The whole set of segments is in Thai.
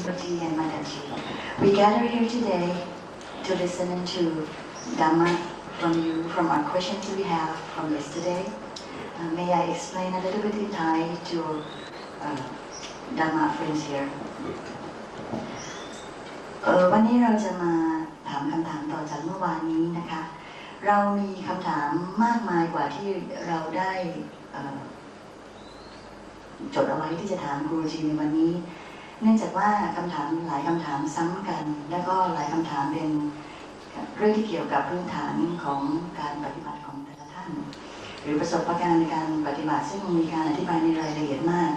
Simpati and Mataji. We gather here today to listen to Dhamma from you, from our questions we have from yesterday. May I explain a little bit in Thai to Dhamma friends here? วันนี้เราจะมาถามคำถามต่อจากเมื่อวานนี้นะคะ เรามีคำถามมากมายกว่าที่เราได้จดเอาไว้ที่จะถามครูจีในวันนี้เนื่องจากว่าคำถามหลายคำถามซ้ำกันแล้วก็หลายคำถามเป็นเรื่องที่เกี่ยวกับพื้นฐานของการปฏิบัติของแต่ละท่านหรือประสบการณ์ในการปฏิบัติซึ่งมีการอธิบายในรายละเอียดมาก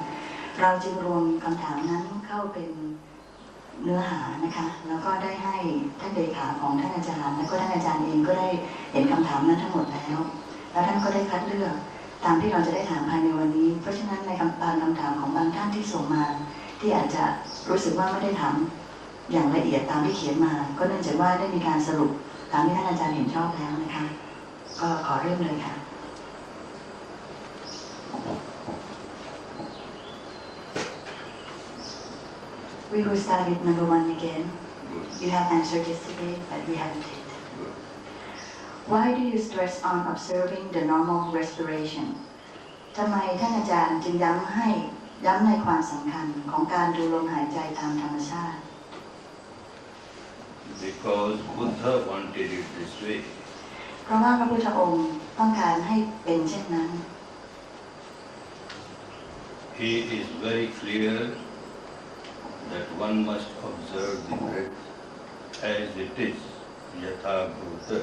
เราจึงรวมคำถามนั้นเข้าเป็นเนื้อหานะคะแล้วก็ได้ให้ท่านเลขาของท่านอาจารย์และก็ท่านอาจารย์เองก็ได้เห็นคำถามนั้นทั้งหมดแล้วท่านก็ได้คัดเลือกตามที่เราจะได้ถามภายในวันนี้เพราะฉะนั้นในคำถามของบางท่านที่ส่งมาที่อาจจะรู้สึกว่าไม่ได้ถามอย่างละเอียดตามที่เขียนมาก็เนื่องจากว่าได้มีการสรุปตามที่ท่านอาจารย์เห็นชอบแล้วนะคะก็ขอเริ่มเลยค่ะ We will start with number one again. You have answered yesterday, but we haven't yet. Why do you stress on observing the normal respiration? ทำไมท่านอาจารย์จึงย้ำในความสำคัญของการดูลมหายใจตามธรรมชาติ Because Buddha wanted it this way. เพราะว่าพระพุทธองค์ต้องการให้เป็นเช่นนั้น He is very clear that one must observe the breath as it is, yatha bhuta.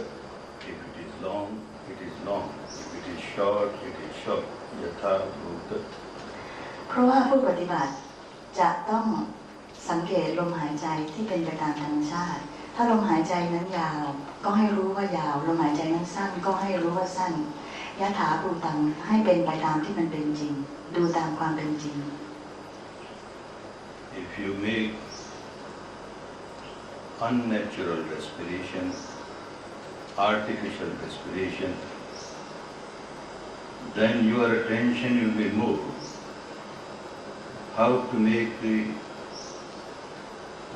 If it is long, it is long. If it is short, it is short. Yatha bhuta. เพราะว่าผู้ปฏิบัติจะต้องสังเกตลมหายใจที่เป็นไปตามธรรมชาติถ้าลมหายใจนั้นยาวก็ให้รู้ว่ายาวลมหายใจนั้นสั้นก็ให้รู้ว่าสั้นยถาภูตังให้เป็นไปตามที่มันเป็นจริงดูตามความเป็นจริง If you make unnatural respiration, artificial respiration, then your attention will be moved how to make the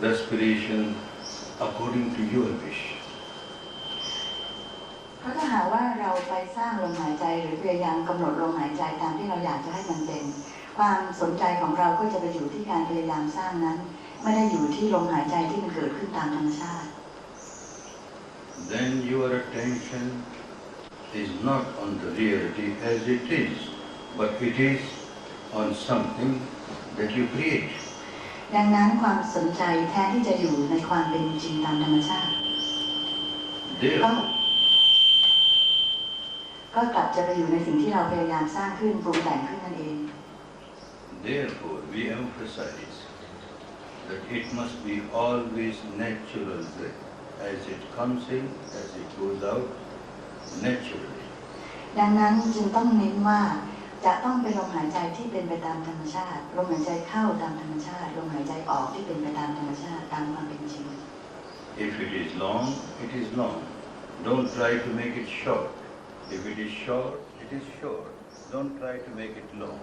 respiration according to your wish. เพราะถ้าหากว่าเราไปสร้างลมหายใจหรือพยายามกำหนดลมหายใจตามที่เราอยากจะให้มันเป็นความสนใจของเราก็จะไปอยู่ที่การพยายามสร้างนั้นไม่ได้อยู่ที่ลมหายใจที่มันเกิดขึ้นตามธรรมชาติ Then your attention is not on the reality as it is, but it is on something that you create. ดังนั้นความสนใจแทนที่จะอยู่ในความเป็นจริงตามธรรมชาติก็กลับจะไปอยู่ในสิ่งที่เราพยายามสร้างขึ้นปรุงแต่งขึ้นนั่นเอง Therefore, we emphasize that it must be always natural breath, as it comes in, as it goes out, naturally. ดังนั้นจึงต้องเน้นว่าจะต้องเป็นลมหายใจที่เป็นไปตามธรรมชาติลมหายใจเข้าตามธรรมชาติลมหายใจออกที่เป็นไปตามธรรมชาติตามความเป็นจริง If it is long, it is long. Don't try to make it short. If it is short, it is short. Don't try to make it long.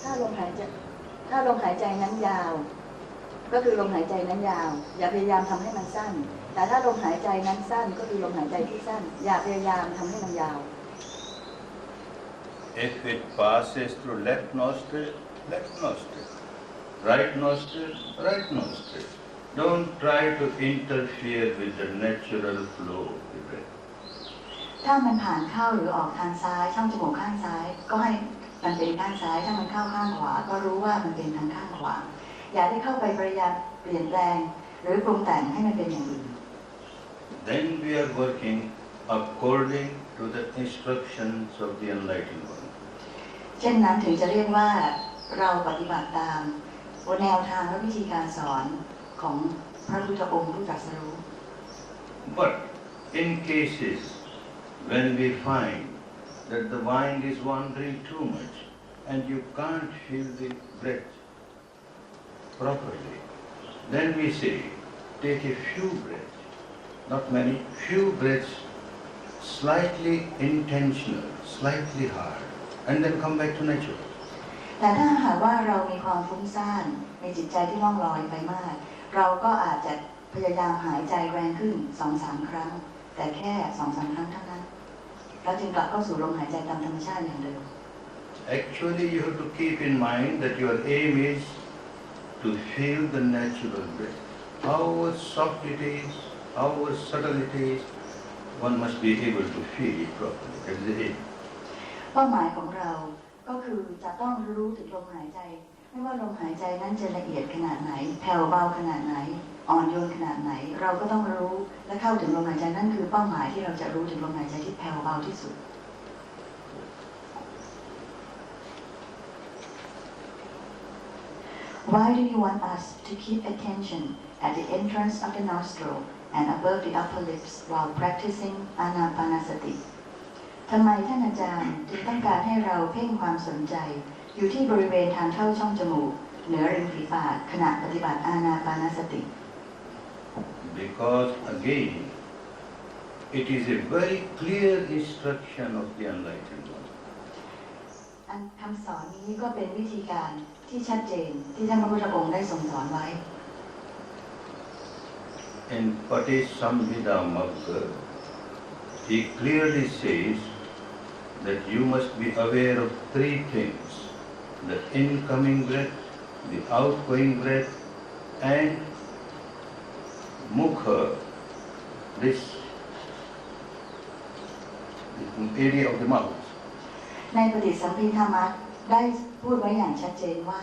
ถ้าลมหายใจนั้นยาวก็คือลมหายใจนั้นยาวอย่าพยายามทำให้มันสั้นแต่ถ้าลมหายใจนั้นสั้นก็คือลมหายใจที่สั้นอย่าพยายามทำให้มันยาว If it passes through left nostril, right nostril, right nostril. Don't try to interfere with the natural flow of the breath. ถ้ามันผ่านเข้าหรือออกทางซ้ายช่องจมูกข้างซ้ายก็ให้มันเป็นข้างซ้ายถ้ามันเข้าข้างขวาก็รู้ว่ามันเป็นทางข้างขวาอย่าได้เข้าไปพยายามเปลี่ยนแปลงหรือปรุงแต่งให้มันเป็นอย่างอื่น Then we are working according to the instructions of the Enlightened One. เช่นนั้นถึงจะเรียกว่าเราปฏิบัติตามแนวทางและวิธีการสอนของพระพุทธองค์ผู้ตรัสรู้ But in cases when we find that the mind is wandering too much and you can't feel the breath properly, then we say, take a few breaths, not many, few breaths, slightly intentional, slightly hard, and then come back to natural. แต่ถ้าหากว่าเรามีความฟุ้งซ่านมีจิตใจที่ล่องลอยไปมาก เราก็อาจจะพยายามหายใจแรงขึ้น 2-3 ครั้ง แต่แค่ 2-3 ครั้งเท่านั้นเราจึงกลับเข้าสู่ลมหายใจตามธรรมชาติอย่างเดิม Actually, you have to keep in mind that your aim is to feel the natural breath. However soft it is, however subtle it is, one must be able to feel it properly. That is the aim. เป้าหมายของเราก็คือจะต้องรู้ถึงลมหายใจไม่ว่าลมหายใจนั้นจะละเอียดขนาดไหนแผ่วเบาขนาดไหนอ่อนโยนขนาดไหนเราก็ต้องรู้และเข้าถึงลมหายใจนั่นคือเป้าหมายที่เราจะรู้ถึงลมหายใจที่แผ่วเบาที่สุด Why do you want us to keep attention at the entrance of the nostril and above the upper lips while practicing anapanasati ทำไมท่านอาจารย์จึงต้องการให้เราเพ่งความสนใจอยู่ที่บริเวณทางเข้าช่องจมูกเหนือริมฝีปากขณะปฏิบัติอานาปานสติ Because again, it is a very clear instruction of the enlightened one. อันคำสอนนี้ก็เป็นวิธีการที่ชัดเจนที่ท่านพระพุทธองค์ได้ทรงสอนไว้ In Patisambhidamagga, he clearly says that you must be aware of three things: the incoming breath, the outgoing breath, and mukha, this area of the mouth. ในปฏิสัมภิธามัคได้พูดไว้อย่างชัดเจนว่า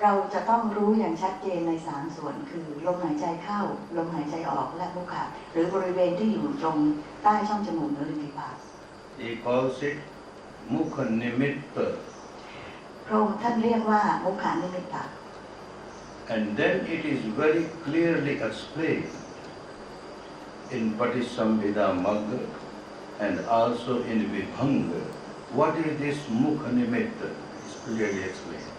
เราจะต้องรู้อย่างชัดเจนใน3ส่วนคือลมหายใจเข้าลมหายใจออกและมุขะหรือบริเวณที่อยู่ตรงใต้ช่องจมูกหรือริมฝีปาก He calls it mukha nimitta. พระองค์ท่านเรียกว่ามุขะนิมิตตะ And then it is very clearly explained in Patisambhidamagga and also in Vibhanga. What is this mukha nimitta? It's clearly explained.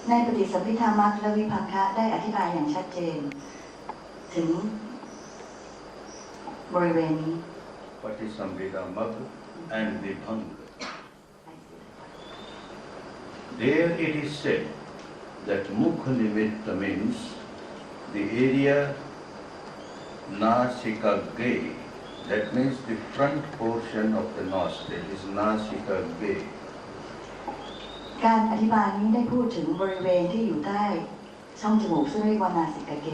ในปฏิสัมภิธามัคและวิพังคะได้อธิบายอย่างชัดเจนถึงบริเวณนี้ Patisambhidamagga and Vibhanga. There it is said that mukha nimitta means the area nasikagge. That means the front portion of the nostril is nasikagge. การอธิบายนี้ได้พูดถึงบริเวณที่อยู่ใต้ช่องจมูกซึ่งเรียกว่านาสิกเก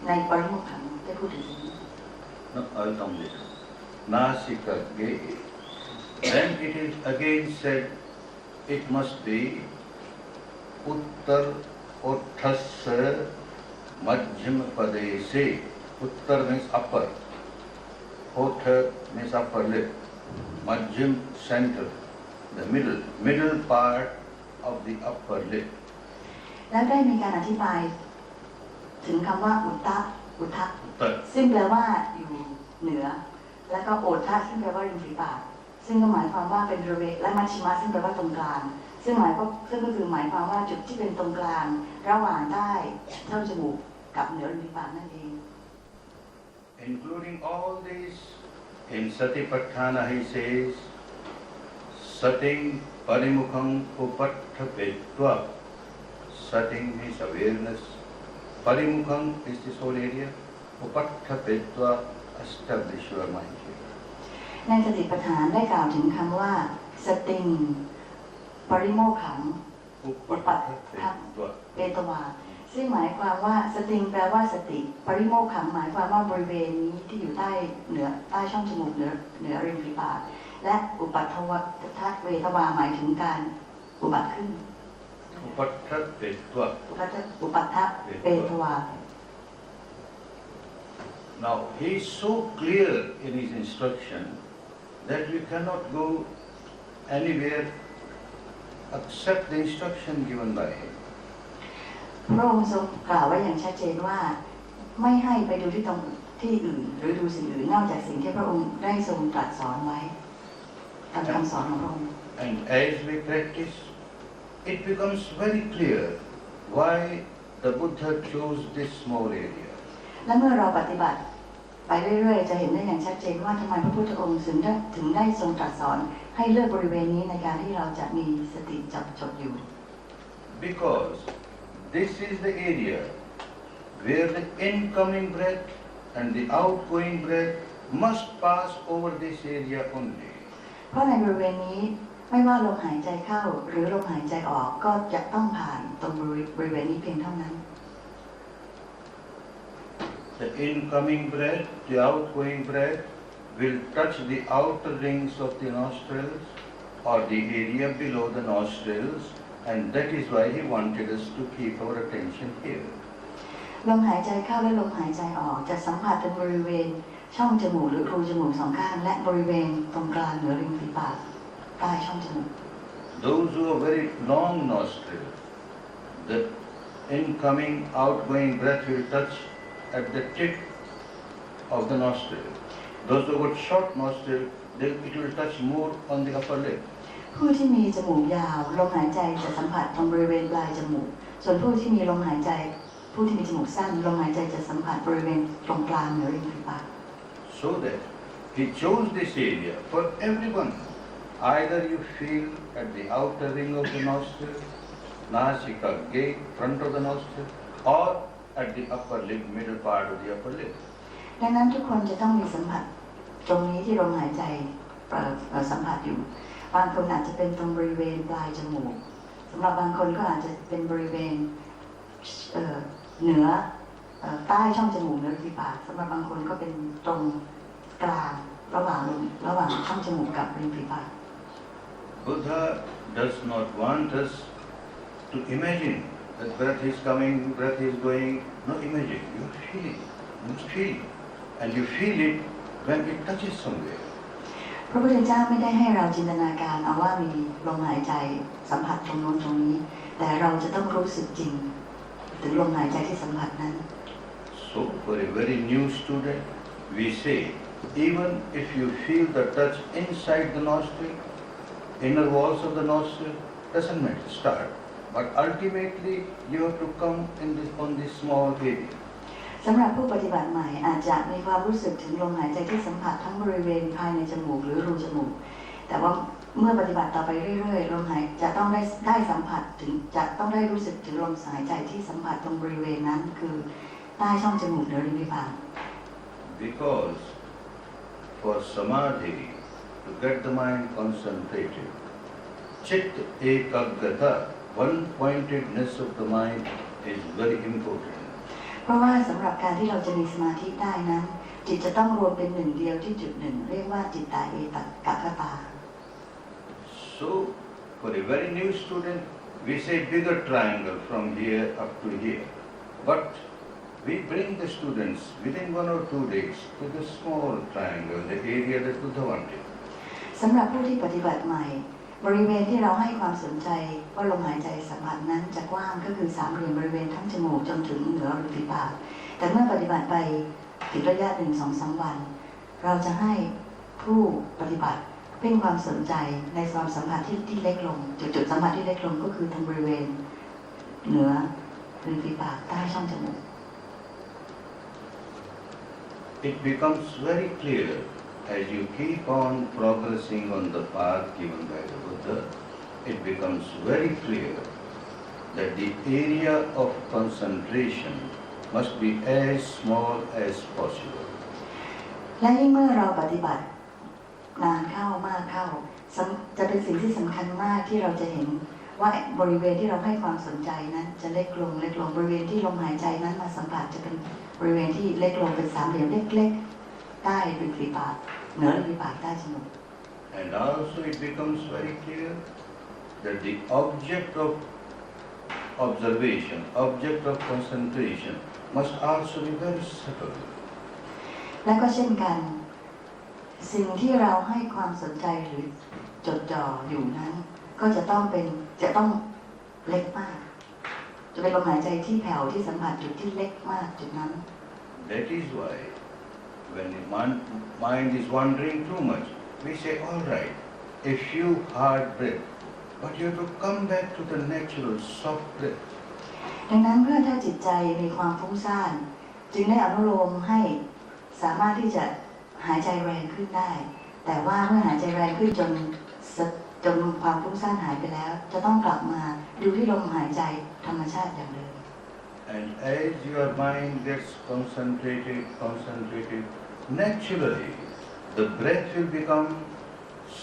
ในปริมุขขังได้พูดถึง No, I'll come later. Nasikagge. Then it is again said it must be uttar othassa majjhim padese. Uttar means upper. Otha means upper lip. Majjhim center. The middle part of the upper lip. แล้วได้มีการอธิบายถึงคำว่าอุตตะซึ่งแปลว่าอยู่เหนือแล้วก็โอทะซึ่งแปลว่าริมฝีปากซึ่งก็หมายความว่าเป็นบริเวณและมัชชิมะซึ่งแปลว่าตรงกลางซึ่งก็คือหมายความว่าจุดที่เป็นตรงกลางระหว่างใต้ช่องจมูกกับเหนือริมฝีปากนั่นเอง Including all these, in Satipatthana he says, Sating parimukham upatthapettva. Sating means awareness. Parimukham is this whole area. Upatthapettva, establish your mind here. ในสติปัฏฐานได้กล่าวถึงคำว่าสติงปริโมกขังอุปัฏฐเปตวาซึ่งหมายความว่าสติงแปลว่าสติปริโมกขังหมายความว่าบริเวณนี้ที่อยู่ใต้ช่องจมูกเหนือริมฝีปากและอุปัฏฐทัเวทวาหมายถึงการอุบัติขึ้นอุปัฏฐเปตวา Now he is so clear in his instruction that we cannot go anywhere except the instruction given by him. พระองค์ทรงกล่าวไว้อย่างชัดเจนว่าไม่ให้ไปดูที่อื่นหรือดูสิ่งอื่นนอกจากสิ่งที่พระองค์ได้ทรงตรัสสอนไว้ตามคำสอนของพระองค์ And as we practice, it becomes very clear why the Buddha chose this small area. และเมื่อเราปฏิบัติ ไปเรื่อยๆจะเห็นได้อย่างชัดเจนว่าทำไมพระพุทธองค์ถึงได้ทรงตรัสสอนให้เลือกบริเวณนี้ในการที่เราจะมีสติจับจดอยู่ Because this is the area where the incoming breath and the outgoing breath must pass over this area only. เพราะในบริเวณนี้ไม่ว่าลมหายใจเข้าหรือลมหายใจออกก็จะต้องผ่านตรงบริเวณนี้เพียงเท่านั้น The incoming breath, the outgoing breath will touch the outer rings of the nostrils or the area below the nostrils, and that is why he wanted us to keep our attention here. ลมหายใจเข้าและลมหายใจออกจะสัมผัสเป็นบริเวณช่องจมูกหรือรูจมูกสองข้างและบริเวณตรงกลางเหนือริมฝีปากใต้ช่องจมูก Those who have very long nostrils, the incoming, outgoing breath will touch at the tip of the nostril. Those who have short nostril, it will touch more on the upper lip. ผู้ที่มีจมูกยาวลมหายใจจะสัมผัสตรงบริเวณปลายจมูกส่วนผู้ที่มีจมูกสั้นลมหายใจจะสัมผัสบริเวณตรงกลางเหนือริมฝีปาก So that he chose this area for everyone. Either you feel at the outer ring of the nostril, nasika gate, front of the nostril, or at the upper lip, middle part of the upper lip. ดังนั้นทุกคนจะต้องมีสัมผัสตรงนี้ที่ลมหายใจสัมผัสอยู่บางคนอาจจะเป็นตรงบริเวณปลายจมูกสำหรับบางคนก็อาจจะเป็นบริเวณเหนือใต้ช่องจมูกเหนือริมฝีปากสำหรับบางคนก็เป็นตรงกลางระหว่างช่องจมูกกับริมฝีปาก Buddha does not want us to imagine that breath is coming, breath is going. No imagine. You feel it. You feel it. And you feel it when it touches somewhere. พระพุทธเจ้าไม่ได้ให้เราจินตนาการเอาว่ามีลมหายใจสัมผัสตรงโน้นตรงนี้แต่เราจะต้องรู้สึกจริงถึงลมหายใจที่สัมผัสนั้น So for a very new student, we say, even if you feel the touch inside the nostril, inner walls of the nostril, doesn't matter, start. But ultimately, you have to come on this small area. สำหรับผู้ปฏิบัติใหม่อาจจะมีความรู้สึกถึงลมหายใจที่สัมผัสทั้งบริเวณภายในจมูกหรือรูจมูกแต่ว่าเมื่อปฏิบัติต่อไปเรื่อยๆลมหายจะต้องได้สัมผัสถึงจะต้องได้รู้สึกถึงลมหายใจที่สัมผัสตรงบริเวณนั้นคือใต้ช่องจมูกหรือริมฝีปาก Because for samadhi, to get the mind concentrated, chit ekagrata, one-pointedness of the mind is very important. เพราะว่าสำหรับการที่เราจะมีสมาธิได้นั้นจิตจะต้องรวมเป็นหนึ่งเดียวที่จุดหนึ่งเรียกว่าจิตตาเอตักตา So, for a very new student, we say bigger triangle from here up to here. But we bring the students within 1 or 2 days to the small triangle, the area that Buddha wanted. สำหรับผู้ที่ปฏิบัติใหม่บริเวณที่เราให้ความสนใจว่าลมหายใจสัมผัสนั้นจะกว้างก็คือสามเหลี่ยมบริเวณทั้งจมูกจนถึงเหนือริมฝีปากแต่เมื่อปฏิบัติไปถึงระยะ1-2 วันเราจะให้ผู้ปฏิบัติเพ่งความสนใจในความสัมผัสที่เล็กลงจุดสัมผัสที่เล็กลงก็คือตรงบริเวณเหนือริมฝีปากใต้ช่องจมูก It becomes very clear as you keep on progressing on the path given by the Buddha, it becomes very clear that the area of concentration must be as small as possible. และยิ่งเมื่อเราปฏิบัตินานเข้ามากเข้าจะเป็นสิ่งที่สำคัญมากที่เราจะเห็นว่าบริเวณที่เราให้ความสนใจนั้นจะเล็กลงบริเวณที่ลมหายใจนั้นมาสัมผัสจะเป็นบริเวณที่เล็กลงเป็นสามเหลี่ยมเล็กๆใต้ริมฝีปากเหนือริมฝีปากใต้จมูก And also it becomes very clear that the object of observation, object of concentration must also be very subtle. และก็เช่นกันสิ่งที่เราให้ความสนใจหรือจดจ่ออยู่นั้นก็จะต้องเล็กมากจะเป็นลมหายใจที่แผ่วที่สัมผัสจุดที่เล็กมากจุดนั้น That is why when the mind is wandering too much, we say, all right, a few hard breaths, but you have to come back to the natural soft breath. ดังนั้นเพื่อถ้าจิตใจมีความฟุ้งซ่านจึงได้อนุโลมให้ สามารถที่จะหายใจแรงขึ้นได้แต่ว่าเมื่อหายใจแรงขึ้นจนความฟุ้งซ่านหายไปแล้วจะต้องกลับมาดูที่ลมหายใจธรรมชาติอย่างเดิม And as your mind gets concentrated, naturally the breath will become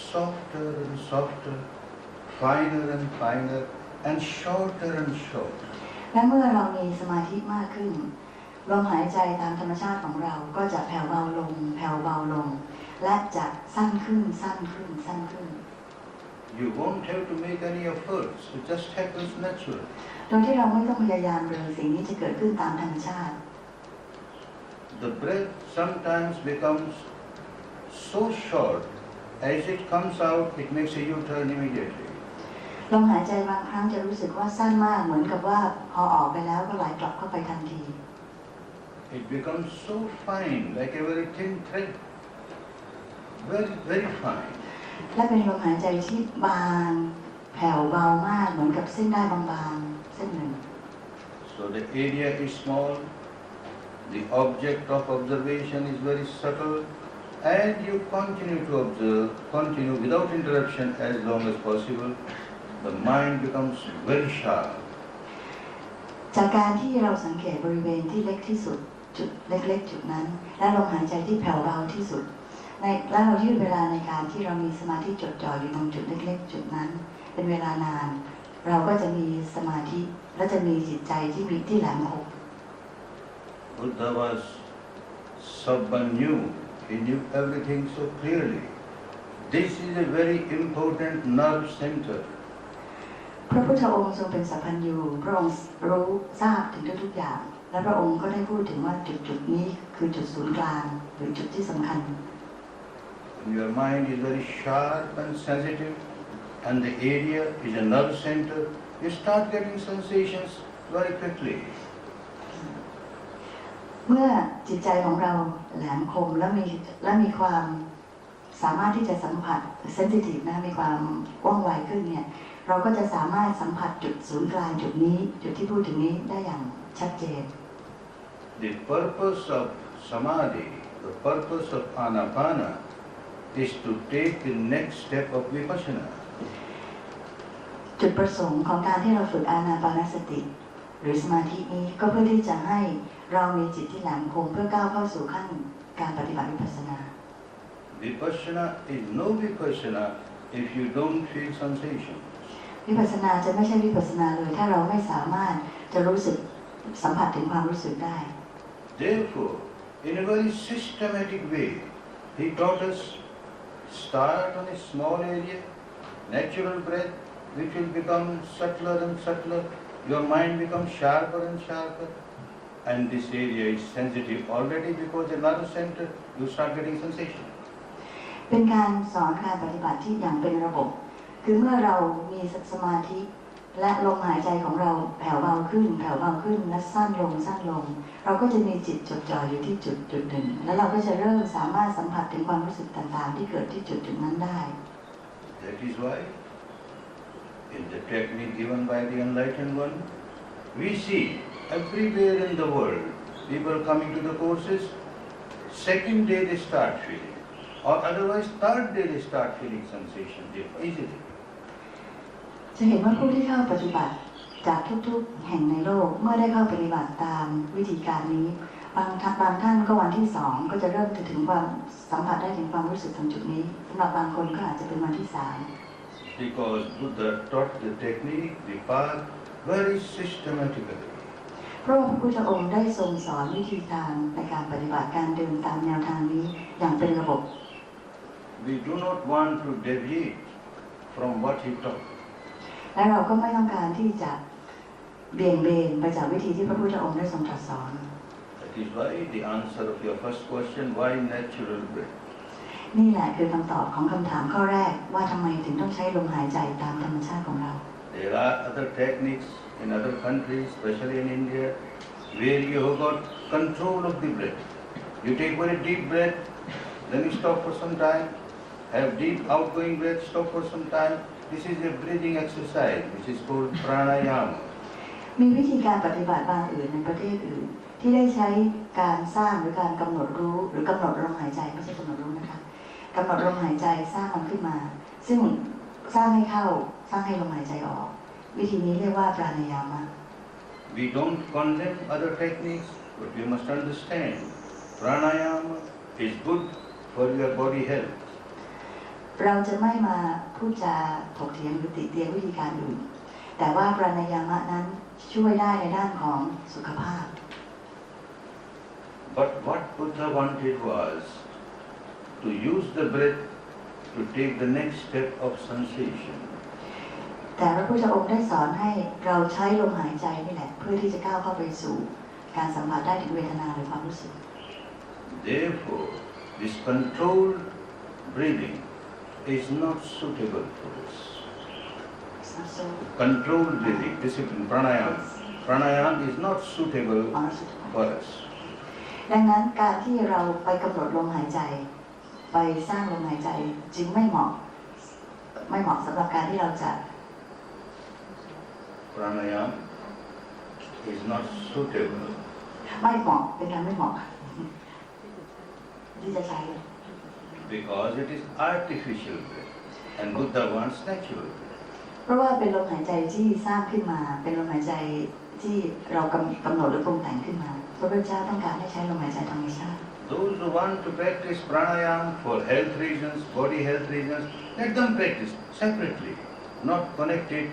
softer and softer, finer and finer, and shorter and shorter. และเมื่อเรามีสมาธิมากขึ้นลมหายใจตามธรรมชาติของเราก็จะแผ่วเบาลงแผ่วเบาลงและจะสั้นขึ้นสั้นขึ้นสั้นขึ้น You won't have to make any efforts. It just happens naturally. โดยที่เราไม่ต้องพยายามเลยสิ่งนี้จะเกิดขึ้นตามธรรมชาติ The breath sometimes becomes so short, as it comes out, it makes a U-turn immediately. ลมหายใจบางครั้งจะรู้สึกว่าสั้นมากเหมือนกับว่าพอออกไปแล้วก็ไหลกลับเข้าไปทันที It becomes so fine, like a very thin thread, very, very fine. และเป็นลมหายใจที่บางแผ่วเบามากเหมือนกับเส้นได้บางๆเส้นหนึ่ง So the area is small, the object of observation is very subtle, and you continue to observe, continue without interruption as long as possible. The mind becomes very sharp. จากการที่เราสังเกตบริเวณที่เล็กที่สุดจุดเล็กๆจุดนั้นและลมหายใจที่แผ่วเบาที่สุดและเรายืดเวลาในการที่เรามีสมาธิจดจ่ออยู่ตรงจุดเล็กๆจุดนั้นเป็นเวลานานเราก็จะมีสมาธิและจะมีจิตใจที่แหลมคม Buddha was someone new. He knew everything so clearly. This is a very important nerve center. พระพุทธองค์ทรงเป็นสัพพัญญูพระองค์รู้ทราบถึงทุกอย่างและพระองค์ก็ได้พูดถึงว่าจุดนี้คือจุดศูนย์กลางหรือจุดที่สำคัญ Your mind is very sharp and sensitive, and the area is a nerve center. You start getting sensations very quickly. เมื่อจิตใจของเราแหลมคมและมีความสามารถที่จะสัมผัสเซนซิทีฟนะมีความว่องไวขึ้นเนี่ยเราก็จะสามารถสัมผัสจุดศูนย์กลางจุดนี้จุดที่พูดถึงนี้ได้อย่างชัดเจน The purpose of samadhi, the purpose of anapana, is to take the next step of vipassana. จุดประสงค์ของการที่เราฝึกอานาปานสติหรือสมาธินี้ก็เพื่อที่จะให้เรามีจิตที่แหลมคมเพื่อก้าวเข้าสู่ขั้นการปฏิบัติวิปัสสนา Vipassana is no vipassana if you don't feel sensation. วิปัสสนาจะไม่ใช่วิปัสสนาเลยถ้าเราไม่สามารถจะรู้สึกสัมผัสถึงความรู้สึกได้ Therefore, in a very systematic way, he taught us start on a small area, natural breath, which will become subtler and subtler. Your mind becomes sharper and sharper, and this area is sensitive already because the nerve center, you start getting sensation. เป็นการสอนการปฏิบัติที่อย่างเป็นระบบคือเมื่อเรามีสมาธิและลมหายใจของเราแผ่วเบาขึ้นแผ่วเบาขึ้นและสั้นลงสั้นลงเราก็จะมีจิตจดจ่ออยู่ที่จุดหนึ่งแล้วเราก็จะเริ่มสามารถสัมผัสถึงความรู้สึกต่างๆที่เกิดที่จุดนั้นได้ That is why in the technique given by the enlightened one, we see everywhere in the world people coming to the courses, second day they start feeling, or otherwise third day they start feeling sensation easily. จะเห็นว่าผู้ที่เข้าปฏิบัติจากทุกๆแห่งในโลกเมื่อได้เข้าปฏิบัติตามวิธีการนี้บางท่านก็วันที่2ก็จะเริ่มถึงความสัมผัสได้ถึงความรู้สึกตรงจุดนี้สำหรับบางคนก็อาจจะเป็นวันที่3 Because Buddha taught the technique, the path, very systematically. เพราะว่าพระพุทธองค์ได้ทรงสอนวิธีการในการปฏิบัติการเดินตามแนวทางนี้อย่างเป็นระบบ We do not want to deviate from what he taught. และเราก็ไม่ต้องการที่จะเบี่ยงเบนไปจากวิธีที่พระพุทธองค์ได้ทรงตรัสสอน That is why the answer of your first question, why natural breath? นี่แหละคือคำตอบของคำถามข้อแรกว่าทำไมถึงต้องใช้ลมหายใจตามธรรมชาติของเรา There are other techniques in other countries, especially in India, where you have got control of the breath. You take very deep breath, then you stop for some time, have deep outgoing breath, stop for some time. This is a breathing exercise which is called pranayama. มีวิธีการปฏิบัติบางอื่นในประเทศอื่นที่ได้ใช้การสร้างหรือการกำหนดรู้หรือกำหนดลมหายใจไม่ใช่กำหนดรู้นะคะกำหนดลมหายใจสร้างมันขึ้นมาซึ่งสร้างให้เข้าสร้างให้ลมหายใจออกวิธีนี้เรียกว่าปราณายามะ We don't condemn other techniques, but we must understand pranayama is good for your body health. เราจะไม่มาพูดจาถกเถียงหรือติเตียนวิธีการอื่นแต่ว่าปราณายามะนั้นช่วยได้ในด้านของสุขภาพ But what Buddha wanted was to use the breath to take the next step of sensation. แต่พระพุทธองค์ได้สอนให้เราใช้ลมหายใจนี่แหละเพื่อที่จะก้าวเข้าไปสู่การสัมผัสได้ถึงเวทนาหรือความรู้สึก Therefore, this controlled breathing is not suitable for us. Controlled breathing, discipline, pranayama is not suitable for us. ดังนั้นการที่เราไปกำหนดลมหายใจไปสร้างลมหายใจจึงไม่เหมาะสำหรับการที่เราจะ Pranayama is not suitable. ไม่เหมาะเป็นการไม่เหมาะที่จะใช้ Because it is artificial breath and Buddha wants natural breath. เพราะว่าเป็นลมหายใจที่สร้างขึ้นมาเป็นลมหายใจที่เรากำหนดหรือปรุงแต่งขึ้นมาพระพุทธเจ้าต้องการให้ใช้ลมหายใจธรรมชาติ Those who want to practice pranayama for health reasons, body health reasons, let them practice separately, not connected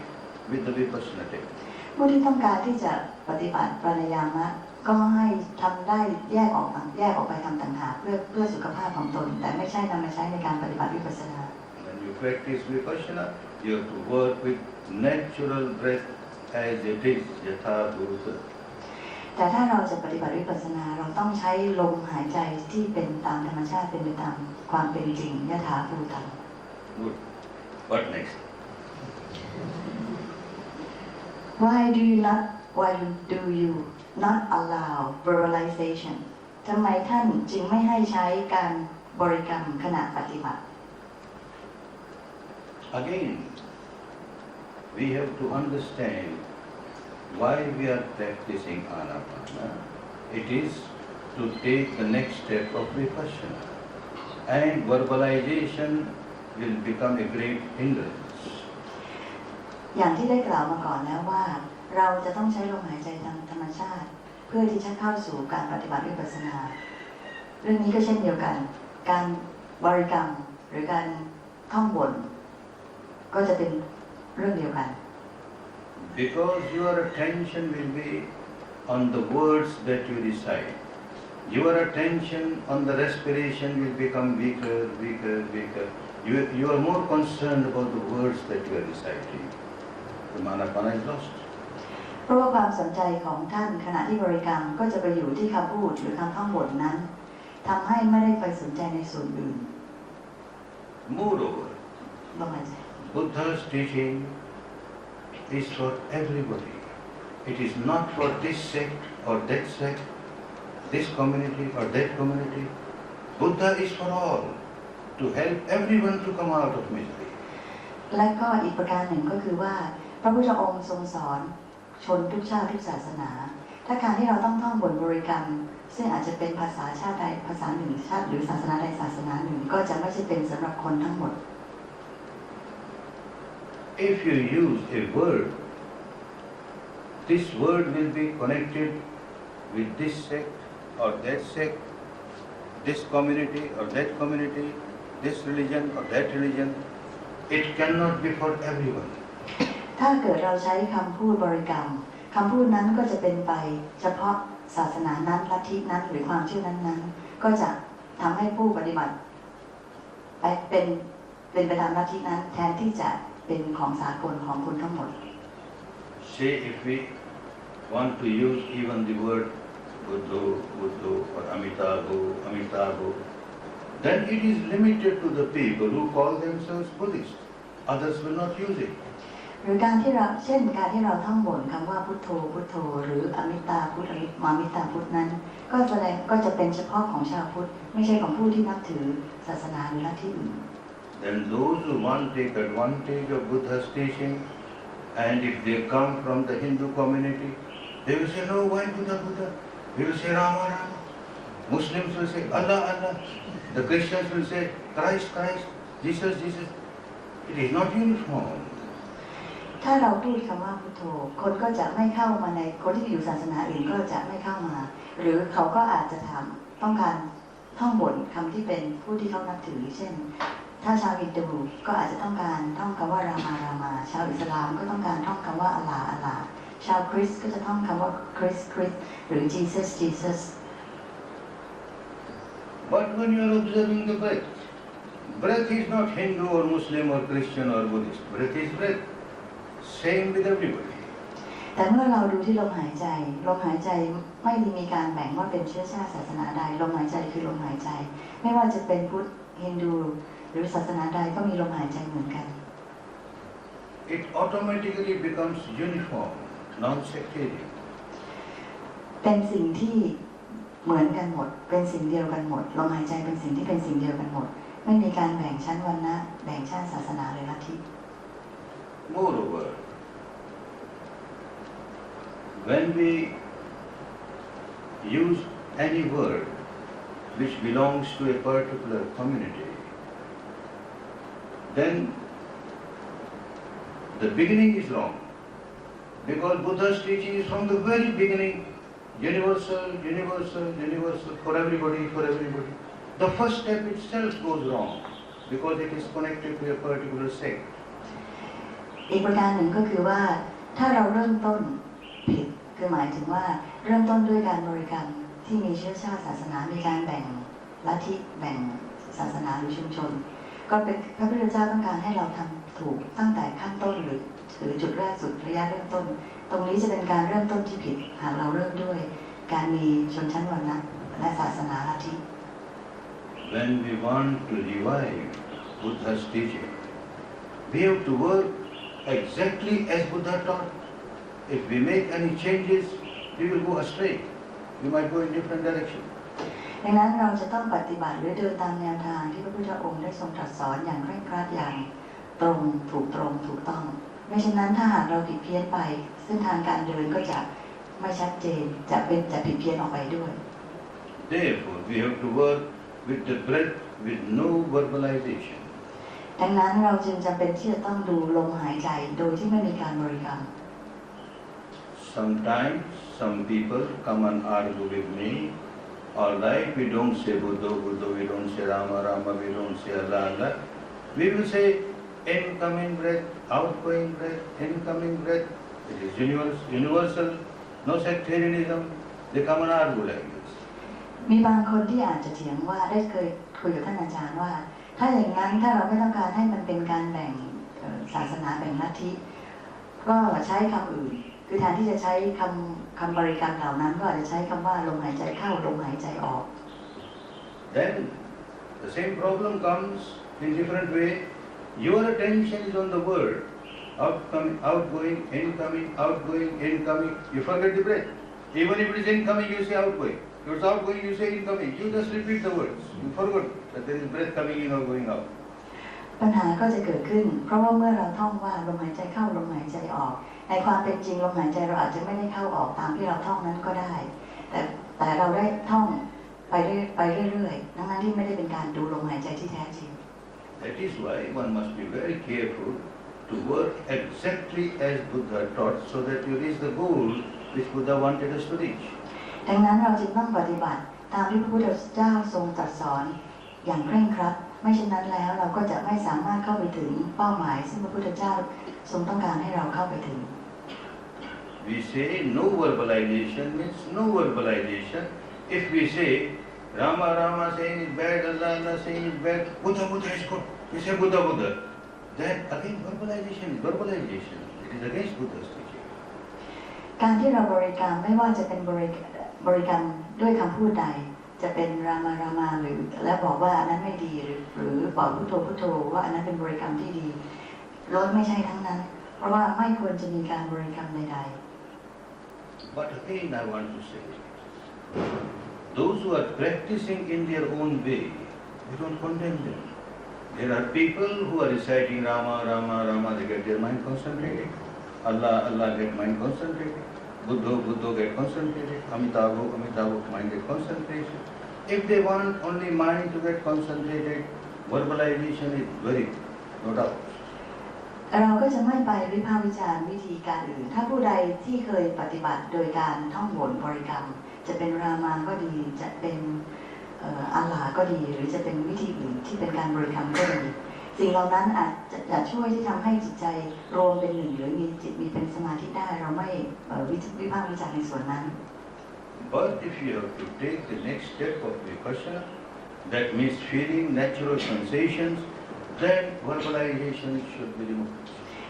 with the vipassana technique. ผู้ที่ต้องการที่จะปฏิบัติปราณายามะก็ให้ทำได้แยกออกไปทำต่างหากเพื่อสุขภาพของตนแต่ไม่ใช่นำมาใช้ในการปฏิบัติวิปัสสนา When you practice vipassana, you have to work with natural breath as it is, yatha bhuta. แต่ถ้าเราจะปฏิบัติวิปัสสนาเราต้องใช้ลมหายใจที่เป็นตามธรรมชาติเป็นไปตามความเป็นจริงยถาภูตัง Good. What next? Why do you not allow verbalization ทำไมท่านจึงไม่ให้ใช้การบริกรรมขณะปฏิบัติ Again, we have to understand why we are practicing anapana. It is to take the next step of vipassana. And verbalization will become a great hindrance. อย่างที่ได้กล่าวมาก่อนแล้วว่าเราจะต้องใช้ลมหายใจทางธรรมชาติเพื่อที่จะเข้าสู่การปฏิบัติวิปัสสนาเรื่องนี้ก็เช่นเดียวกันการบริกรรมหรือการท่องบทก็จะเป็นเรื่องเดียวกัน Because your attention will be on the words that you recite. Your attention on the respiration will become weaker. You are more concerned about the words that you are reciting. The manapana is lost. เพราะว่าความสนใจของท่านขณะที่บริกรรมก็จะไปอยู่ที่คำพูดหรือคำท่องบทนั้นทำให้ไม่ได้ไปสนใจในส่วนอื่น Moreover, ลมหายใจ Buddha's teaching is for everybody. It is not for this sect or that sect, this community or that community. Buddha is for all, to help everyone to come out of misery. และก็อีกประการหนึ่งก็คือว่าพระพุทธองค์ทรงสอนชนทุกชาติทุกศาสนาถ้าการที่เราต้องท่องบทบริกรรมซึ่งอาจจะเป็นภาษาชาติใดภาษาหนึ่งชาติหรือศาสนาใดศาสนาหนึ่งก็จะไม่ใช่เป็นสำหรับคนทั้งหมด If you use a word, this word will be connected with this sect or that sect, this community or that community, this religion or that religion. It cannot be for everyone. ถ้าเกิดเราใช้คำพูดบริกรรมคำพูดนั้นก็จะเป็นไปเฉพาะศาสนานั้นลัทธินั้นหรือความเชื่อนั้นๆก็จะทำให้ผู้ปฏิบัติเป็นไปตามลัทธินั้นแทนที่จะเป็นของสากลของคนทั้งหมด Say if we want to use even the word Buddha or Amitabha, then it is limited to the people who call themselves Buddhists. Others will not use it. หรือการที่เราเช่นการที่เราท่องบทคำว่าพุทโธพุทโธหรืออมิตาพุทธมามิตาพุทธนั้นก็จะเป็นเฉพาะของชาวพุทธไม่ใช่ของผู้ที่นับถือศาสนาหรือลัทธิอื่น Then those who want to take advantage of Buddha's teaching And if they come from the Hindu community, they will say, no, why Buddha, Buddha? We will say Rama, Rama. Muslims will say Allah, Allah. The Christians will say Christ, Christ, Jesus, Jesus. It is not uniform. ถ้าเราพูดคำว่าพุทโธคนก็จะไม่เข้ามาในคนที่อยู่ศาสนาอื่นก็จะไม่เข้ามา หรือเขาก็อาจจะถามต้องการท่องบทคำที่เป็นผู้ที่เขานับถือเช่นถ้าชาวฮินดูก็อาจจะต้องการท่องคำว่ารามารามาชาวอิสลามก็ต้องการท่องคำว่าอัลลาอัลลาชาวคริสต์ก็จะท่องคำว่าคริสคริสหรือ Jesus Jesus But when you are observing the breath, breath is not Hindu or Muslim or Christian or Buddhist. Breath is breath. Same with everybody. แต่เมื่อเราดูที่ลมหายใจลมหายใจไม่ได้มีการแบ่งว่าเป็นเชื้อชาติศาสนาใดลมหายใจคือลมหายใจไม่ว่าจะเป็นพุทธฮินดูหรือศาสนาใดก็มีลมหายใจเหมือนกัน It automatically becomes uniform, non-sectarian. เป็นสิ่งที่เหมือนกันหมดเป็นสิ่งเดียวกันหมดลมหายใจเป็นสิ่งที่เป็นสิ่งเดียวกันหมดไม่มีการแบ่งชั้นวรรณะแบ่งชาติศาสนาหรือลัทธิ Moreover, when we use any word which belongs to a particular community, then the beginning is wrong. Because Buddha's teaching is from the very beginning universal, universal, universal for everybody, for everybody. The first step itself goes wrong because it is connected to a particular sect. อีกประการหนึ่งก็คือว่าถ้าเราเริ่มต้นผิดคือหมายถึงว่าเริ่มต้นด้วยการบริกรรมที่มีเชื้อชาติศาสนามีการแบ่งลัทธิแบ่งศาสนาหรือชุมชนก็เป็นพระพุทธเจ้าต้องการให้เราทำถูกตั้งแต่ขั้นต้นหรือจุดแรกสุดระยะเริ่มต้นตรงนี้จะเป็นการเริ่มต้นที่ผิดหากเราเริ่มด้วยการมีชนชั้นวรรณะและศาสนาลัทธิ When we want to revive Buddha's teaching, we have to work exactly as Buddha taught. If we make any changes, we will go astray. We might go in different direction. ดังนั้นเราจะต้องปฏิบัติหรือเดินตามแนวทางที่พระพุทธองค์ได้ทรงตรัสสอนอย่างเคร่งครัดอย่างตรงถูกต้องไม่เช่นนั้นถ้าหากเราผิดเพี้ยนไปเส้นทางการเดินก็จะไม่ชัดเจนจะผิดเพี้ยนออกไปด้วย Therefore, we have to work with the breath with no verbalization. ดังนั้นเราจึงจำเป็นที่จะต้องดูลมหายใจโดยที่ไม่มีการบริกรรม Sometimes some people come and argue with me. All right, we don't say Buddha, Buddha, we don't say Rama, Rama, we don't say Allah, Allah. We will say incoming breath, outgoing breath, incoming breath. It is universal, no sectarianism. They come and argue like this. มีบางคนที่อาจจะเถียงว่าได้เคยคุยกับท่านอาจารย์ว่าถ้าอย่างนั้นถ้าเราไม่ต้องการให้มันเป็นการแบ่งศาสนาแบ่งลัทธิก็ใช้คำอื่นคือแทนที่จะใช้คำบริกรรมเหล่านั้นก็อาจจะใช้คำว่าลมหายใจเข้าลมหายใจออก Then the same problem comes in different way. Your attention is on the word, outgoing, incoming. You forget the breath. Even if it is incoming, you say outgoing. If it's outgoing, you say incoming. You just repeat the words. You forgot that there is breath coming in or going out. ปัญหาก็จะเกิดขึ้นเพราะว่าเมื่อเราท่องว่าลมหายใจเข้าลมหายใจออกในความเป็นจริงลมหายใจเราอาจจะไม่ได้เข้าออกตามที่เราท่องนั้นก็ได้แต่เราได้ท่องไปเรื่อยๆนั้นที่ไม่ได้เป็นการดูลมหายใจที่แท้จริง That is why one must be very careful to work exactly as Buddha taught so that you reach the goal which Buddha wanted us to reach. ดังนั้นเราจึงต้องปฏิบัติตามที่พระพุทธเจ้าทรงตรัสสอนอย่างเคร่งครัดไม่เช่นนั้นแล้วเราก็จะไม่สามารถเข้าไปถึงเป้าหมายซึ่งพระพุทธเจ้าทรงต้องการให้เราเข้าไปถึง We say no verbalization means no verbalization. If we say Rama Rama saying is bad, Allah Allah saying is bad, Buddha Buddha is good. We say Buddha Buddha. Then again verbalization is verbalization. It is against Buddha's teaching. การที่เราบริกรรมไม่ว่าจะเป็นบริกรรมด้วยคำพูดใดจะเป็นรามารามาหรือและบอกว่าอันนั้นไม่ดีหรือบอกพุทโธพุทโธว่าอันนั้นเป็นบริกรรมที่ดีล้วนไม่ใช่ทั้งนั้นเพราะว่าไม่ควรจะมีการบริกรรมใดๆ But again I want to say, those who are practicing in their own way, we don't condemn them. There are people who are reciting Rama Rama Rama, they get their mind concentrated. Allah, Allah get mind concentrated. Buddha, Buddha get concentrated. Amitabha, Amitabha mind get concentrated. If they want only mind to get concentrated, verbalization is very no doubt. เราก็จะไม่ไปวิพากษ์วิจารณ์วิธีการอื่นถ้าผู้ใดที่เคยปฏิบัติโดยการท่องบนบริกรรมจะเป็นรามาก็ดีจะเป็นอัลลาก็ดีหรือจะเป็นวิธีอื่นที่เป็นการบริกรรมก็ดีสิ่งเหล่านั้นอาจจะช่วยที่ทำให้จิตใจรวมเป็นหนึ่งหรือมีจิตมีเป็นสมาธิได้เราไม่วิพากษ์วิจารณ์ในส่วนนั้น But if you have to take the next step of vipassana, that means feeling natural sensations, then verbalization should be removed.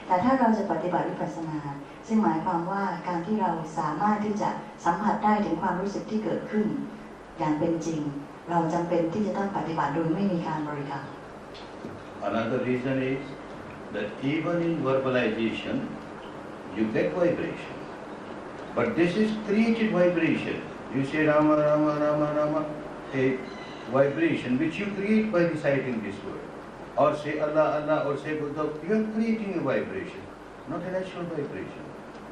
แต่ถ้าเราจะปฏิบัติวิปัสสนาซึ่งหมายความว่าการที่เราสามารถที่จะสัมผัสได้ถึงความรู้สึกที่เกิดขึ้นอย่างเป็นจริงเราจำเป็นที่จะต้องปฏิบัติโดยไม่มีการบริกรรม Another reason is that even in verbalization, you get vibration. But this is created vibration. You say Rama, Rama, Rama, Rama, a vibration which you create by reciting this word. Or say Allah, Allah, or say Buddha, you are creating a vibration, not a natural vibration.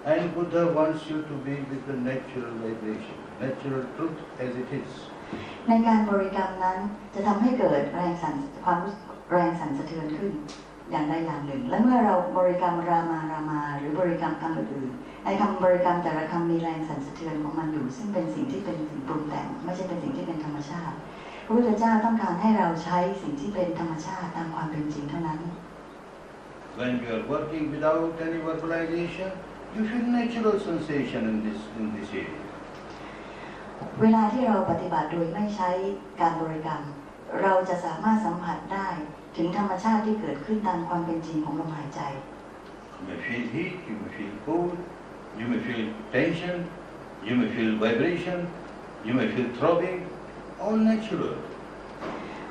And Buddha wants you to be with the natural vibration, natural truth as it is. ในการบริกรรมนั้นจะทำให้เกิดแรงสั่นสะเทือนขึ้นอย่างใดอย่างหนึ่งและเมื่อเราบริกรรมรามารามาหรือบริกรรมคำอื่นๆในคำบริกรรมแต่ละคำมีแรงสั่นสะเทือนของมันอยู่ซึ่งเป็นสิ่งที่เป็นสิ่งปรุงแต่งไม่ใช่เป็นสิ่งที่เป็นธรรมชาติพระพุทธเจ้าต้องการให้เราใช้สิ่งที่เป็นธรรมชาติตามความเป็นจริงเท่านั้น When you are working without any verbalization, you feel natural sensation in this area. เวลาที่เราปฏิบัติโดยไม่ใช้การบริกรรมเราจะสามารถสัมผัสได้ถึงธรรมชาติที่เกิดขึ้นตามความเป็นจริงของลมหายใจ You may feel heat, you may feel cold, you may feel tension, you may feel vibration, you may feel throbbing, all natural.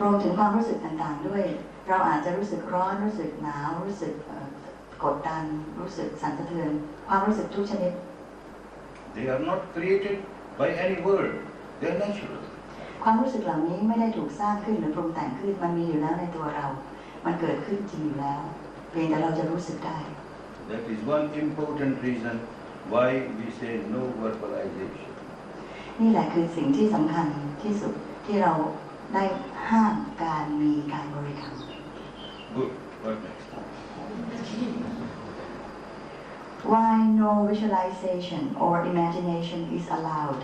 รวมถึงความรู้สึกต่างๆด้วยเราอาจจะรู้สึกร้อนรู้สึกหนาวรู้สึกกดดันรู้สึกสั่นสะเทือนความรู้สึกทุกชนิด They are not created by any word, they are natural. ความรู้สึกเหล่านี้ไม่ได้ถูกสร้างขึ้นหรือปรุงแต่งขึ้นมันมีอยู่แล้วในตัวเรามันเกิดขึ้นจริงอยู่แล้วเพียงแต่เราจะรู้สึกได้ That is one important reason why we say no verbalization. นี่แหละคือสิ่งที่สำคัญที่สุดที่เราได้ห้ามการมีการบริกรรม Good. What next? Why no visualization or imagination is allowed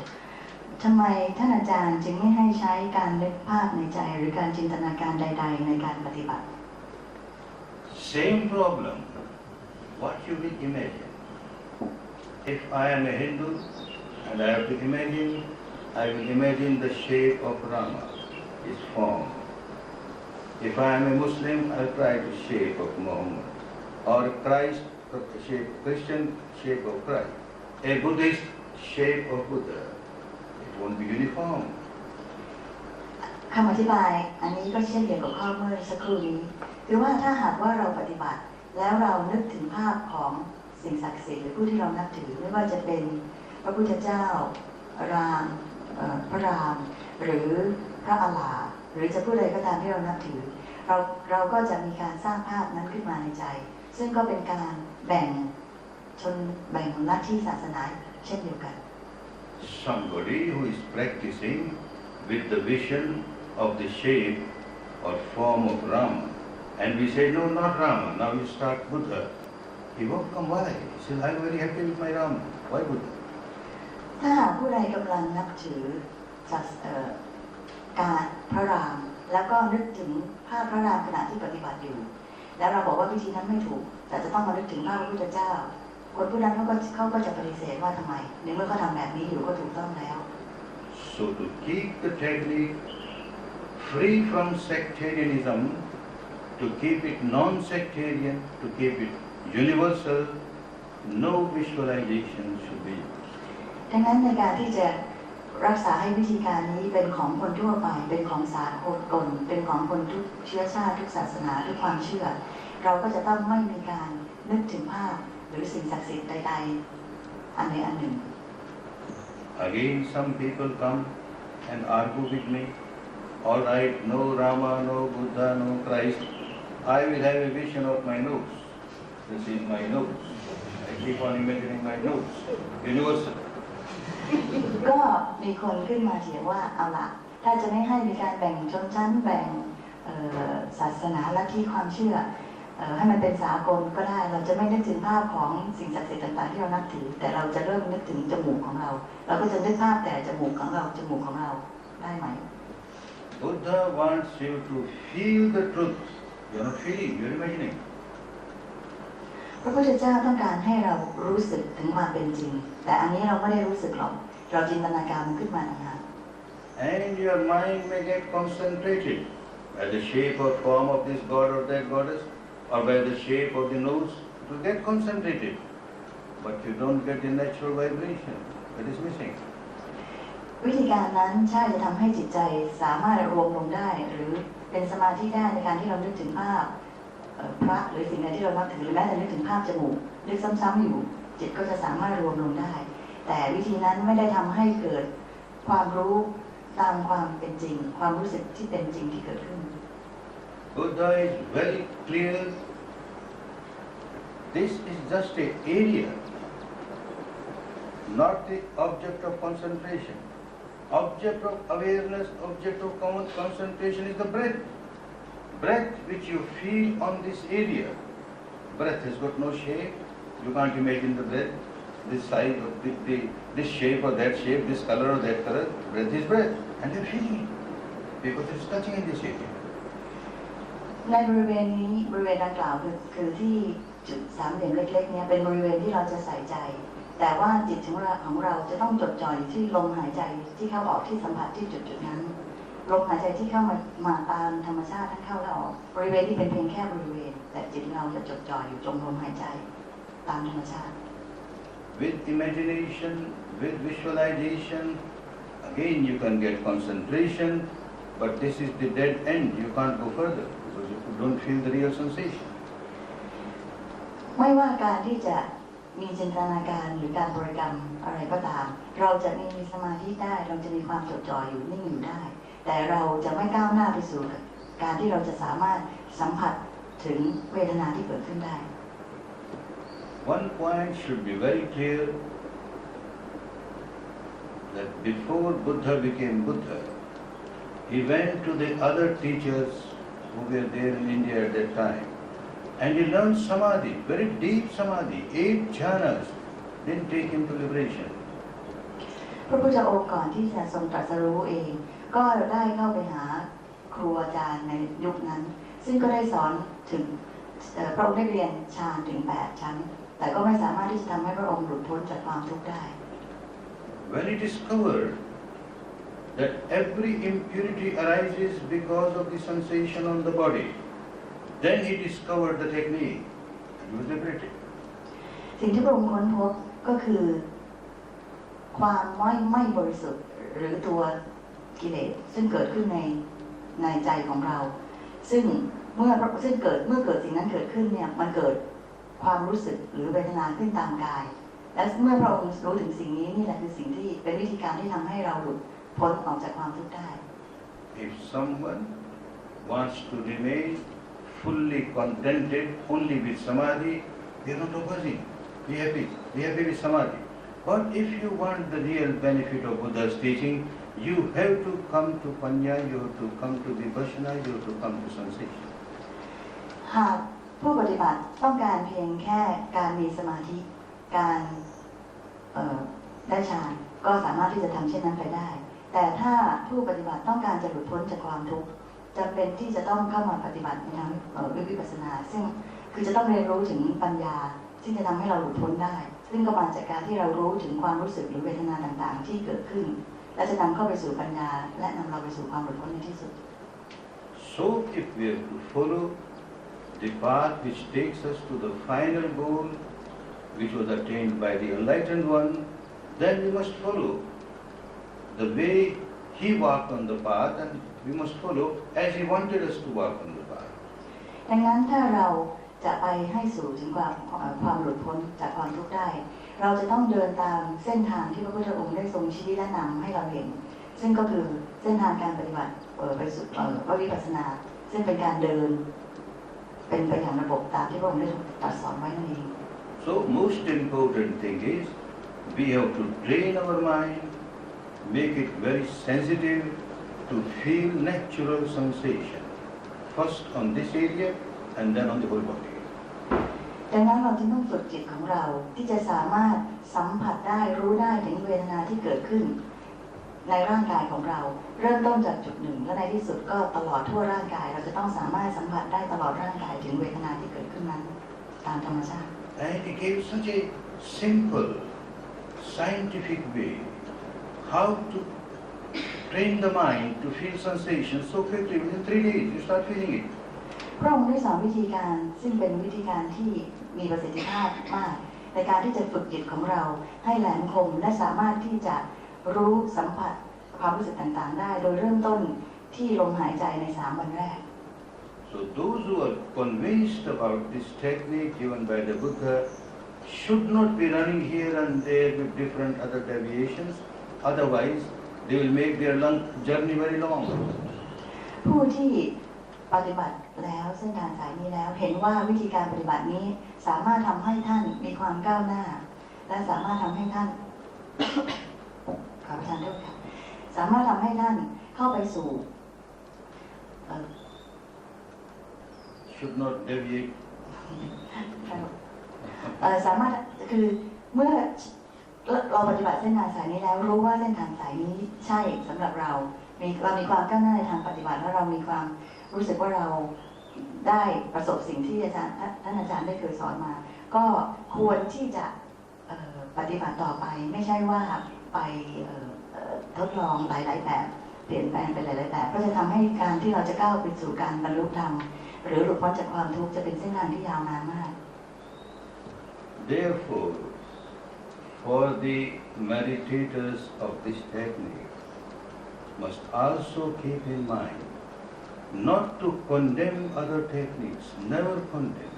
ทำไมท่านอาจารย์จึงไม่ให้ใช้การนึกภาพในใจหรือการจินตนาการใดๆในการปฏิบัติ Same problem. What you will imagine. If I am a Hindu and I have to imagine, I will imagine the shape of Rama, his form. If I am a Muslim, I will try the shape of Muhammad. Or Christ, Christian shape of Christ. A Buddhist shape of Buddha. It won't be uniform. คำอธิบายอันนี้ก็เช่นเดียวกับข้อเมื่อสักครู่นี้คือว่าถ้าหากว่าเราปฏิบัติแล้วเรานึกถึงภาพของสิ่งศักดิ์สิทธิ์หรือผู้ที่เรานับถือไม่ว่าจะเป็นพระพุทธเจ้ารามพระรามหรือพระอัลลาห์หรือจะผู้ใดก็ตามที่เรานับถือเราก็จะมีการสร้างภาพนั้นขึ้นมาในใจซึ่งก็เป็นการแบ่งลัทธิศาสนาเช่นเดียวกัน Somebody who is practicing with the vision of the shape or form of Rama, and we say, no, not Rama, now you start Buddha. He won't come. Why? He says, I'm very happy with my Rama. Why Buddha? ถ้าหากผู้ใดกำลังนับถือการพระรามแล้วก็นึกถึงภาพพระรามขณะที่ปฏิบัติอยู่แล้วเราบอกว่าวิธีนั้นไม่ถูกแต่จะต้องมานึกถึงภาพพระพุทธเจ้าคนผู้นั้นเขาก็จะปฏิเสธว่าทำไมในเมื่อเขาทำแบบนี้อยู่ก็ถูกต้องแล้ว So to keep the technique free from sectarianism, to keep it non-sectarian, to keep it universal, no visualization should be used. ดังนั้นในการที่จะรักษาให้วิธีการนี้เป็นของคนทั่วไปเป็นของสากลเป็นของคนทุกเชื้อชาติทุกศาสนาทุกความเชื่อเราก็จะต้องไม่มีการนึกถึงภาพหรือสิ่งศักดิ์สิทธิ์ใดๆอันใดอันหนึ่ง Again, some people come and argue with me. All right, no Rama, no Buddha, no Christ. I will have a vision of my nose. This is my nose. I keep on imagining my notes. Universal. ก็มีคนขึ้นมาเถียงว่าเอาละถ้าจะไม่ให้มีการแบ่งชนชั้นแบ่งศาสนาลัทธิความเชื่อให้มันเป็นสากลก็ได้เราจะไม่นึกถึงภาพของสิ่งศักดิ์สิทธิ์ต่างๆที่เรานับถือแต่เราจะเริ่มนึกถึงจมูกของเราเราก็จะนึกภาพแต่จมูกของเราได้ไหม Buddha wants you to feel the truth. You're not feeling, you're imagining. พระพุทธเจ้าต้องการให้เรารู้สึกถึงความเป็นจริงแต่อันนี้เราไม่ได้รู้สึกหรอกเราจินตนาการมันขึ้นมาต่างหาก And your mind may get concentrated by the shape or form of this god or that goddess, or by the shape of the nose. It will get concentrated, but you don't get the natural vibration. That is missing. วิธีการนั้นใช่จะทำให้จิตใจสามารถรวมลงได้หรือเป็นสมาธิได้ในการที่เรานึกถึงภาพพระหรือสิ่งใดที่เรานับถือหรือแม้แต่นึกถึงภาพจมูกนึกซ้ำๆอยู่จิตก็จะสามารถรวมลงได้แต่วิธีนั้นไม่ได้ทำให้เกิดความรู้ตามความเป็นจริงความรู้สึกที่เป็นจริงที่เกิดขึ้น Buddha is very clear. This is just an area, not the object of concentration. Object of awareness, object of concentration is the breath. Breath which you feel on this area. Breath has got no shape. You can't imagine the breath, this size or this shape or that shape, this color or that color. Breath is breath, and you're feeling it because it's touching in this area. ในบริเวณนี้บริเวณดังกล่าวคือที่จุดสามเหลี่ยมเล็กๆนี้เป็นบริเวณที่เราจะใส่ใจแต่ว่าจิตของเราจะต้องจดจ่ออยู่ที่ลมหายใจที่เข้าออกที่สัมผัสที่จุดๆนั้นลมหายใจที่เข้ามาตามธรรมชาติทั้งเข้าและออกบริเวณที่เป็นเพียงแค่บริเวณแต่จิตเราจะจดจ่ออยู่ตรงลมหายใจตามธรรมชาติ With imagination, with visualization, again you can get concentration, but this is the dead end. You can't go further because you don't feel the real sensation. ไม่ว่าการที่จะมีจินตนาการหรือการบริกรรมอะไรก็ตามเราจะมีสมาธิได้เราจะมีความจดจ่ออยู่นิ่งอยู่ได้แต่เราจะไม่ก้าวหน้าไปสู่การที่เราจะสามารถสัมผัสถึงเวทนาที่เกิดขึ้นได้ One point should be very clear that before Buddha became Buddha, he went to the other teachers who were there in India at that time and he learned samadhi, very deep samadhi, 8 jhanas, didn't take him to liberation. พระพุทธองค์ก่อนที่จะทรงตรัสรู้เองก็ได้เข้าไปหาครูอาจารย์ในยุคนั้นซึ่งก็ได้สอนถึงพระองค์ได้เรียนฌานถึง8ชั้นแต่ก็ไม่สามารถที่จะทำให้พระองค์หลุดพ้นจากความทุกข์ได้ When he discovered that every impurity arises because of the sensation on the body, then he discovered the technique and he was liberated. สิ่งที่พระองค์ค้นพบก็คือความไม่บริสุทธิ์หรือตัวกิเลสซึ่งเกิดขึ้นในใจของเราซึ่งเมื่อเกิดสิ่งนั้นเกิดขึ้นเนี่ยมันเกิดความรู้สึกหรือเวทนาขึ้นตามกายและเมื่อพระองค์รู้ถึงสิ่งนี้นี่แหละคือสิ่งที่เป็นวิธีการที่ทำให้เราหลุดพ้นออกจากความทุกข์ได้ If someone wants to remain fully contented only with samadhi, they are not opposing. Be happy with samadhi. But if you want the real benefit of Buddha's teaching, you have to come to panya, you have to come to vipassana, you have to come to sensation. หากผู้ปฏิบัติต้องการเพียงแค่การมีสมาธิการได้ฌานก็สามารถที่จะทำเช่นนั้นไปได้แต่ถ้าผู้ปฏิบัติต้องการจะหลุดพ้นจากความทุกข์จำเป็นที่จะต้องเข้ามาปฏิบัติในทางวิปัสสนาซึ่งคือจะต้องเรียนรู้ถึงปัญญาที่จะทำให้เราหลุดพ้นได้ซึ่งก็มาจากการที่เรารู้ถึงความรู้สึกหรือเวทนาต่างๆที่เกิดขึ้นและจะนำเข้าไปสู่ปัญญาและนำเราไปสู่ความหลุดพ้นในที่สุด So if we have to follow the path which takes us to the final goal, which was attained by the enlightened one, then we must follow the way he walked on the path and we must follow as he wanted us to walk on the path. ดังนั้นถ้าเราจะไปให้สู่ถึงความหลุดพ้นจากความทุกข์ได้เราจะต้องเดินตามเส้นทางที่พระพุทธองค์ได้ทรงชี้และนำให้เราเห็นซึ่งก็คือเส้นทางการปฏิบัติไปสู่พระวิปัสสนาซึ่งเป็นการเดินเป็นไปอย่างระบบตามที่พระองค์ได้ตรัสสอนไว้นั่นเอง So most important thing is we have to train our mind, make it very sensitive to feel natural sensation. First on this area and then on the whole body. ดังนั้นเราจึงต้องฝึกจิตของเราที่จะสามารถสัมผัสได้รู้ได้ถึงเวทนาที่เกิดขึ้นในร่างกายของเราเริ่มต้นจากจุดหนึ่งและในที่สุดก็ตลอดทั่วร่างกายเราจะต้องสามารถสัมผัสได้ตลอดร่างกายถึงเวทนาที่เกิดขึ้นนั้นตามธรรมชาติ And he gave such a simple, scientific way how to train the mind to feel sensations so quickly. Within 3 days, you start feeling it. พระองค์ได้สอนวิธีการซึ่งเป็นวิธีการที่มีประสิทธิภาพมากในการที่จะฝึกจิตของเราให้แหลมคมและสามารถที่จะรู้สัมผัสความรู้สึกต่างๆได้โดยเริ่มต้นที่ลมหายใจใน3 วันแรก So those who are convinced about this technique given by the Buddha should not be running here and there with different other deviations. Otherwise, they will make their journey very long. ผู้ที่ปฏิบัติแล้วเส้นทางสายนี้แล้วเห็นว่าวิธีการปฏิบัตินี้สามารถทำให้ท่านมีความก้าวหน้าและสามารถทำให้ท่าน ขอประทานโทษค่ะสามารถทำให้ท่านเข้าไปสู่Should not deviate. สามารถคือเมื่อเราปฏิบัติเส้นทางสายนี้แล้วรู้ว่าเส้นทางสายนี้ใช่สำหรับเรามีความก้าวหน้าในทางปฏิบัติและเรามีความรู้สึกว่าเราได้ประสบสิ่งที่ท่านอาจารย์ได้เคยสอนมา ก็ควรที่จะปฏิบัติต่อไปไม่ใช่ว่าไปทดลองหลายๆแบบเปลี่ยนแปลงไปหลายๆแบบก็จะทำให้การที่เราจะก้าวไปสู่การบรรลุธรรมหรือหลุดพ้นจากความทุกข์จะเป็นเส้นทางที่ยาวนานมาก Therefore, for the meditators of this technique must also keep in mind not to condemn other techniques, never condemn.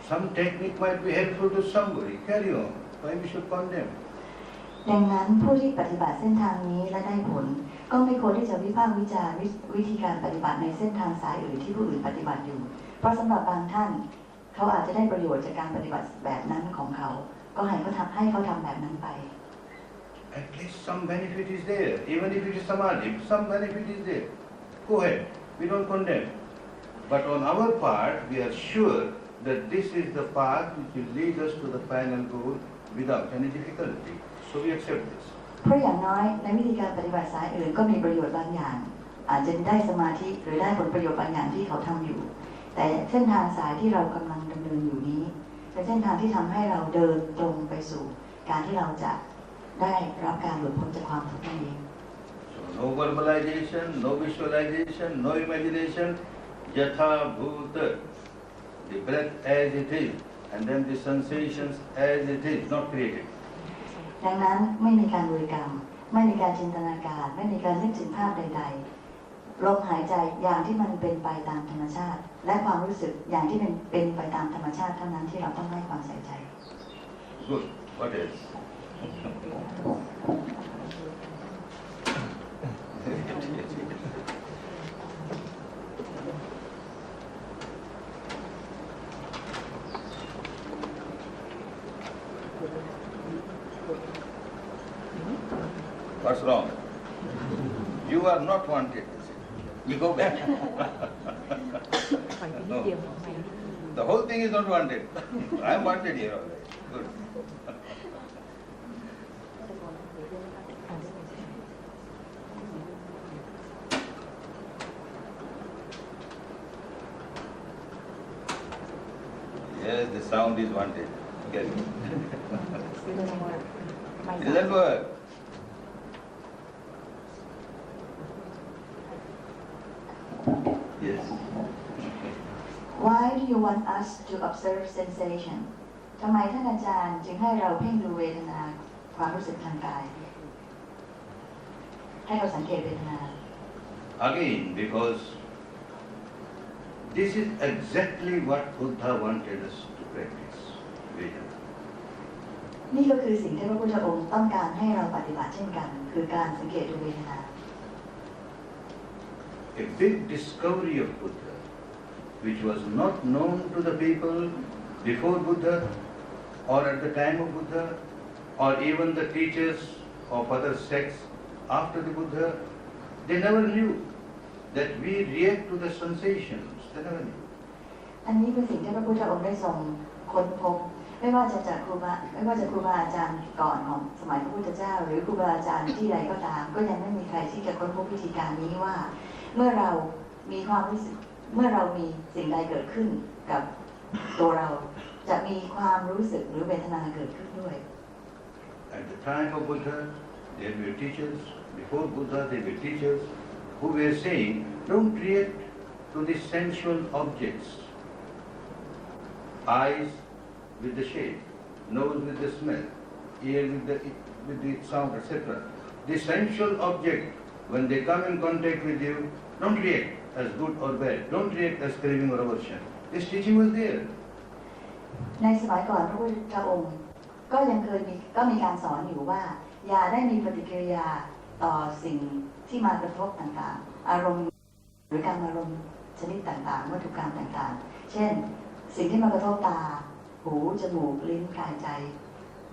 Some technique might be helpful to somebody, carry on. Why we should condemn? ดังนั้นผู้ที่ปฏิบัติเส้นทางนี้และได้ผลก็ไม่ควรที่จะวิพากษ์วิจารณ์วิธีการปฏิบัติในเส้นทางสายอื่นที่ผู้อื่นปฏิบัติอยู่เพราะสำหรับบางท่านเขาอาจจะได้ประโยชน์จากการปฏิบัติแบบนั้นของเขาก็ให้เขาทำแบบนั้นไป At least some benefit is there, even if it is samadhi, some benefit is there. Go ahead, we don't condemn. But on our part, we are sure that this is the path which will lead us to the final goal without any difficulty. So we accept this. เพราะอย่างน้อยในวิธีการปฏิบัติสายอื่นก็มีประโยชน์บางอย่างอาจจะได้สมาธิหรือได้ผลประโยชน์บางอย่างที่เขาทำอยู่แต่เส้นทางสายที่เรากำลังดำเนินอยู่นี้เป็นเส้นทางที่ทำให้เราเดินตรงไปสู่การที่เราจะได้รับการหลุดพ้นจากความทุกข์นั่นเอง So no verbalization, no visualization, no imagination, yatha bhuta, the breath as it is, and then the sensations as it is, not created. ดังนั้นไม่มีการบริกรรมไม่มีการจินตนาการไม่มีการนึกถึงภาพใดๆลมหายใจอย่างที่มันเป็นไปตามธรรมชาติและความรู้สึกอย่างที่เป็นไปตามธรรมชาติเท่านั้นที่เราต้องให้ความใส่ใจ Good. What else? What's wrong? You are not wanted. You go back. No. The whole thing is not wanted. I am wanted here already. Good. Yes, the sound is wanted. Get it. It doesn't work. Yes. Why do you want us to observe sensation ทำไมท่านอาจารย์จึงให้เราเพ่งดูเวทนาความรู้สึกทางกายให้เราสังเกตเวทนา Again, because this is exactly what Buddha wanted us to practice. Vedana. นี่ก็คือสิ่งที่พระพุทธองค์ต้องการให้เราปฏิบัติเช่นกันคือการสังเกตดูเวทนา A big discovery of Buddha, which was not known to the people before Buddha, or at the time of Buddha, or even the teachers of other sects after the Buddha, they never knew that we react to the sensations. They never knew. อันนี้เป็นสิ่งที่พระพุทธองค์ได้ทรงค้นพบไม่ว่าจะครูบาอาจารย์ก่อนของสมัยพระพุทธเจ้าหรือครูบาอาจารย์ที่ใดก็ตามก็ยังไม่มีใครที่จะค้นพบวิธีการนี้ว่าเมื่อเรามีความรู้สึกเมื่อเรามีสิ่งใดเกิดขึ้นกับตัวเราจะมีความรู้สึกหรือเวทนาเกิดขึ้นด้วย At the time of Buddha, there were teachers. Before Buddha, there were teachers who were saying, don't react to the sensual objects. Eyes with the shape, nose with the smell, ear with the sound, etc. The sensual object, when they come in contact with you, don't react as good or bad. Don't react as craving or aversion. This teaching was there. ในสมัยก่อนพระพุทธองค์ก็ยังเคยมีการสอนอยู่ว่าอย่าได้มีปฏิกิริยาต่อสิ่งที่มากระทบต่างๆอารมณ์หรือการอารมณ์ชนิดต่างๆวัตถุกรรมต่างๆเช่นสิ่งที่มากระทบตาหูจมูกลิ้นกายใจ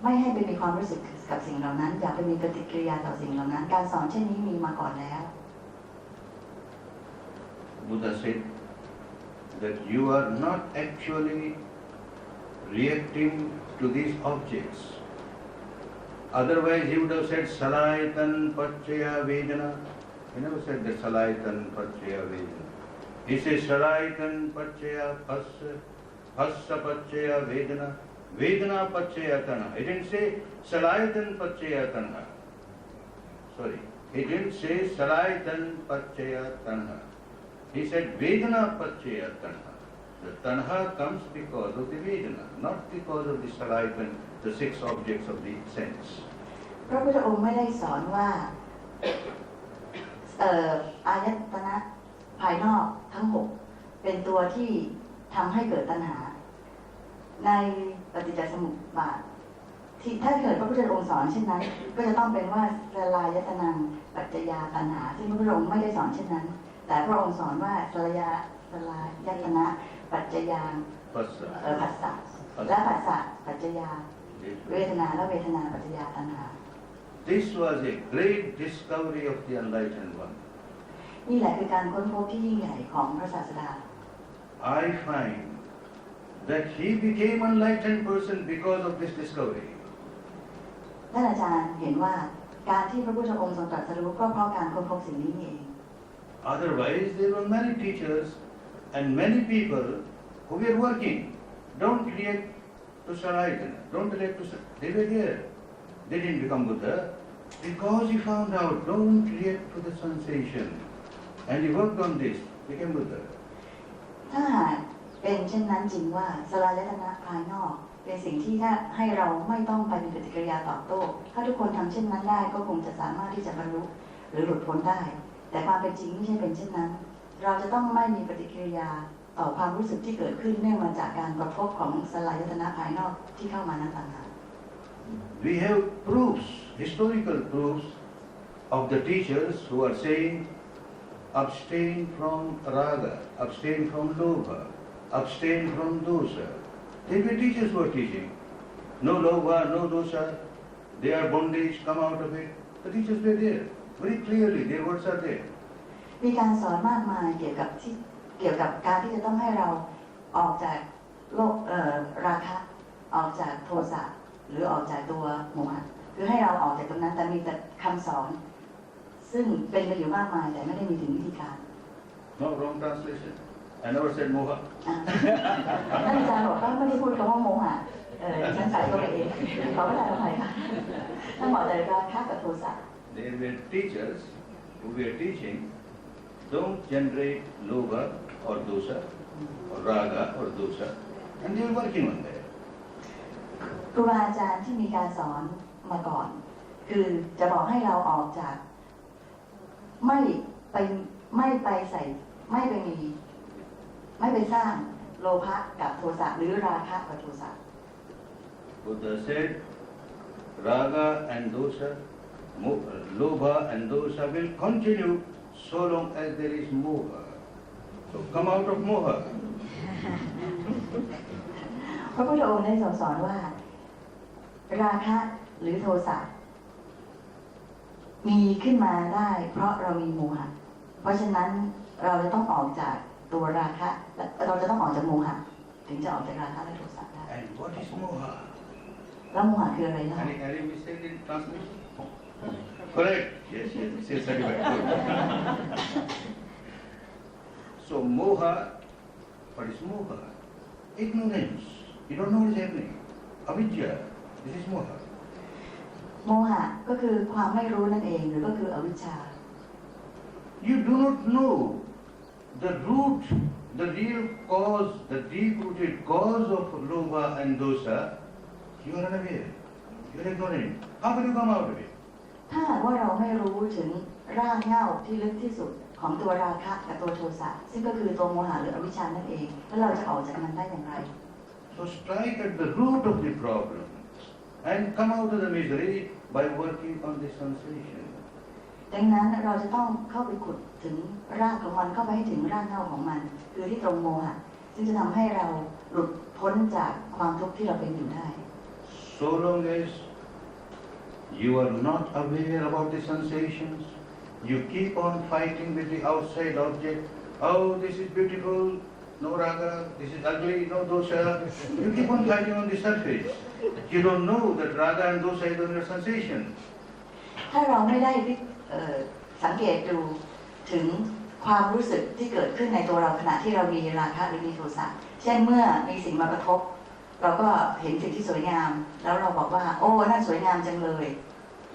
ไม่ให้ไปมีความรู้สึกกับสิ่งเหล่านั้นอย่าไปมีปฏิกิริยาต่อสิ่งเหล่านั้นการสอนเช่นนี้มีมาก่อนแล้ว Buddha said that you are not actually reacting to these objects. Otherwise he would have said salayatan pachaya vedana. He never said that salayatan pachaya vedana. He says salayatan pachaya phassa, phassa pachaya vedana, vedana pachaya tanha. He didn't say salayatan pachaya tanha. Sorry, he didn't say salayatan pachaya tanha. He said vedana pachaya tanha. The tanha comes because of the vedana, not because of the salayatan, the six objects of the sense. พระพุทธองค์ไม่ได้สอนว่าอายตนะภายนอกทั้ง6เป็นตัวที่ทำให้เกิดตัณหาในปฏิจจสมุปบาทที่ถ้าเกิดพระพุทธองค์สอนเช่นนั้นก็จะต้องเป็นว่าสลายตนังปัจจยาตัณหาซึ่งพระพุทธองค์ไม่ได้สอนเช่นนั้นแต่พระองค์สอนว่าสลายตนะปัจจยาผัสสะและผัสสะปัจจยาเวทนาและเวทนาปัจจยาตัณหา This was a great discovery of the enlightened one. นี่แหละคือการค้นพบที่ยิ่งใหญ่ของพระศาสดา I find that he became enlightened person because of this discovery. ท่านอาจารย์เห็นว่าการที่พระพุทธองค์ทรงตรัสรู้ก็เพราะการค้นพบสิ่งนี้เอง Otherwise, there were many teachers and many people who were working. Don't react to salayatana. Don't react to. They were there. They didn't become Buddha because he found out. Don't react to the sensation, and he worked on this. Became Buddha. ถ้าหากเป็นเช่นนั้นจริงว่าสลายตนะภายนอกเป็นสิ่งที่ถ้าให้เราไม่ต้องไปมีปฏิกิริยาตอบโต้ถ้าทุกคนทำเช่นนั้นได้ก็คงจะสามารถที่จะบรรลุหรือหลุดพ้นได้แต่ความเป็นจริงไม่ใช่เป็นเช่นนั้นเราจะต้องไม่มีปฏิกิริยาต่อความรู้สึกที่เกิดขึ้นเนื่องมาจากการกระทบของสลายตนะภายนอกที่เข้ามานั้นต่างหาก We have proofs, historical proofs of the teachers who are saying abstain from raga, abstain from lobha, abstain from dosa. They were teachers who are teaching. No lobha, no dosa, they are bondage, come out of it. The teachers were there. Very clearly, their words are there. มีการสอนมากมายเกี่ยวกับการที่จะต้องให้เราออกจากโลกราคะออกจากโทสะหรือออกจากตัวโมหะคือให้เราออกจากตรงนั้นแต่มีแต่คำสอนซึ่งเป็นไปอยู่มากมายแต่ไม่ได้มีถึงวิธีการ No wrong translation. I never said moha. ท่านอาจารย์บอกว่าไม่ได้พูดคำว่าโมหะฉันใส่เข้าไปเองขอพระอาจารย์อภัยค่ะท่านบอกแต่ราคะกับโทสะ There were teachers who were teaching, don't generate lobha or dosa, or raga or dosa, and they were working on that. ครูบาอาจารย์ที่มีการสอนมาก่อนคือจะบอกให้เราออกจากไม่ไปใส่ไม่ไปสร้างโลภะกับโทสะหรือราคะกับโทสะ Buddha said, raga and dosa, lobha and dosa will continue so long as there is moha. So come out of moha. พระพุทธองค์ได้สอนว่า ราคะหรือโทสะมีขึ้นมาได้เพราะเรามีโมหะเพราะฉะนั้นเราจะต้องออกจากตัวราคะเราจะต้องออกจากโมหะถึงจะออกจากราคะและโทสะได้ And what is moha? แล้วโมหะคืออะไรนะ Any mistake in translation? Correct. Yes, yes. Yes, very well. Good. So moha, what is moha? Ignorance. You don't know what is happening. Avidya. This is moha. โมหะก็คือความไม่รู้นั่นเองหรือก็คืออวิชชา You do not know the root, the real cause, the deep-rooted cause of lobha and dosa. You are unaware. You are ignorant. How can you come out of it? ถ้าหากว่าเราไม่รู้ถึงรากเหง้าที่ลึกที่สุดของตัวราคะกับตัวโทสะซึ่งก็คือตัวโมหะหรืออวิชชานั่นเองแล้วเราจะออกจากมันได้อย่างไร So strike at the root of the problem and come out of the misery by working on the sensation. ดังนั้นเราจะต้องเข้าไปขุดถึงรากของมันเข้าไปให้ถึงรากเหง้าของมันคือที่ตรงโมหะซึ่งจะทำให้เราหลุดพ้นจากความทุกข์ที่เราเป็นอยู่ได้ So long as you are not aware about the sensations, you keep on fighting with the outside object. Oh, this is beautiful, no raga, this is ugly, no dosha. You keep on fighting on the surface. You don't know that raga and dosha is only a sensation. ถ้าเราไม่ได้สังเกตดูถึงความรู้สึกที่เกิดขึ้นในตัวเราขณะที่เรามีราคะหรือมีโทสะเช่นเมื่อมีสิ่งมากระทบเราก็เห็นสิ่งที่สวยงามแล้วเราบอกว่าโอ้นั่นสวยงามจังเลย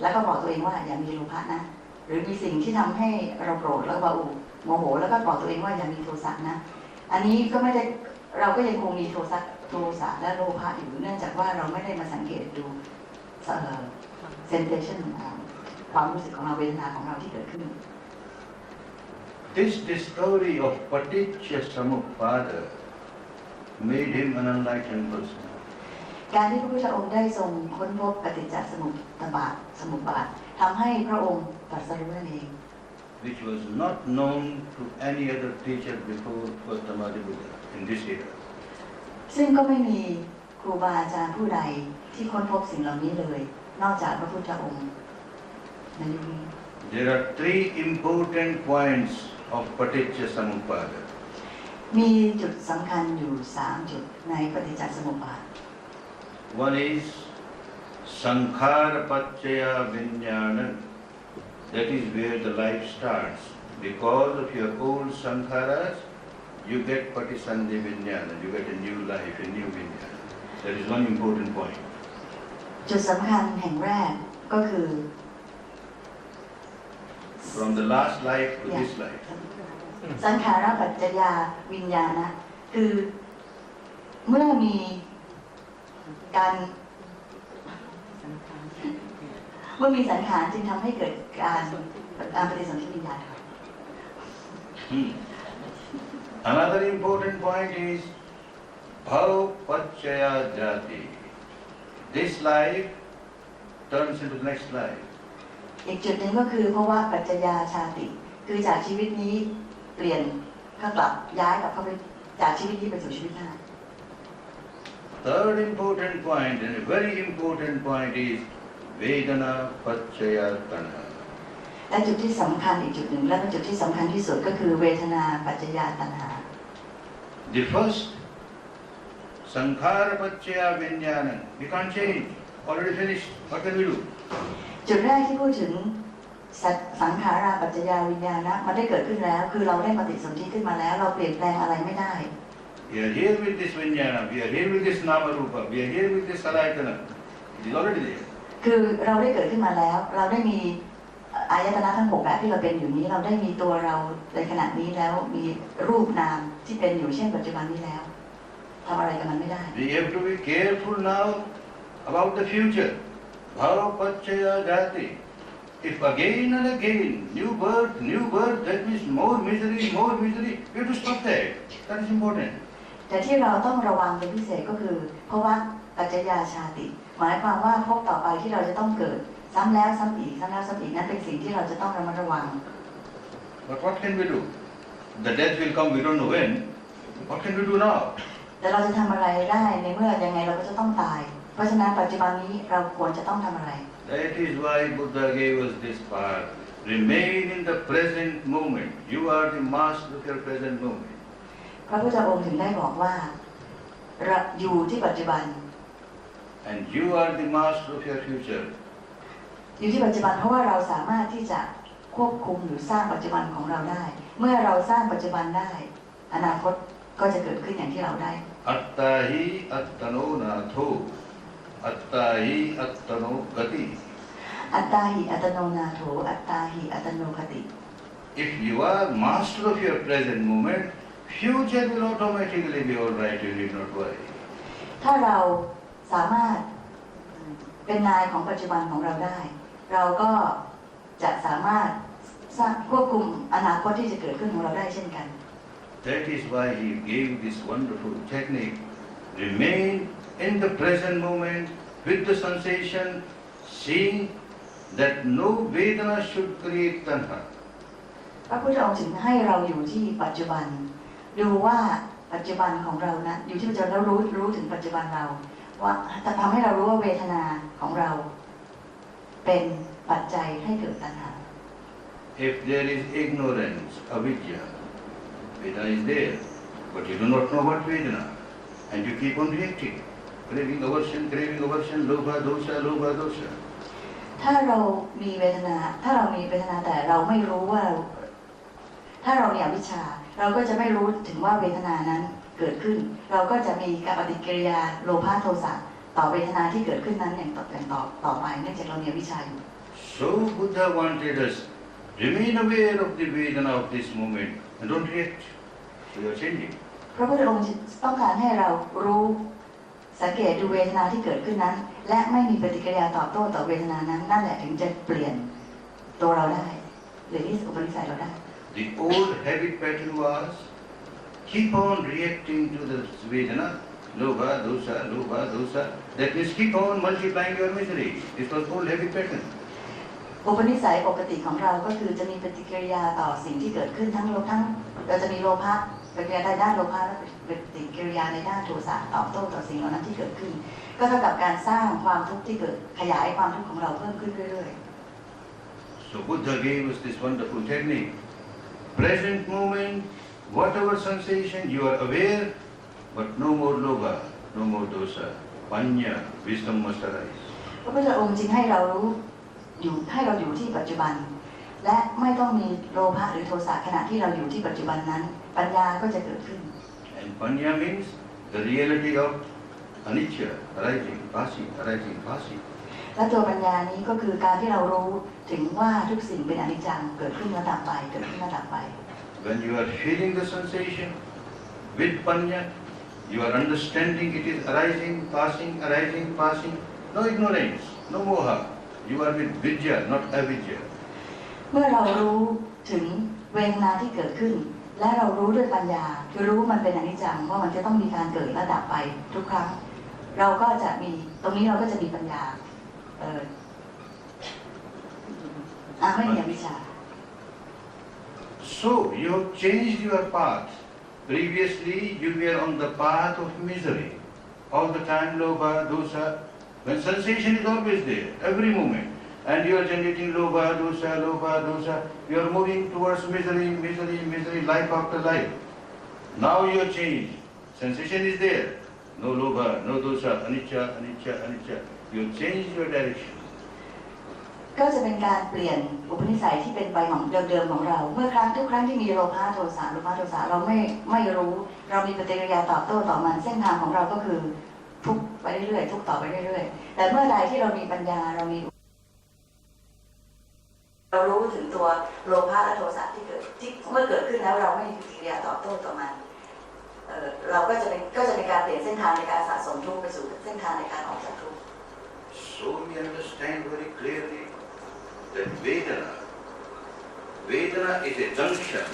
แล้วก็บอกตัวเองว่าอย่ามีโลภะนะหรือมีสิ่งที่ทำให้เราโกรธแล้วก็โมโหแล้วก็บอกตัวเองว่าอย่ามีโทสะนะอันนี้ก็ไม่ได้เราก็ยังคงมีโทสะและโลภะอยู่เนื่องจากว่าเราไม่ได้มาสังเกตดูsensation ความรู้สึกของเราเวทนาของเราที่เกิดขึ้น This discovery of paticca samuppada made him an enlightened person. การที่พระพุทธองค์ได้ทรงค้นพบปฏิจจสมุปบาททำให้พระองค์ตรัสรู้นั่นเอง Which was not known to any other teacher before Gautama Buddha in this era. ซึ่งก็ไม่มีครูบาอาจารย์ผู้ใดที่ค้นพบสิ่งเหล่านี้เลยนอกจากพระพุทธองค์ในยุคนี้ There are three important points of paticca samuppada. มีจุดสำคัญอยู่3จุดในปฏิจจสมุปบาท One is sankhara paccaya vijnana. That is where the life starts. Because of your old sankharas, you get patisandhi vijnana. You get a new life, a new vijnana. That is one important point. จุดสำคัญแห่งแรกก็คือ From the last life to this life. สังขารปัจจยาวิญญาณคือเมื่อมีสังขารจึงทำให้เกิดการปฏิสนธิวิญญาณ Another important point is bhav paccaya jati. This life turns into the next life. อีกจุดหนึ่งก็คือเพราะว่าปัจจยาชาติคือจากชีวิตนี้เปลี่ยนก็กลับย้ายกลับเข้าไปจากชีวิตนี้ไปสู่ชีวิตหน้า Third important point and a very important point is Vedana paccaya tanha. และจุดที่สำคัญอีกจุดหนึ่งและเป็นจุดที่สำคัญที่สุดก็คือเวทนาปัจจยาตัณหา The first sankhara paccaya vijnana. We can't change. Already finished. What can we do? จุดแรกที่พูดถึงสังขาราปัจจยาวิญญาณมันได้เกิดขึ้นแล้วคือเราได้ปฏิสนธิขึ้นมาแล้วเราเปลี่ยนแปลงอะไรไม่ได้ We are here with this vijnana. We are here with this nama rupa. We are here with this salayatana. It is already there. คือเราได้เกิดขึ้นมาแล้วเราได้มีอายตนะทั้ง6แบบที่เราเป็นอยู่นี้เราได้มีตัวเราในขณะนี้แล้วมีรูปนามที่เป็นอยู่เช่นปัจจุบันนี้แล้วทำอะไรกับมันไม่ได้ We have to be careful now about the future. Bhava paccaya jati. If again and again, new birth, that means more misery, we have to stop that. That is important. แต่ที่เราต้องระวังเป็นพิเศษก็คือเพราะว่าปัจจยาชาติหมายความว่าพบต่อไปที่เราจะต้องเกิดซ้ำแล้วซ้ำอีกนั้นเป็นสิ่งที่เราจะต้องระมัดระวัง But what can we do? The death will come, we don't know when. What can we do now? แต่เราจะทำอะไรได้ในเมื่อยังไงเราก็จะต้องตายเพ ราะฉะนั้นปัจจุบันนี้เราควรจะต้องทำอะไร That is why Buddha gave us this path. Remain in the present moment. You are the master of your present moment. พระพุทธองค์ถึงได้บอกว่าอยู่ที่ปัจจุบัน And you are the master of your future. อยู่ที่ปัจจุบันเพราะว่าเราสามารถที่จะควบคุมหรือสร้างปัจจุบันของเราได้ เมื่อเราสร้างปัจจุบันได้อนาคตก็จะเกิดขึ้นอย่างที่เราได้ Atta hi attano natho. Atta hi attano gati. อัตตาหิอัตโนนาโถอัตตาหิอัตโนคติ If you are master of your present moment, future will automatically be all right. You need not worry. ถ้าเราสามารถเป็นนายของปัจจุบันของเราได้ เราก็จะสามารถสร้างควบคุมอนาคตที่จะเกิดขึ้นของเราได้เช่นกัน That is why he gave this wonderful technique. Remain in the present moment with the sensation, seeing that no Vedana should create tanha. พระพุทธองค์ถึงให้เราอยู่ที่ปัจจุบันดูว่าปัจจุบันของเรานะอยู่ที่ปัจจุบันแล้วรู้ถึงปัจจุบันเราว่าจะทำให้เรารู้ว่าเวทนาของเราเป็นปัจจัยให้เกิดตัณหา If there is ignorance, avidya, Vedana is there, but you do not know what Vedana, and you keep on reacting, craving aversion, lobha, dosha. ถ้าเรามีเวทนาแต่เราไม่รู้ว่าถ้าเรามีอวิชชาเราก็จะไม่รู้ถึงว่าเวทนานั้นเกิดขึ้นเราก็จะมีการปฏิกิริยาโลภะโทสะต่อเวทนาที่เกิดขึ้นนั้นอย่างต่อไปเนื่องจากเรามีอวิชชาอยู่ So Buddha wanted us remain aware of the Vedana of this moment and don't react. So you are changing. พระพุทธองค์ต้องการให้เรารู้สังเกตดูเวทนาที่เกิดขึ้นนั้นและไม่มีปฏิกิริยาตอบโต้ต่อเวทนานั้นนั่นแหละถึงจะเปลี่ยนตัวเราได้หรือที่อุปนิสัยเราได้ The old habit pattern was keep on reacting to the Vedana, lobha, dosha. That means keep on multiplying your misery. This was old habit pattern. อุปนิสัยปกติของเราก็คือจะมีปฏิกิริยาต่อสิ่งที่เกิดขึ้นทั้งเราจะมีโลภะปฏิกิริยาในด้านโลภะและปฏิกิริยาในด้านโทสะตอบโต้ต่อสิ่งเหล่านั้นที่เกิดขึ้นก็เท่ากับการสร้างความทุกข์ที่เกิดขยายความทุกข์ของเราเพิ่มขึ้นเรื่อย So Buddha gave us this wonderful technique. Present moment, whatever sensation you are aware, but no more lobha, no more dosha. Panya, wisdom must arise. พระพุทธองค์จึงให้เราอยู่ที่ปัจจุบันและไม่ต้องมีโลภะหรือโทสะขณะที่เราอยู่ที่ปัจจุบันนั้นปัญญาก็จะเกิดขึ้น And panya means the reality of anicca, arising, passing. และตัวปัญญานี้ก็คือการที่เรารู้ถึงว่าทุกสิ่งเป็นอนิจจังเกิดขึ้นแล้วดับไปเกิดขึ้นแล้วดับไป When you are feeling the sensation with panya, you are understanding it is arising, passing. No ignorance, no moha. You are with vidya, not avidya. เมื่อเรารู้ถึงเวทนาที่เกิดขึ้นและเรารู้ด้วยปัญญาคือรู้มันเป็นอนิจจังว่ามันจะต้องมีการเกิดและดับไปทุกครั้งเราก็จะมีตรงนี้เราก็จะมีปัญญาไม่มีอวิชชา So you have changed your path. Previously you were on the path of misery. All the time lobha, dosha. When sensation is always there, every moment. And you are generating lobha, dosha. You are moving towards misery, life after life. Now you are changed. Sensation is there. No lobha, no dosha, anicca. You have changed your direction. ก็จะเป็นการเปลี่ยนอุปนิสัยที่เป็นไปของเดิมๆของเราเมื่อทุกครั้งที่มีโลภะโทสะเราไม่รู้เรามีปฏิกิริยาตอบโต้ต่อมันเส้นทางของเราก็คือทุกไปเรื่อยๆทุกต่อไปเรื่อยๆแต่เมื่อใดที่เรามีปัญญาเรารู้ถึงตัวโลภะและโทสะที่เมื่อเกิดขึ้นแล้วเราไม่มีปฏิกิริยาตอบโต้ต่อมันเราก็จะเป็นการเปลี่ยนเส้นทางในการสะสมทุกข์ไปสู่เส้นทางในการออกจากทุกข์ So we understand very clearly that Vedana is a junction,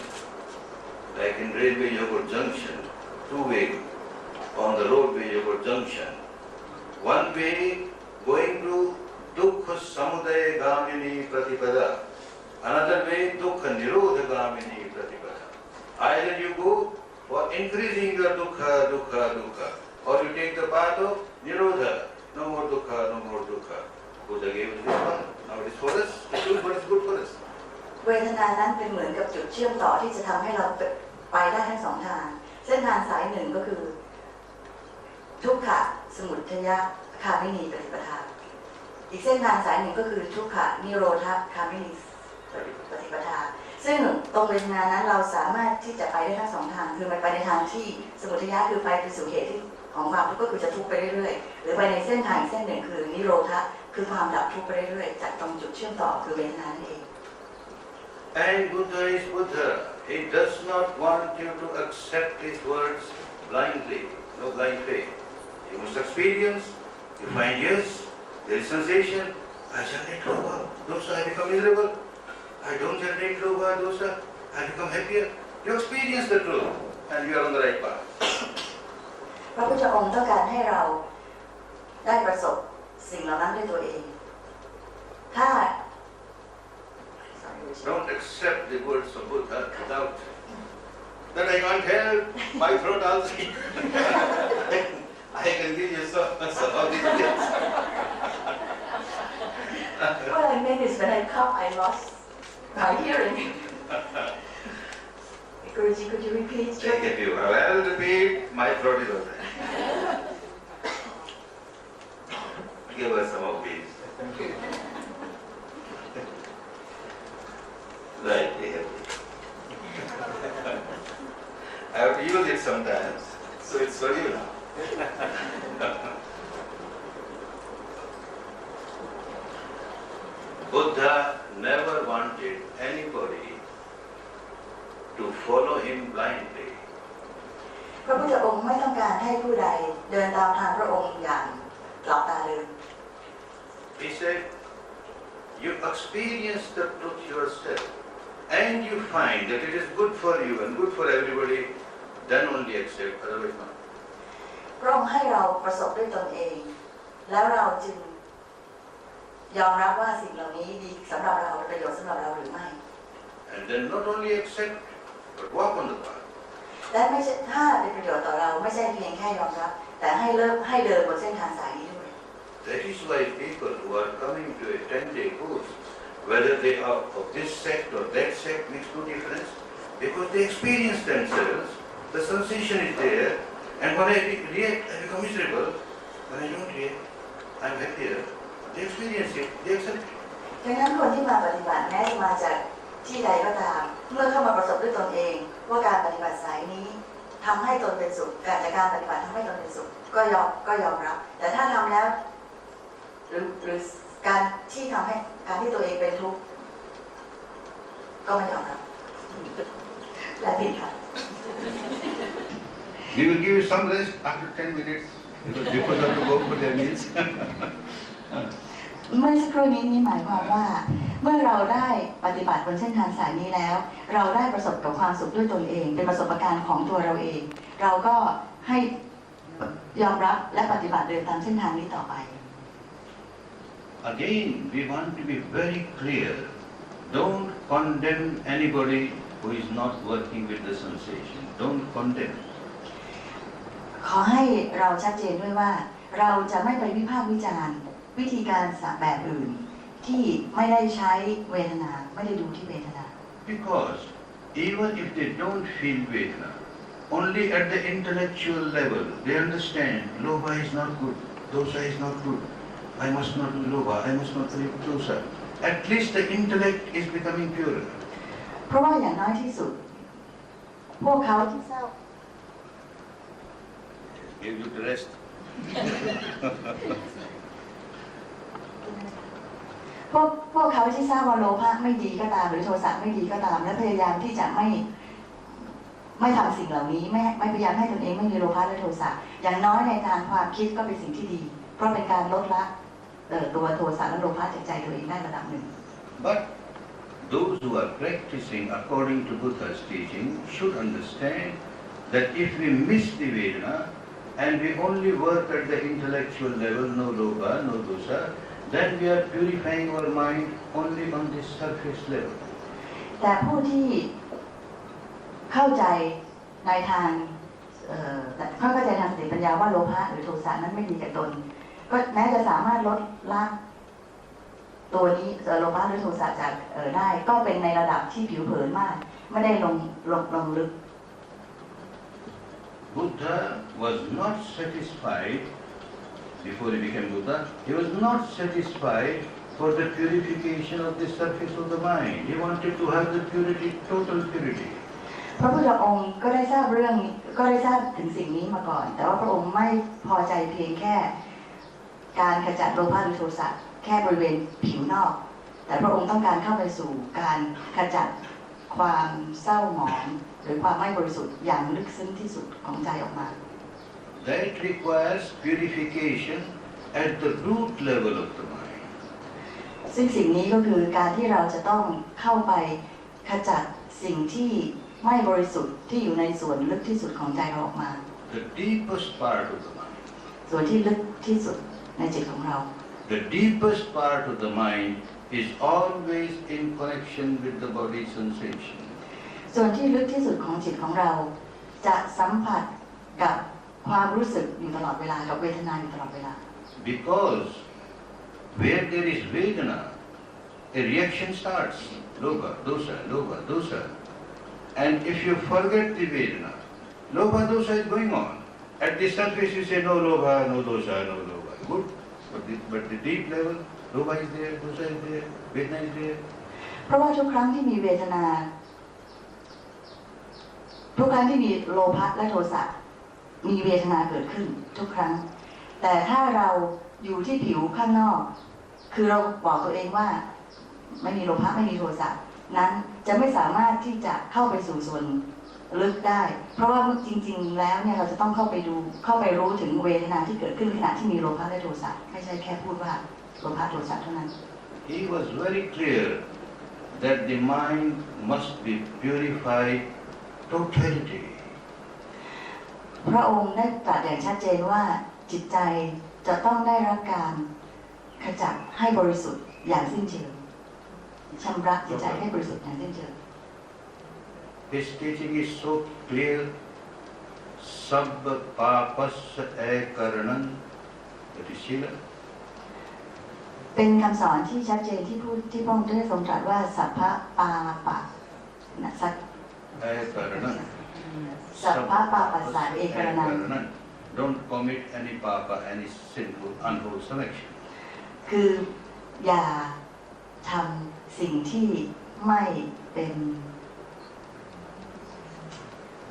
like in railway you have a junction, two-way, on the roadway you have a junction. One way going to Dukkha Samudaya Gamini Pratipada, another way Dukkha Nirodha Gamini Pratipada. Either you go for increasing your Dukkha, or you take the path of Nirodha, no more dukkha, no more dukkha. Buddha gave us this one. Now it is for us to choose what is good for us. เวทนานั้นเป็นเหมือนกับจุดเชื่อมต่อที่จะทำให้เราไปได้ทั้งสองทางเส้นทางสายหนึ่งก็คือทุกขะสมุทัยคามินีปฏิปทาอีกเส้นทางสายหนึ่งก็คือทุกขะนิโรธคามินีปฏิปทาซึ่งตรงเวทนานั้นเราสามารถที่จะไปได้ทั้งสองทางคือมันไปในทางที่สมุทัยคือไปสู่เหตุที่ของความทุกข์ก็คือจะทุกข์ไปเรื่อยๆหรือไปในเส้นทางเส้นหนึ่งคือนิโรธคือความดับทุกข์ไปเรื่อยๆจากตรงจุดเชื่อมต่อคือเวทนานั่นเอง And Buddha is Buddha. He does not want you to accept his words blindly, no blind faith. You must experience, you find yes, there is sensation, I generate lobha, dosa, I become miserable. I don't generate lobha, dosa, I become happier. You experience the truth and you are on the right path. พระพุทธองค์ต้องการให้เราได้ประสบสิ่งเหล่านั้นด้วยตัวเองถ้า Don't accept the words of Buddha without that I can't help, my throat also. I can give you some of these things. What I meant is when I cough, I lost my hearing. Guruji, could you repeat? Thank you. I will repeat. My throat is open. Give us some of these. Right, I have to use it sometimes, so it's for you now. Buddha never wanted anybody to follow him blindly. พระพุทธองค์ไม่ต้องการให้ผู้ใดเดินตามทางพระองค์อย่างหลับตาเลย He said, you experience the truth yourself and you find that it is good for you and good for everybody, then only accept, otherwise not. พระองค์ให้เราประสบด้วยตนเอง แล้วเราจึงยอมรับว่าสิ่งเหล่านี้ดีสำหรับเราเป็นประโยชน์สำหรับเราหรือไม่ And then not only accept, but walk on the path. และไม่ใช่ถ้าเป็นประโยชน์ต่อเราไม่ใช่เพียงแค่ยอมรับแต่ให้เดินบนเส้นทางสายนี้ด้วย That is why people who are coming to a 10-day course, whether they are of this sect or that sect, makes no difference, because they experience themselves, the sensation is there, and when I react, I become miserable. When I don't react, I am happier. They experience it, they accept it. ดังนั้นคนที่มาปฏิบัติแม้จะมาจากที่ใดก็ตามเมื่อเข้ามาประสบด้วยตนเองว่าการปฏิบัติสายนี้ทำให้ตนเป็นสุขการจากการปฏิบัติทำให้ตนเป็นสุขก็ยอมรับแต่ถ้าทำแล้วหรือการที่ทำให้การที่ตัวเองเป็นทุกข์ก็ไม่ยอมรับและผิดค่ะ We will give you some rest after 10 minutes, because people have to go for their meals. เมื่อสักครู่นี้นี่หมายความว่าเมื่อเราได้ปฏิบัติบนเส้นทางสายนี้แล้ว เราได้ประสบกับความสุขด้วยตนเองเป็นประสบการณ์ของตัวเราเอง เราก็ให้ยอมรับและปฏิบัติเดินตามเส้นทางนี้ต่อไป Again, we want to be very clear. Don't condemn anybody who is not working with the sensation. Don't condemn. ขอให้เราชัดเจนด้วยว่าเราจะไม่ไปวิพากษ์วิจารณ์วิธีการแบบอื่นที่ไม่ได้ใช้เวทนาไม่ได้ดูที่เวทนา Because even if they don't feel Vedana, only at the intellectual level they understand lobha is not good, dosa is not good, I must not do lobha, I must not do dosa. At least the intellect is becoming purer. เพราะว่าอย่างน้อยที่สุดพวกเขาที่ทราบ Give you the rest. พวกเขาที่ทราบว่าโลภะไม่ดีก็ตามหรือโทสะไม่ดีก็ตามและพยายามที่จะไม่ทำสิ่งเหล่านี้ไม่พยายามให้ตนเองไม่มีโลภะและโทสะอย่างน้อยในทางความคิดก็เป็นสิ่งที่ดีเพราะเป็นการลดละตัวโทสะและโลภะจากใจตัวเองได้ระดับหนึ่ง But those who are practicing according to Buddha's teaching should understand that if we miss the Vedana and we only work at the intellectual level, no lobha, no dosa, then we are purifying our mind only on the surface level. แต่ผู้ที่เข้าใจในทางเข้าใจทางสติปัญญาว่าโลภะหรือโทสะนั้นไม่ดีกับตน ก็แม้จะสามารถลดละตัวนี้โลภะหรือโทสะจากได้ก็เป็นในระดับที่ผิวเผินมากไม่ได้ลงลึก Buddha was not satisfied before he became Buddha. He was not satisfied for the purification of the surface of the mind. He wanted to have the purity, total purity. พระพุทธองค์ก็ได้ทราบเรื่องก็ได้ทราบถึงสิ่งนี้มาก่อน แต่ว่าพระองค์ไม่พอใจเพียงแค่การขจัดโลภะหรือโทสะแค่บริเวณผิวนอกแต่พระองค์ต้องการเข้าไปสู่การขจัดความเศร้าหมองหรือความไม่บริสุทธิ์อย่างลึกซึ้งที่สุดของใจออกมา That requires purification at the root level of the mind. ซึ่งสิ่งนี้ก็คือการที่เราจะต้องเข้าไปขจัดสิ่งที่ไม่บริสุทธิ์ที่อยู่ในส่วนลึกที่สุดของใจเราออกมา The deepest part of the mind. ส่วนที่ลึกที่สุดในจิตของเรา The deepest part of the mind is always in connection with the body sensation. ส่วนที่ลึกที่สุดของจิตของเราจะสัมผัสกับความรู้สึกอยู่ตลอดเวลากับเวทนาอยู่ตลอดเวลา Because where there is Vedana, a reaction starts. Lobha, dosa. And if you forget the Vedana, Lobha, dosa is going on. At the surface you say no Lobha, no dosa, no Lobha. Good. But the deep level, Lobha is there, dosa is there, Vedana is there. เพราะว่าทุกครั้งที่มีเวทนาทุกครั้งที่มีโลภะและโทสะมีเวทนาเกิดขึ้นทุกครั้งแต่ถ้าเราอยู่ที่ผิวข้างนอกคือเราบอกตัวเองว่าไม่มีโลภะไม่มีโทสะนั้นจะไม่สามารถที่จะเข้าไปสู่ส่วนลึกได้เพราะว่าจริงๆแล้วเนี่ยเราจะต้องเข้าไปรู้ถึงเวทนาที่เกิดขึ้นขณะที่มีโลภะและโทสะไม่ใช่แค่พูดว่าโลภะโทสะเท่านั้น He was very clear that the mind must be purified totality. พระองค์ได้ตรัสอย่างชัดเจนว่าจิตใจจะต้องได้รับการขจัดให้บริสุทธิ์อย่างสิ้นเชิงชำระจิตใจให้บริสุทธิ์อย่างสิ้นเชิง His teaching is so clear. Sab papasya ekaranan. That is Sila. เป็นคำสอนที่ชัดเจนที่พระองค์ได้ทรงตรัสว่าสัพพะปาปะนะสัพ Ekaranan. สัพพะปาปัสสะเอกรนัง Don't commit any papa, any sinful, unwholesome action. คืออย่าทำสิ่งที่ไม่เป็น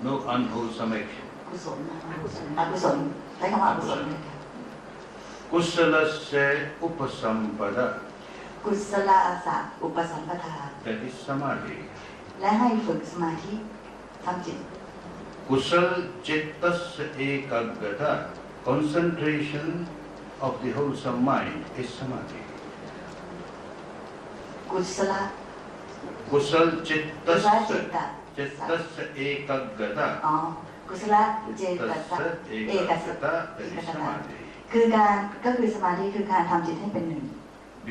No unwholesome action. กุศลอกุศลใช้คำว่าอกุศล Kusalasya upasampada. กุศลสะอุปสัมปทา That is samadhi. และให้ฝึกสมาธิทำจิต Kusal chittasya ekaggata. Concentration of the wholesome mind is samadhi. กุศล Kusal จิต chittasya ตะ chittasya ekaggata. อ๋อกุศลเจตสะ Chittasya เอกสะ ekaggata. That is samadhi. คือการก็คือสมาธิคือการทำจิตให้เป็นหนึ่ง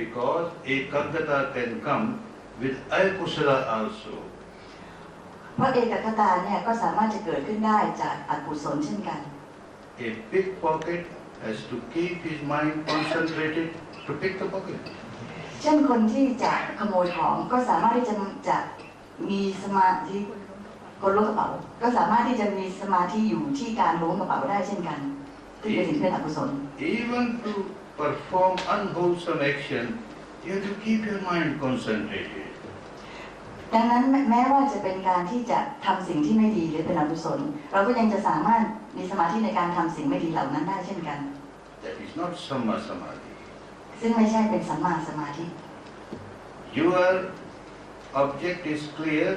Because ekaggata can come with akusala also. เพราะเอกคตาเนี่ยก็สามารถจะเกิดขึ้นได้จากอกุศลเช่นกัน A pickpocket has to keep his mind concentrated to pick the pocket. เช่นคนที่จะขโมยของก็สามารถที่จะมีสมาธิคนล้วงกระเป๋าก็สามารถที่จะมีสมาธิอยู่ที่การล้วงกระเป๋าได้เช่นกันที่เป็นสิ่งที่เป็นอกุศล Even to perform unwholesome action, you have to keep your mind concentrated. ดังนั้นแม้ว่าจะเป็นการที่จะทำสิ่งที่ไม่ดีหรือเป็นอกุศลเราก็ยังจะสามารถมีสมาธิในการทำสิ่งไม่ดีเหล่านั้นได้เช่นกัน That is not samma samadhi. ซึ่งไม่ใช่เป็นสัมมาสมาธิ Your object is clear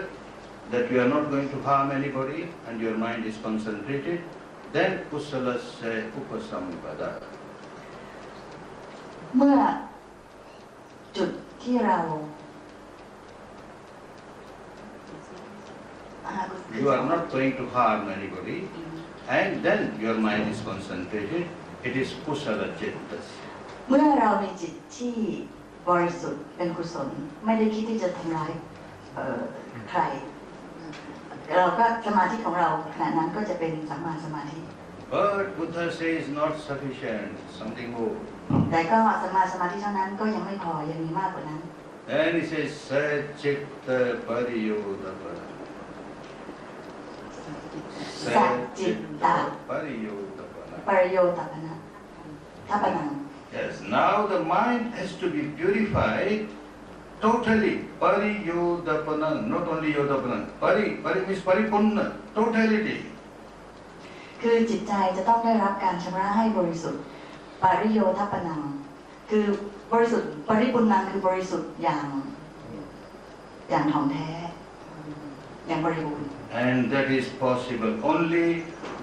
that you are not going to harm anybody and your mind is concentrated, then kusalasya upasampada. เมื่อจุดที่เรา You are not going to harm anybody, and then your mind is concentrated. It is kusala chittas. เมื่อเรามีจิตที่บริสุทธิ์เป็นกุศลไม่ได้คิดที่จะทำร้ายใครเราก็สมาธิของเราขณะนั้นก็จะเป็นสัมมาสมาธิ But Buddha says not sufficient, something more. แต่ก็สัมมาสมาธิเท่านั้นก็ยังไม่พอยังมีมากกว่านั้น And he says, Sachitta Pariyodapana. สัจจิตตะ Pariyodapana. ปริโยตปนะทัปนัง Yes, now the mind has to be purified totally. Pariyodapana, not only Yodapana. Pari means Paripurna, totality. คือจิตใจจะต้องได้รับการชำระให้บริสุทธิ์ปริโยทัปนังคือบริสุทธิ์ปริปุณังคือบริสุทธิ์อย่างถ่องแท้อย่างบริบูรณ์ And that is possible only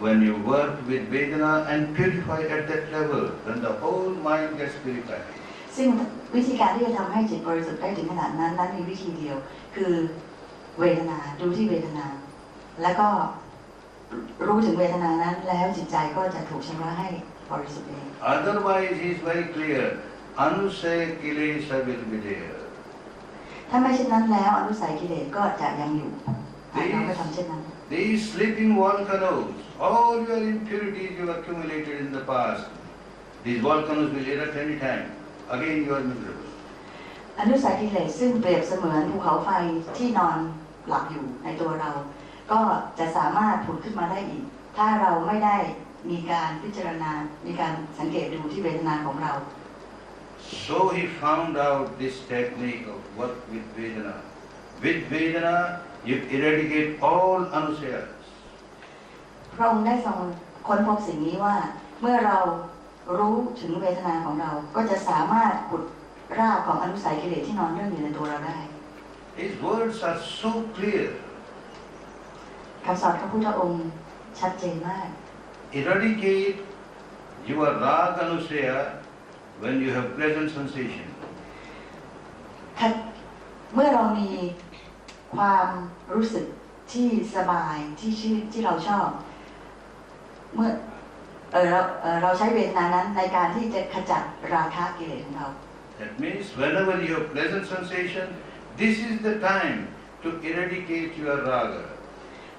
when you work with Vedana and purify at that level. Then the whole mind gets purified. ซึ่งวิธีการที่จะทำให้จิตบริสุทธิ์ได้ถึงขนาดนั้นมีวิธีเดียวคือเวทนาดูที่เวทนาแล้วก็รู้ถึงเวทนานั้นแล้วจิตใจก็จะถูกชำระให้บริสุทธิ์เอง Otherwise, he is very clear. Anusaya kilesa will be there. ถ้าไม่เช่นนั้นแล้วอนุสัยกิเลสก็จะยังอยู่หากเราไม่ทำเช่นนั้น These sleeping volcanoes, all your impurities you accumulated in the past, these volcanoes will erupt any time. Again you are miserable. อนุสัยกิเลสซึ่งเปรียบเสมือนภูเขาไฟที่นอนหลับอยู่ในตัวเราก็จะสามารถผุดขึ้นมาได้อีกถ้าเราไม่ได้มีการพิจารณามีการสังเกตดูที่เวทนาของเรา So he found out this technique of work with Vedana. With Vedana, you eradicate all anusayas. พระองค์ได้ทรงค้นพบสิ่งนี้ว่าเมื่อเรารู้ถึงเวทนาของเราก็จะสามารถขุดรากของอนุสัยกิเลสที่นอนเนื่องอยู่ในตัวเราได้ His words are so clear. คำสอนของพระพุทธองค์ชัดเจนมาก Eradicate your raga anusaya when you have pleasant sensation. เมื่อเรามีความรู้สึกที่สบายที่เราชอบเมื่อเราใช้เวทนานั้นในการที่จะขจัดราคะกิเลสของเรา That means whenever you have pleasant sensation, this is the time to eradicate your raga.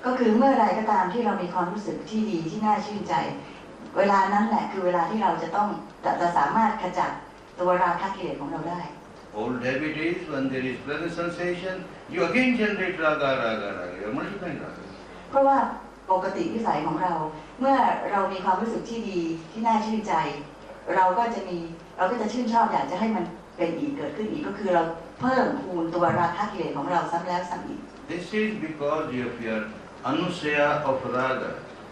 ก็คือเมื่อไรก็ตามที่เรามีความรู้สึกที่ดีที่น่าชื่นใจเวลานั้นแหละคือเวลาที่เราจะสามารถขจัดตัวราคะกิเลสของเราได้ Old habit is when there is pleasant sensation, you again generate raga. You are multiplying raga. เพราะว่าปกติวิสัยของเราเมื่อเรามีความรู้สึกที่ดีที่น่าชื่นใจเราก็จะชื่นชอบอยากจะให้มันเป็นอีกเกิดขึ้นอีกก็คือเราเพิ่มพูนตัวราคะกิเลสของเราซ้ำแล้วซ้ำอีก This is because of your anusaya of raga.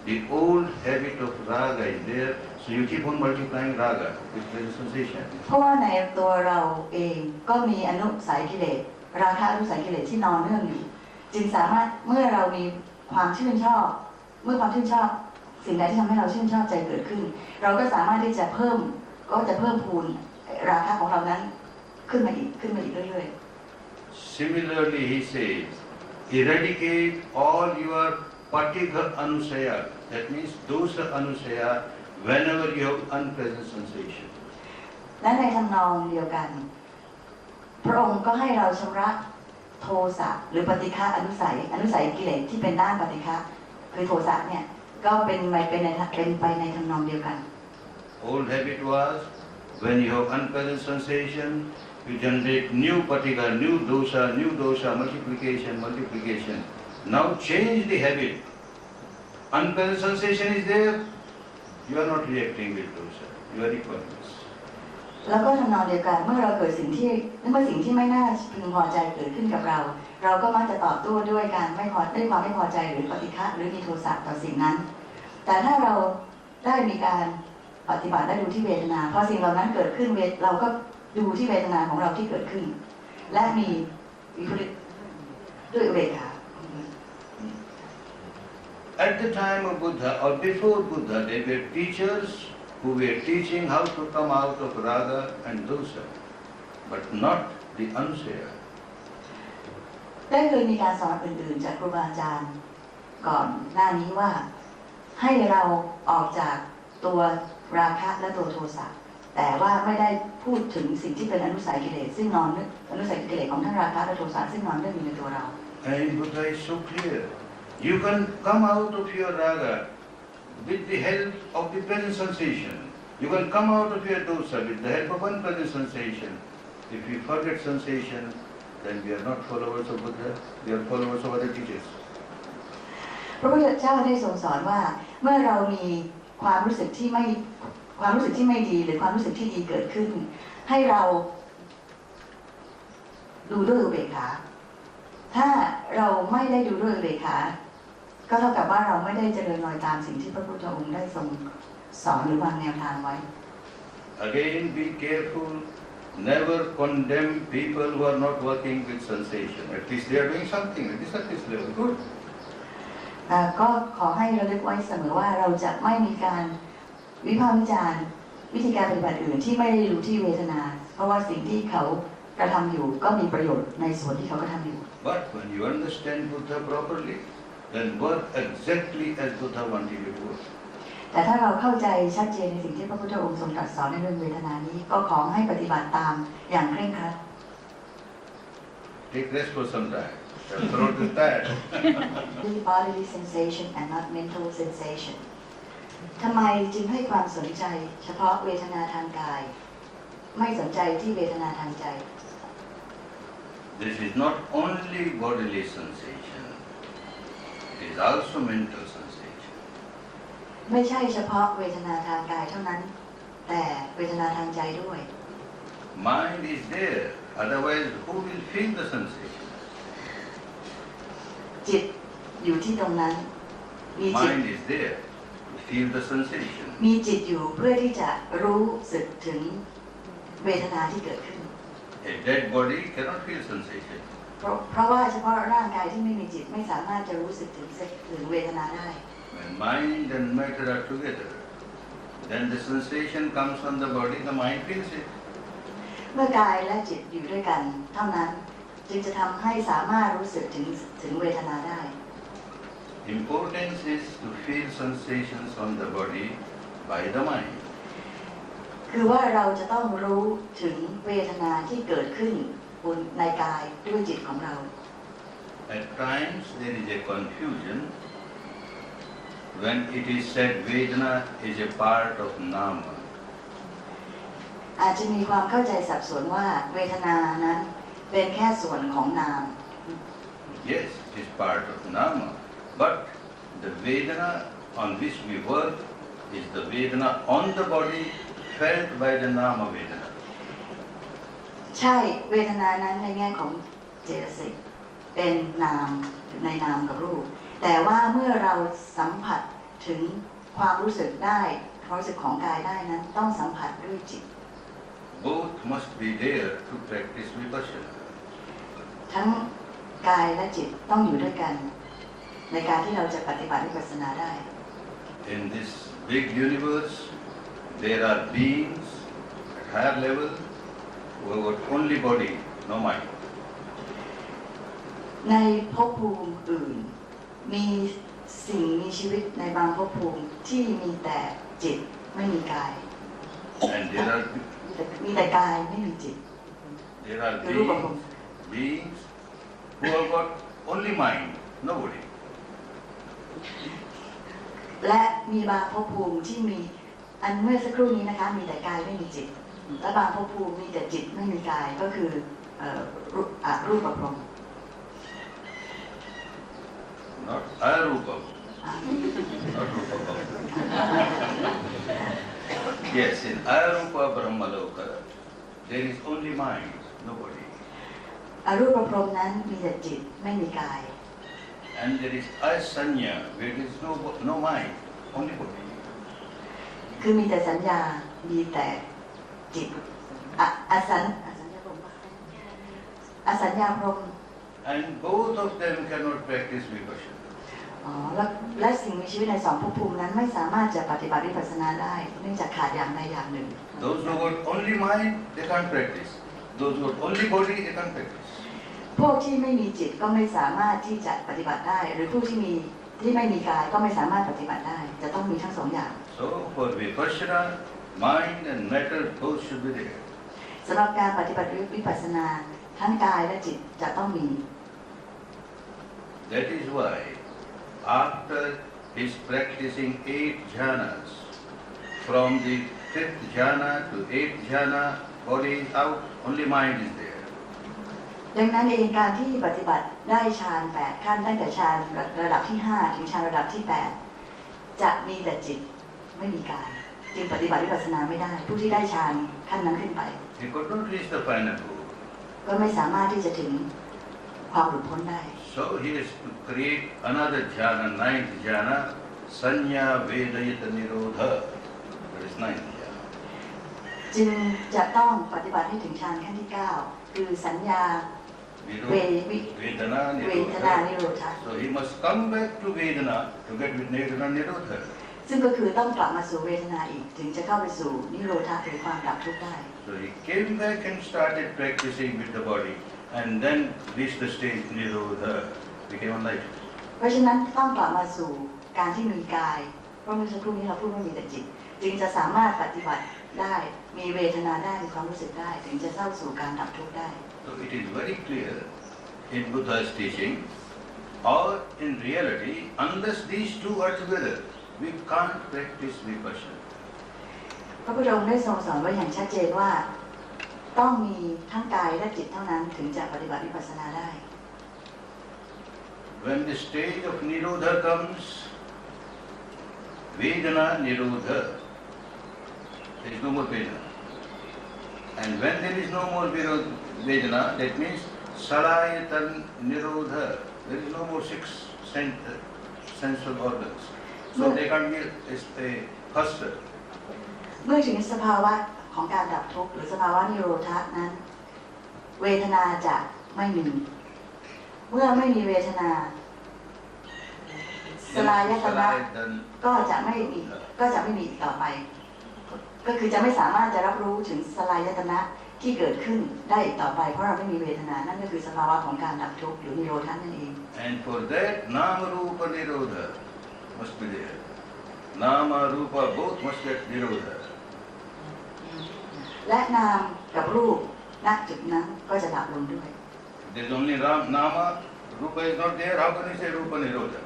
The old habit of raga is there, so you keep on multiplying raga with pleasant sensation. เพราะว่าในตัวเราเองก็มีอนุสัยกิเลสราคะอนุสัยกิเลสที่นอนเนื่องอยู่จึงสามารถเมื่อเรามีความชื่นชอบสิ่งใดที่ทำให้เราชื่นชอบใจเกิดขึ้นเราก็สามารถที่จะเพิ่มพูนราคะของเรานั้นขึ้นมาอีกเรื่อยๆ Similarly, he says, eradicate all your patika anusaya. That means dosa anusaya whenever you have unpleasant sensation. และในทำนองเดียวกันพระองค์ก็ให้เราชำระโทสะหรือปฏิฆะอนุสัยกิเลสที่เป็นด้านปฏิฆะคือโทสะเนี่ยก็เป็นไปในทำนองเดียวกัน Old habit was when you have unpleasant sensation, you generate new patika, new dosa, multiplication. Now change the habit. Unpleasant sensation is there, you are not reacting with dosa, you are equanimous. แล้วก็ทำนองเดียวกันเมื่อสิ่งที่ไม่น่าพึงพอใจเกิดขึ้นกับเราก็มักจะตอบโต้ด้วยความไม่พอใจหรือปฏิฆะหรือมีโทสะต่อสิ่งนั้นแต่ถ้าเราได้มีการปฏิบัติได้ดูที่เวทนาพอสิ่งเหล่านั้นเกิดขึ้นเราก็ดูที่เวทนาของเราที่เกิดขึ้นและมีวิปริตด้วยอุเบกขา At the time of Buddha or before Buddha, there were teachers who were teaching how to come out of raga and dosa, but not the anusaya. ได้เคยมีการสอนอื่นๆจากครูบาอาจารย์ก่อนหน้านี้ว่าให้เราออกจากตัวราคะและตัวโทสะแต่ว่าไม่ได้พูดถึงสิ่งที่เป็นอนุสัยกิเลสซึ่งอนุสัยกิเลสของทั้งราคะและโทสะซึ่งนอนเนื่องอยู่ในตัวเรา And Buddha is so clear. You can come out of your raga with the help of the pleasant sensation. You can come out of your dosa with the help of one present sensation. If we forget sensation, then we are not followers of Buddha, we are followers of other teachers. พระพุทธเจ้าได้ทรงสอนว่าเมื่อเรามีความรู้สึกที่ไม่ดีหรือความรู้สึกที่ดีเกิดขึ้นให้เราดูด้วยอุเบกขาถ้าเราไม่ได้ดูด้วยอุเบกขาก็เท่ากับว่าเราไม่ได้เจริญรอยตามสิ่งที่พระพุทธองค์ได้ทรงสอนหรือวางแนวทางไว้ Again, be careful. Never condemn people who are not working with sensation. At least they are doing something. At least at this level, good. ก็ขอให้ระลึกไว้เสมอว่าเราจะไม่มีการวิพากษ์วิจารณ์วิธีการปฏิบัติอื่นที่ไม่ได้รู้ที่เวทนาเพราะว่าสิ่งที่เขากระทำอยู่ก็มีประโยชน์ในส่วนที่เขากระทำอยู่ But when you understand Buddha properly, then work exactly as Buddha wanted you to work. แต่ถ้าเราเข้าใจชัดเจนในสิ่งที่พระพุทธองค์ทรงตรัสสอนในเรื่องเวทนานี้ก็ขอให้ปฏิบัติตามอย่างเคร่งครัด Take rest for some time. Your throat is tired. bodily sensation and not mental sensation ทำไมจึงให้ความสนใจเฉพาะเวทนาทางกายไม่สนใจที่เวทนาทางใจ This is not only bodily sensation. It is also mental sensation. ไม่ใช่เฉพาะเวทนาทางกายเท่านั้นแต่เวทนาทางใจด้วย Mind is there. Otherwise, who will feel the sensation? จิตอยู่ที่ตรงนั้นมีจิต Mind is there to feel the sensation. มีจิตอยู่เพื่อที่จะรู้สึกถึงเวทนาที่เกิดขึ้น A dead body cannot feel sensation. เพราะว่าเฉพาะร่างกายที่ไม่มีจิตไม่สามารถจะรู้สึกถึงเวทนาได้ When mind and matter are together, then the sensation comes from the body, the mind feels it. เมื่อกายและจิตอยู่ด้วยกันเท่านั้นจึงจะทำให้สามารถรู้สึกถึงเวทนาได้ Importance is to feel sensations from the body by the mind. คือว่าเราจะต้องรู้ถึงเวทนาที่เกิดขึ้นบนในกายด้วยจิตของเรา At times there is a confusion when it is said Vedana is a part of Nama. อาจจะมีความเข้าใจสับสนว่าเวทนานั้นเป็นแค่ส่วนของนาม Yes, it is part of Nama, but the Vedana on which we work is the Vedana on the body felt by the Nama Vedana. ใช่เวทนานั้นในแง่ของเจตสิกเป็นนามในนามกับรูปแต่ว่าเมื่อเราสัมผัสถึงความรู้สึกได้ความรู้สึกของกายได้นั้นต้องสัมผัสด้วยจิต Both must be there to practice vipassana. ทั้งกายและจิตต้องอยู่ด้วยกันในการที่เราจะปฏิบัติวิปัสสนาได้ In this big universe, there are beings at higher level who have got only body, no mind. ในภพภูมิอื่นมีสิ่งมีชีวิตในบางภพภูมิที่มีแต่จิตไม่มีกาย And there are มีแต่กายไม่มีจิต beings who have got only mind, no body. และมีบางภพภูมิที่มีอันเมื่อสักครู่นี้นะคะมีแต่กายไม่มีจิตและบางภพภูมิมีแต่จิตไม่มีกายก็คือรูปพรหม Not Arupam. Not Rupam. Yes, in Arupa Brahmaloka, there is only mind, no body. รูปพรหมนั้นมีแต่จิตไม่มีกาย And there is Asanya, where there is no mind, only body. คือมีแต่สัญญา มีแต่จิตอสัญญาพรหม And both of them cannot practice vipassana. และสิ่งมีชีวิตในสองภพภูมินั้นไม่สามารถจะปฏิบัติวิปัสสนาได้เนื่องจากขาดอย่างใดอย่างหนึ่ง Those who got only mind, they can't practice. Those who got only body, they can't practice. พวกที่ไม่มีจิตก็ไม่สามารถที่จะปฏิบัติได้หรือผู้ที่ไม่มีกายก็ไม่สามารถปฏิบัติได้จะต้องมีทั้งสองอย่าง So for vipassana, mind and matter both should be there. สำหรับการปฏิบัติวิปัสสนาทั้งกายและจิตจะต้องมี That is why after his practicing 8 jhanas from the fifth jhana to eighth jhana, body is out, only mind is there. ดังนั้นเองการที่ปฏิบัติได้ฌาน8ขั้นตั้งแต่ฌานระดับที่5ถึงฌานระดับที่8จะมีแต่จิตไม่มีกายจึงปฏิบัติวิปัสสนาไม่ได้ผู้ที่ได้ฌานขั้นนั้นขึ้นไป He could not reach the final goal. ก็ไม่สามารถที่จะถึงความหลุดพ้นได้ So he has to create another jhana, ninth jhana, sanya vedayata nirodha. That is ninth jhana. จึงจะต้องปฏิบัติให้ถึงฌานขั้นที่9คือสัญญา Vedana เวทนา nirodha. นิโรธะ So he must come back to Vedana to get Vedana nirodha. ซึ่งก็คือต้องกลับมาสู่เวทนาอีกถึงจะเข้าไปสู่นิโรธะหรือความดับทุกข์ได้ So he came back and started practicing with the body, and then reached the stage nirodha, became enlightened. เพราะฉะนั้นต้องกลับมาสู่การที่มีกายเพราะเมื่อสักครู่นี้เราพูดว่ามีแต่จิตจึงจะสามารถปฏิบัติได้มีเวทนาได้มีความรู้สึกได้ถึงจะเข้าสู่การดับทุกข์ได้ So it is very clear in Buddha's teaching, or in reality, unless these two are together, we can't practice vipassana. พระพุทธองค์ได้ทรงสอนไว้อย่างชัดเจนว่าต้องมีทั้งกายและจิตเท่านั้นถึงจะปฏิบัติวิปัสสนาได้ When the stage of nirodha comes, Vedana nirodha, there is no more Vedana. And when there is no more Vedana, that means Salayatan nirodha, there is no more six sensual organs. So they can't be a pastor. เมื่อถึงสภาวะของการดับทุกข์หรือสภาวะนิโรธะนั้นเวทนาจะไม่มีเมื่อไม่มีเวทนาสลายตนะก็จะไม่มีอีกต่อไปก็คือจะไม่สามารถจะรับรู้ถึงสลายตนะที่เกิดขึ้นได้อีกต่อไปเพราะเราไม่มีเวทนานั่นก็คือสภาวะของการดับทุกข์หรือนิโรธะนั่นเอง And for that nama rupa nirodha must be there. Nama rupa both must get nirodha. และนามกับรูปณจุดนั้นก็จะดับลงด้วย There is only nama, rupa is not there, how can you say rupa nirodha?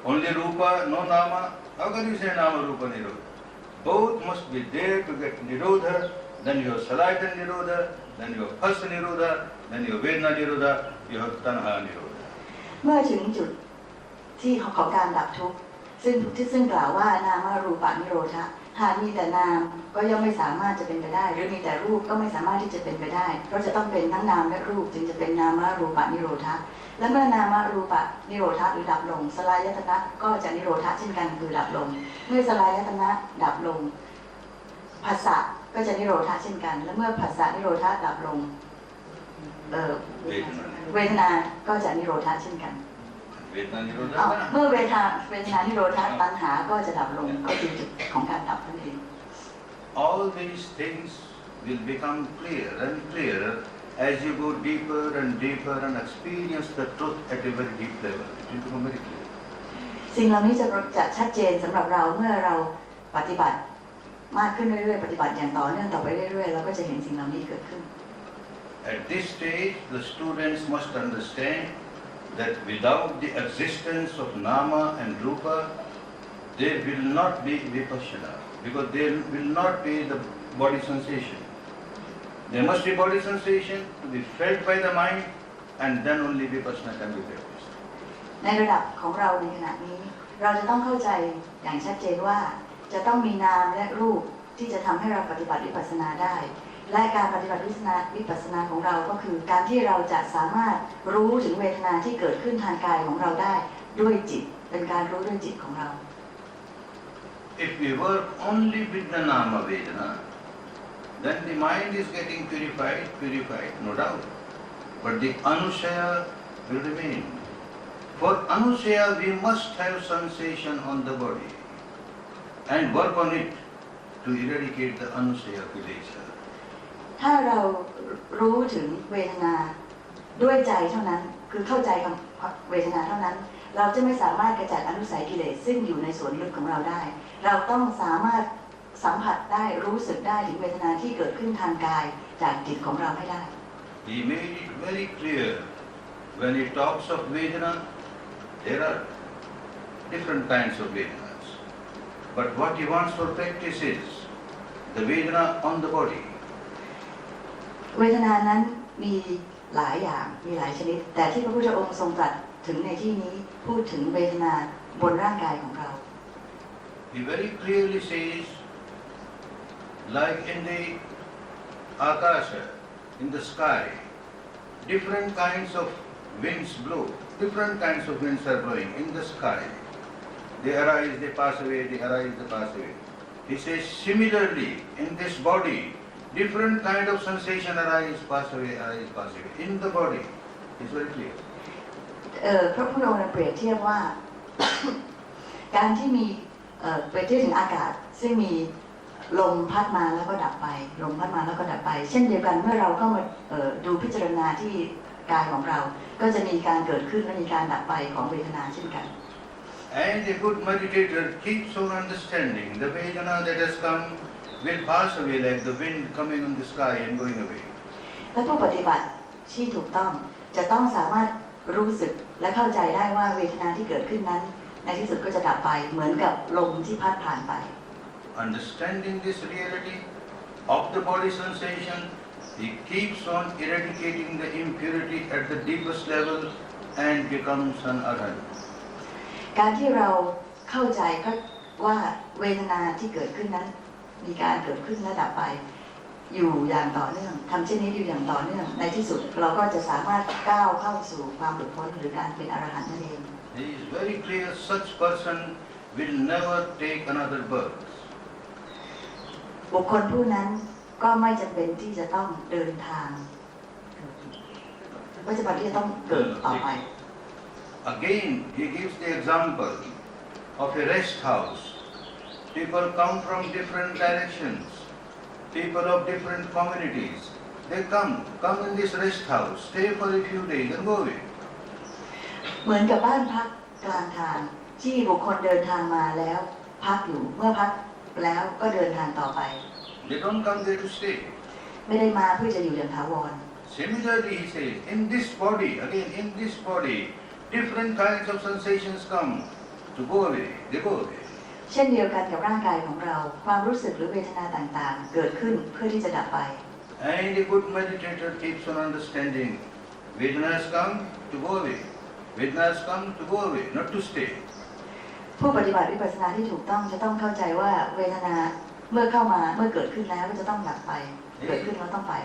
Only rupa, no nama, how can you say nama rupa nirodha? Both must be there to get nirodha, then you have salayatan nirodha, then you have phasa nirodha, then you have vedana nirodha, you have tanha nirodha. เมื่อถึงจุดที่ของการดับทุกข์ซึ่งกล่าวว่านามรูปนิโรธะหากมีแต่นามก็ย่อมไม่สามารถจะเป็นไปได้หรือมีแต่รูปก็ไม่สามารถที่จะเป็นไปได้เพราะจะต้องเป็นทั้งนามและรูปจึงจะเป็นนามรูปนิโรธะและเมื่อนามรูปนิโรธะหรือดับลงสลายตนะก็จะนิโรธะเช่นกันคือดับลงเมื่อสลายตนะดับลงภาษะก็จะนิโรธะเช่นกันและเมื่อภาษะนิโรธะดับลงเวทนาก็จะนิโรธะเช่นกัน Vedana nirodha. เมื่อเวทนานิโรธะตัณหาก็จะดับลงก็คือจุดของการดับนั่นเอง All these things will become clearer and clearer as you go deeper and deeper and experience the truth at a very deep level. It will become very clear. สิ่งเหล่านี้จะชัดเจนสำหรับเราเมื่อเราปฏิบัติมากขึ้นเรื่อยๆปฏิบัติอย่างต่อเนื่องต่อไปเรื่อยๆเราก็จะเห็นสิ่งเหล่านี้เกิดขึ้น At this stage, the students must understand that without the existence of nama and rupa, there will not be vipassana, because there will not be the body sensation. There must be body sensation to be felt by the mind, and then only vipassana can be practiced. ในระดับของเราในขณะนี้เราจะต้องเข้าใจอย่างชัดเจนว่าจะต้องมีนามและรูปที่จะทำให้เราปฏิบัติวิปัสสนาได้และการปฏิบัติวิปัสสนาของเราก็คือการที่เราจะสามารถรู้ถึงเวทนาที่เกิดขึ้นทางกายของเราได้ด้วยจิตเป็นการรู้ด้วยจิตของเรา If we work only with the nama vedana, then the mind is getting purified, no doubt. But the anusaya will remain. For anusaya, we must have sensation on the body and work on it to eradicate the anusaya kilesa. ถ้าเรารู้ถึงเวทนาด้วยใจเท่านั้นคือเข้าใจเวทนาเท่านั้นเราจะไม่สามารถกระจัดอนุสัยกิเลสซึ่งอยู่ในส่วนลึกของเราได้เราต้องสามารถสัมผัสได้รู้สึกได้ถึงเวทนาที่เกิดขึ้นทางกายจากจิตของเราให้ได้ He made it very clear when he talks of Vedana, there are different kinds of Vedanas. But what he wants for practice is the Vedana on the body. เวทนานั้นมีหลายอย่างมีหลายชนิดแต่ที่พระพุทธองค์ทรงตรัสถึงในที่นี้พูดถึงเวทนาบนร่างกายของเรา He very clearly says, like in the Akasha, in the sky, different kinds of winds blow, different kinds of winds are blowing in the sky. They arise, they pass away, they arise, they pass away. He says, similarly, in this body, different kind of sensation arise, pass away, in the body. It's very clear. พระพุทธองค์เปรียบเทียบว่า การที่มีเปรียบเทียบถึงอากาศซึ่งมีลมพัดมาแล้วก็ดับไปลมพัดมาแล้วก็ดับไปเช่นเดียวกันเมื่อเราเข้ามาดูพิจารณาที่กายของเราก็จะมีการเกิดขึ้นและมีการดับไปของเวทนาเช่นกัน And a good meditator keeps on understanding the Vedana that has come will pass away like the wind coming on the sky and going away. และผู้ปฏิบัติที่ถูกต้องจะต้องสามารถรู้สึกและเข้าใจได้ว่าเวทนาที่เกิดขึ้นนั้นในที่สุดก็จะดับไปเหมือนกับลมที่พัดผ่านไป Understanding this reality of the body sensation, he keeps on eradicating the impurity at the deepest level and becomes an arhat. การที่เราเข้าใจก็ว่าเวทนาที่เกิดขึ้นนั้นมีการเกิดขึ้นและดับไปอยู่อย่างต่อเนื่องทำเช่นนี้อยู่อย่างต่อเนื่องในที่สุดเราก็จะสามารถก้าวเข้าสู่ความหลุดพ้นหรือการเป็นอรหันต์นั่นเอง He is very clear, such person will never take another birth. บุคคลผู้นั้นก็ไม่จำเป็นที่จะต้องเดินทางไม่จำเป็นที่จะต้องเกิดต่อไป Again, he gives the example of a rest house. People come from different directions. People of different communities. They come in this rest house, stay for a few days and go away. เหมือนกับบ้านพักกลางทางที่บุคคลเดินทางมาแล้วพักอยู่เมื่อพักแล้วก็เดินทางต่อไป They don't come there to stay. ไม่ได้มาเพื่อจะอยู่อย่างถาวร Similarly, he says, in this body, again in this body, different kinds of sensations come to go away. They go away. เช่นเดียวกันกับร่างกายของเราความรู้สึกหรือเวทนาต่างๆเกิดขึ้นเพื่อที่จะดับไป And a good meditator keeps on understanding. Vedana has come to go away. Vedana has come to go away, not to stay. ผู้ปฏิบัติวิปัสสนาที่ถูกต้องจะต้องเข้าใจว่าเวทนาเมื่อเข้ามาเมื่อเกิดขึ้นแล้วก็จะต้องดับไปเกิดขึ้นแล้วต้องไป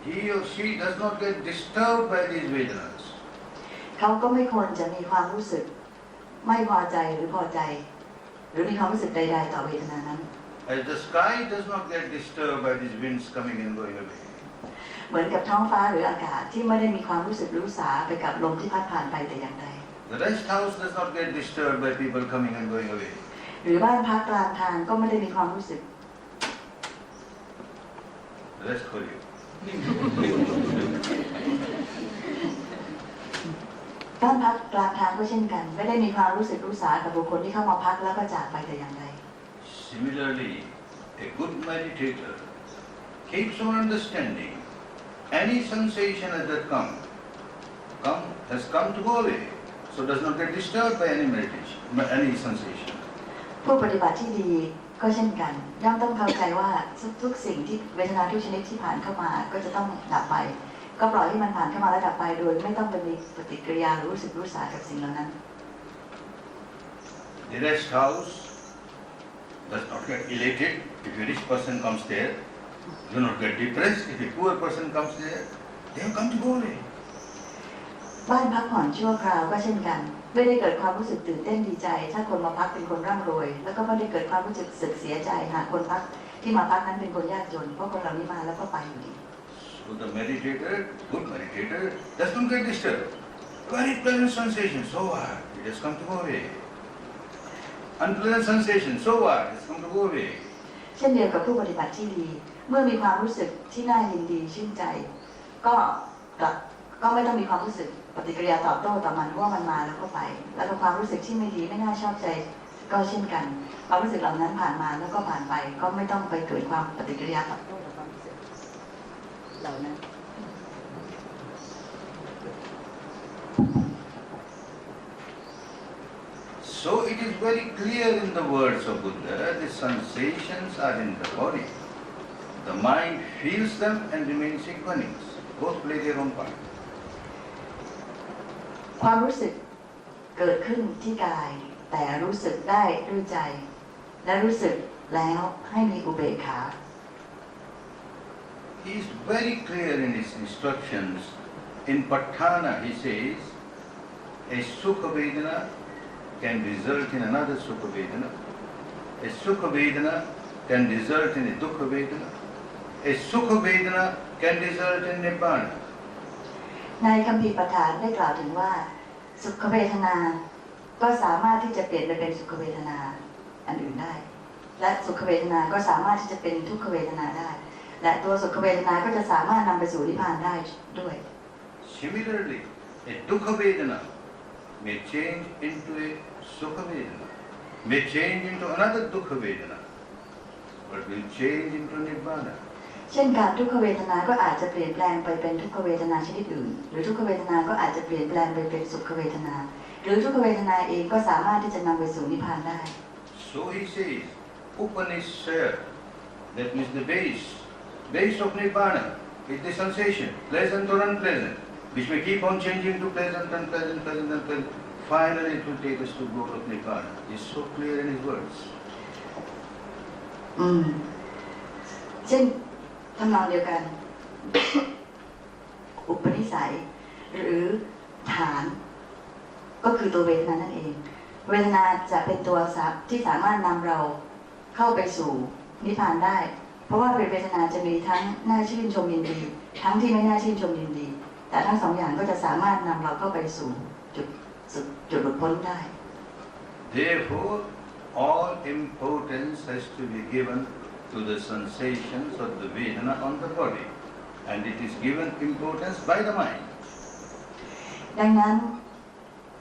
He or she does not get disturbed by these Vedanas. เขาก็ไม่ควรจะมีความรู้สึกไม่พอใจหรือพอใจหรือมีความรู้สึกใดๆต่อเวทนานั้น As the sky does not get disturbed by these winds coming and going away. เหมือนกับท้องฟ้าหรืออากาศที่ไม่ได้มีความรู้สึกรู้สาไปกับลมที่พัดผ่านไปแต่อย่างใด The rest house does not get disturbed by people coming and going away. หรือบ้านพักกลางทางก็ไม่ได้มีความรู้สึก Rest for you. บ้านพักกลางทางก็เช่นกันไม่ได้มีความรู้สึกรู้สากับบุคคลที่เข้ามาพักแล้วก็จากไปแต่อย่างใด Similarly, a good meditator keeps on understanding any sensation that has come to go away, so does not get disturbed by any meditation, by any sensation. ผู้ปฏิบัติที่ดีก็เช่นกันย่อมต้องเข้าใจว่าทุกสิ่งที่เวทนาทุกชนิดที่ผ่านเข้ามาก็จะต้องดับไปก็ปล่อยให้มันผ่านเข้ามาแล้วดับไปโดยไม่ต้องเป็นปฏิกิริยาหรือรู้สึกรู้สากับสิ่งเหล่านั้น The rest house does not get elated if a rich person comes there. Do not get depressed if a poor person comes there. They have come to go away. บ้านพักผ่อนชั่วคราวก็เช่นกันไม่ได้เกิดความรู้สึกตื่นเต้นดีใจถ้าคนมาพักเป็นคนร่ำรวยแล้วก็ไม่ได้เกิดความรู้สึกเสียใจหากคนพักที่มาพักนั้นเป็นคนยากจนเพราะคนเหล่านี้มาแล้วก็ไปอยู่ดี So the meditator, good meditator, does not get disturbed. Very pleasant sensation, so what? It has come to go away. Unpleasant sensation, so what? It has come to go away. เช่นเดียวกับผู้ปฏิบัติที่ดีเมื่อมีความรู้สึกที่น่ายินดีชื่นใจก็ไม่ต้องมีความรู้สึกปฏิกิริยาตอบโต้ต่อมันเพราะว่ามันมาแล้วก็ไปแล้วก็ความรู้สึกที่ไม่ดีไม่น่าชอบใจก็เช่นกันความรู้สึกเหล่านั้นผ่านมาแล้วก็ผ่านไปก็ไม่ต้องไปเกิดความปฏิกิริยาตอบโต้ต่อความรู้สึกเหล่านั้น So it is very clear in the words of Buddha, the sensations are in the body. the mind feels them and remains equanimous. Both play their own part. ความรู้สึกเกิดขึ้นที่กายแต่รู้สึกได้ด้วยใจและรู้สึกแล้วให้มีอุเบกขา He is very clear in his instructions. In Patthana he says, a Sukha Vedana can result in another Sukha Vedana. A Sukha Vedana can result in a Dukkha Vedana. A Sukha Vedana can result in Nibbana. ในคัมภีร์ปฐานได้กล่าวถึงว่าสุขเวทนาก็สามารถที่จะเปลี่ยนไปเป็นสุขเวทนาอันอื่นได้และสุขเวทนาก็สามารถที่จะเป็นทุกขเวทนาได้และตัวสุขเวทนาก็จะสามารถนำไปสู่นิพพานได้ด้วย Similarly, a Dukkha Vedana may change into a Sukha Vedana, may change into another Dukkha Vedana, but will change into Nibbana. เช่นการทุกขเวทนาก็อาจจะเปลี่ยนแปลงไปเป็นทุกขเวทนาชนิดอื่นหรือทุกขเวทนาก็อาจจะเปลี่ยนแปลงไปเป็นสุขเวทนาหรือทุกขเวทนาเองก็สามารถที่จะนำไปสู่นิพพานได้ So he says, Upanishaya, that means the base of Nibbana is the sensation, pleasant or unpleasant, which may keep on changing to pleasant, unpleasant, pleasant, unpleasant. Finally it will take us to goal of Nibbana. It's so clear in his words. เช่นทำนองเดียวกัน อุปนิสัยหรือฐานก็คือตัวเวทนานั่นเองเวทนาจะเป็นตัวที่สามารถนำเราเข้าไปสู่นิพพานได้เพราะว่าเวทนาจะมีทั้งน่าชื่นชมยินดีทั้งที่ไม่น่าชื่นชมยินดีแต่ทั้งสองอย่างก็จะสามารถนำเราเข้าไปสู่จุดหลุดพ้นได้ Therefore, all importance has to be given to the sensations of the Vedana on the body, and it is given importance by the mind. ดังนั้น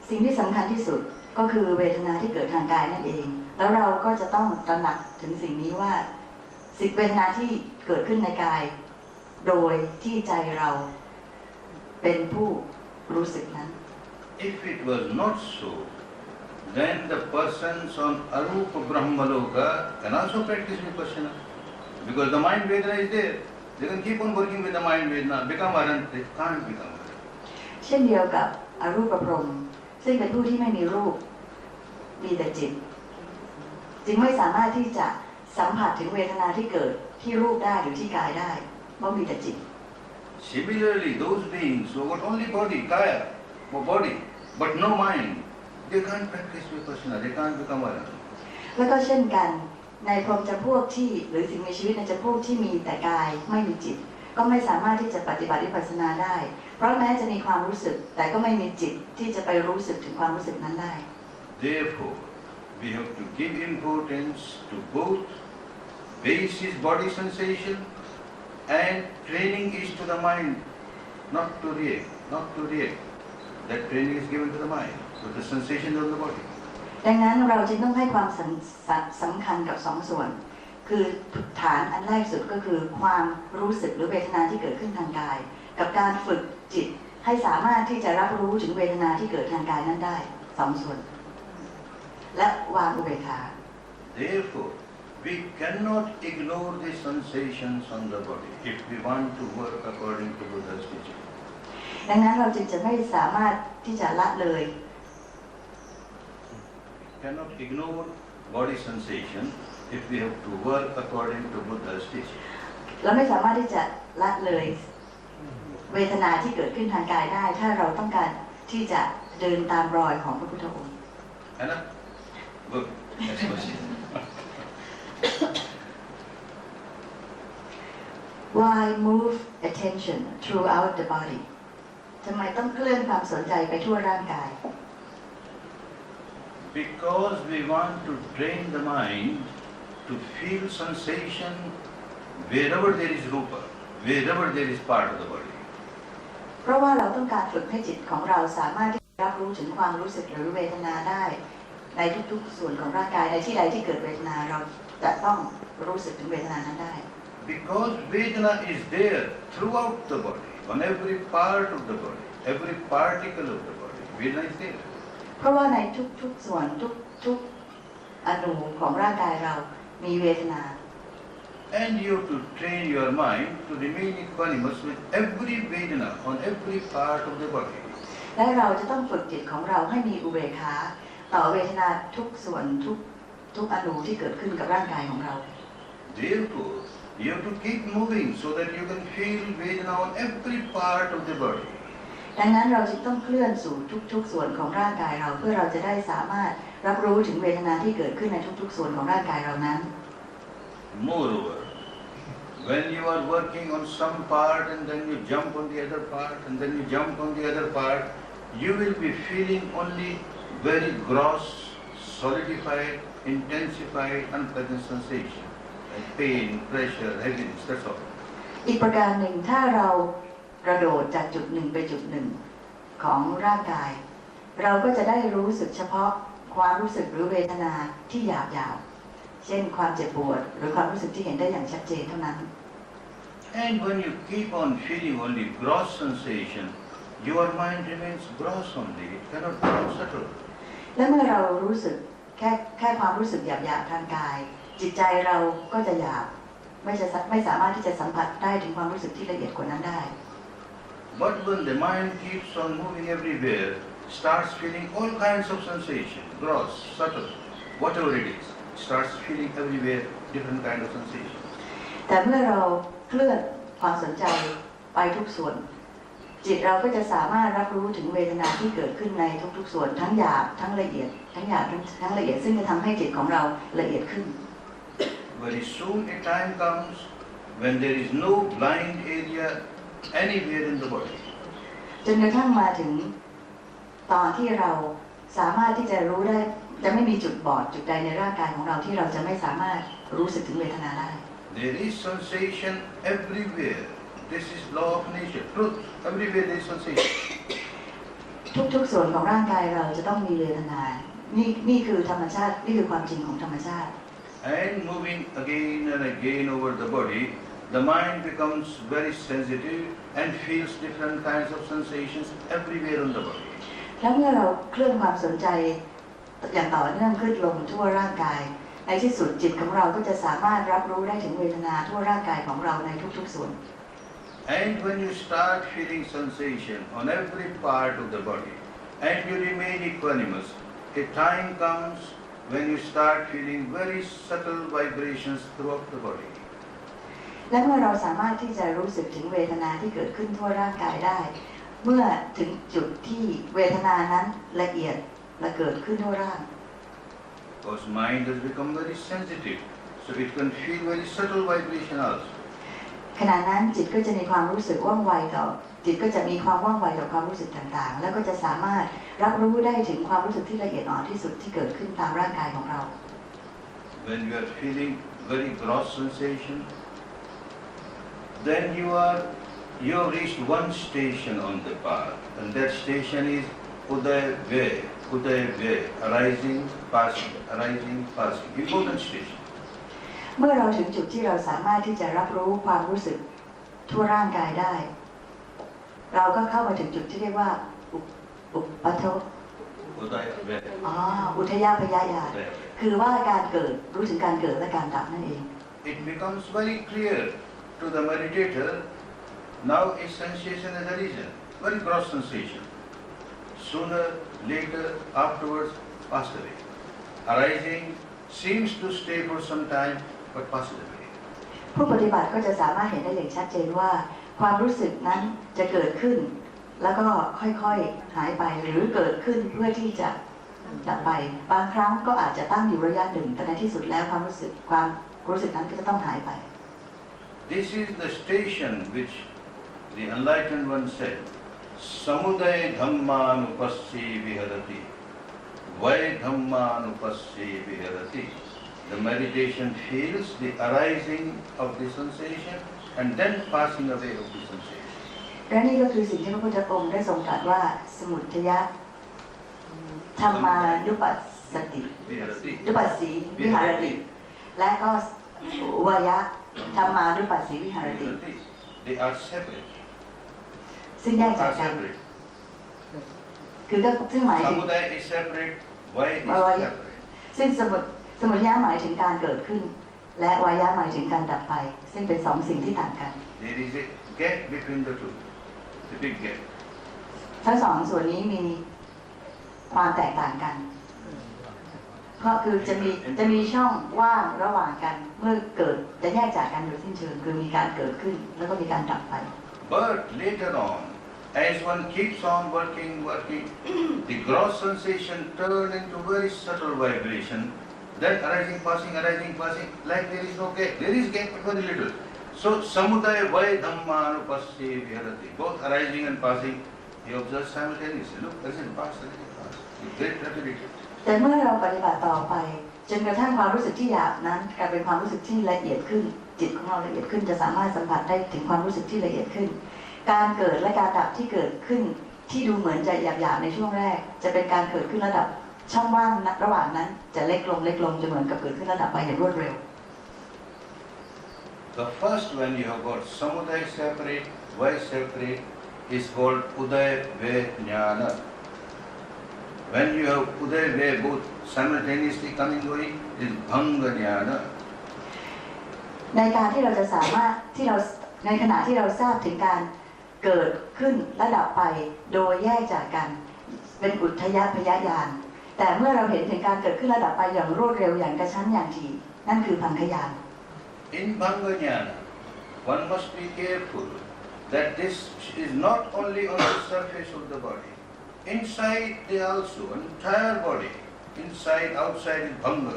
สิ่งที่สำคัญที่สุดก็คือเวทนาที่เกิดทางกายนั่นเองแล้วเราก็จะต้องตระหนักถึงสิ่งนี้ว่าสิ่งเวทนาที่เกิดขึ้นในกายโดยที่ใจเราเป็นผู้รู้สึกนั้น If it was not so, then the persons on Arupa Brahmaloka can also practice Vipassana. Because the mind Vedana is there. They can keep on working with the mind Vedana, become Arhant, they can't become Arhant. เช่นเดียวกับอรูปพรหมซึ่งเป็นผู้ที่ไม่มีรูปมีแต่จิตจึงไม่สามารถที่จะสัมผัสถึงเวทนาที่เกิดที่รูปได้หรือที่กายได้เพราะมีแต่จิต Similarly, those beings who got only body, kaya, or body, but no mind, they can't practice Vipassana, they can't become Arhant. แล้วก็เช่นกันในพรหมจำพวกที่หรือสิ่งมีชีวิตในจำพวกที่มีแต่กายไม่มีจิตก็ไม่สามารถที่จะปฏิบัติวิปัสสนาได้เพราะแม้จะมีความรู้สึกแต่ก็ไม่มีจิตที่จะไปรู้สึกถึงความรู้สึกนั้นได้ Therefore, we have to give importance to both basis body sensation and training is to the mind, not to react. That training is given to the mind, to the sensation of the body. ดังนั้นเราจึงต้องให้ความสำคัญกับสองส่วนคือฐานอันแรกสุดก็คือความรู้สึกหรือเวทนาที่เกิดขึ้นทางกายกับการฝึกจิตให้สามารถที่จะรับรู้ถึงเวทนาที่เกิดทางกายนั้นได้สองส่วนและวางอุเบกขา Therefore, we cannot ignore the sensations on the body if we want to work according to Buddha's teaching. ดังนั้นเราจึงจะไม่สามารถที่จะละเลย Cannot ignore body sensation if we have to work according to Buddha's teaching. เราไม่สามารถที่จะละเลยเวทนาที่เกิดขึ้นทางกายได้ถ้าเราต้องการที่จะเดินตามรอยของพระพุทธองค์ Enough? Good. Next question. Why move attention throughout the body ทำไมต้องเคลื่อนความสนใจไปทั่วร่างกาย Because we want to train the mind to feel sensation wherever there is rupa, wherever there is part of the body. เพราะว่าเราต้องการฝึกให้จิตของเราสามารถที่จะรับรู้ถึงความรู้สึกหรือเวทนาได้ในทุกๆส่วนของร่างกายในที่ใดที่เกิดเวทนาเราจะต้องรู้สึกถึงเวทนานั้นได้ Because Vedana is there throughout the body, on every part of the body, every particle of the body, Vedana is there. เพราะว่าในทุกๆส่วนทุกอนูของร่างกายเรามีเวทนา And you have to train your mind to remain equanimous with every Vedana on every part of the body. และเราจะต้องฝึกจิตของเราให้มีอุเบกขาต่อเวทนาทุกส่วนทุกอนูที่เกิดขึ้นกับร่างกายของเรา Therefore, you have to keep moving so that you can feel Vedana on every part of the body. ดังนั้นเราจึงต้องเคลื่อนสู่ทุกส่วนของร่างกายเราเพื่อเราจะได้สามารถรับรู้ถึงเวทนาที่เกิดขึ้นในทุกๆส่วนของร่างกายเรานั้น Moreover, when you are working on some part and then you jump on the other part and then you jump on the other part, you will be feeling only very gross, solidified, intensified, unpleasant sensation, like pain, pressure, heaviness, that's all. อีกประการหนึ่งถ้าเรากระโดดจากจุดหนึ่งไปจุดหนึ่งของร่างกายเราก็จะได้รู้สึกเฉพาะความรู้สึกหรือเวทนาที่หยาบๆเช่นความเจ็บปวดหรือความรู้สึกที่เห็นได้อย่างชัดเจนเท่านั้น And when you keep on feeling only gross sensation, your mind remains gross only, it cannot become subtle. และเมื่อเรารู้สึกแค่ความรู้สึกหยาบๆทางกายจิตใจเราก็จะหยาบไม่สามารถที่จะสัมผัสได้ถึงความรู้สึกที่ละเอียดกว่านั้นได้ But when the mind keeps on moving everywhere, starts feeling all kinds of sensation, gross, subtle, whatever it is, starts feeling everywhere different kind of sensation. แต่เมื่อเราเคลื่อนความสนใจไปทุกส่วนจิตเราก็จะสามารถรับรู้ถึงเวทนาที่เกิดขึ้นในทุกๆส่วนทั้งหยาบทั้งละเอียดทั้งหยาบทั้งละเอียดซึ่งจะทำให้จิตของเราละเอียดขึ้น Very soon a time comes when there is no blind area anywhere in the body. จนกระทั่งมาถึงตอนที่เราสามารถที่จะรู้ได้จะไม่มีจุดบอดจุดใดในร่างกายของเราที่เราจะไม่สามารถรู้สึกถึงเวทนาได้ There is sensation everywhere. This is law of nature. Truth. Everywhere there is sensation. ทุกส่วนของร่างกายเราจะต้องมีเวทนานี่คือธรรมชาตินี่คือความจริงของธรรมชาติ And moving again and again over the body, the mind becomes very sensitive and feels different kinds of sensations everywhere on the body. แล้วเมื่อเราเคลื่อนความสนใจอย่างต่อเนื่องขึ้นลงทั่วร่างกายในที่สุดจิตของเราก็จะสามารถรับรู้ได้ถึงเวทนาทั่วร่างกายของเราในทุกๆส่วน And when you start feeling sensation on every part of the body and you remain equanimous, a time comes when you start feeling very subtle vibrations throughout the body. และเมื่อเราสามารถที่จะรู้สึกถึงเวทนาที่เกิดขึ้นทั่วร่างกายได้เมื่อถึงจุดที่เวทนานั้นละเอียดและเกิดขึ้นทั่วร่าง Because mind has become very sensitive, so it can feel very subtle vibration also. ขณะนั้นจิตก็จะมีความรู้สึกว่องไวต่อจิตก็จะมีความว่องไวต่อความรู้สึกต่างๆแล้วก็จะสามารถรับรู้ได้ถึงความรู้สึกที่ละเอียดอ่อนที่สุดที่เกิดขึ้นตามร่างกายของเรา When you are feeling very gross sensation, then you have reached one station on the path, and that station is Udaya, arising, passing, important station. เมื่อเราถึงจุดที่เราสามารถที่จะรับรู้ความรู้สึกทั่วร่างกายได้เราก็เข้ามาถึงจุดที่เรียกว่าอุปโทอุทยพยญาณคือว่าการเกิดรู้ถึงการเกิดและการดับนั่นเอง It becomes very clear to the meditator. Now a sensation has arisen, very gross sensation. Sooner, later, afterwards, passed away. Arising seems to stay for some time, but passes away. ผู้ปฏิบัติก็จะสามารถเห็นได้อย่างชัดเจนว่าความรู้สึกนั้นจะเกิดขึ้นแล้วก็ค่อยๆหายไปหรือเกิดขึ้นเพื่อที่จะดับไปบางครั้งก็อาจจะตั้งอยู่ระยะหนึ่งแต่ในที่สุดแล้วความรู้สึกนั้นก็จะต้องหายไป This is the station which the enlightened one said, Samudaya Dhammanupassi Viharati, Vai Dhammanupassi Viharati. The meditation feels the arising of the sensation and then passing away of the sensation. และนี่ก็คือสิ่งที่พระพุทธองค์ได้ทรงตรัสว่าสมุทัยธรรมานุปัสสตินุปัสสีวิหารติและก็วายะธรรมานุปัสสีวิหารติ They are separate. ซึ่งแยกจากกันคือซึ่งหมายถึง Samudaya is separate, Vai is separate. ซึ่งสมุทัยหมายถึงการเกิดขึ้น และวายะหมายถึงการดับไปซึ่งเป็นสองสิ่งที่ต่างกัน There is a gap between the two, a big gap. ทั้งสองส่วนนี้มีความแตกต่างกันเพราะคือจะมีช่องว่างระหว่างกันเมื่อเกิดจะแยกจากกันโดยสิ้นเชิงคือมีการเกิดขึ้นแล้วก็มีการดับไป But later on, as one keeps on working, the gross sensation turn into very subtle vibration, then arising, passing, like there is no gap. There is gap but very little. So samudaya dhammaArbha viharati. Both arising and passing, he observes simultaneously. Look, arising, pass, with great rapidity. แต่เมื่อเราปฏิบัติต่อไปจนกระทั่งความรู้สึกที่หยาบนั้นกลายเป็นความรู้สึกที่ละเอียดขึ้นจิตของเราละเอียดขึ้นจะสามารถสัมผัสได้ถึงความรู้สึกที่ละเอียดขึ้นการเกิดและการดับที่เกิดขึ้นที่ดูเหมือนจะหยาบๆในช่วงแรกจะเป็นการเกิดขึ้นระดับช่องว่างระหว่างนั้นจะเล็กลงจะเหมือนกับเกิดขึ้นระดับไปอย่างรวดเร็ว The first when you have got samudaya separate, vaya separate is called udaya vejnana. When you have udaya vaya both simultaneously coming going is bhanga jnana. ในการที่เราจะสามารถในขณะที่เราทราบถึงการเกิดขึ้นและดับไปโดยแยกจากกันเป็นอุทธยพยญาณแต่เมื่อเราเห็นถึงการเกิดขึ้นและดับไปอย่างรวดเร็วอย่างกระชั้นอย่างถี่นั่นคือพังคญาณ In bhanga jnana, one must be careful that this is not only on the surface of the body. Inside they also, entire body, inside, outside is bhanga,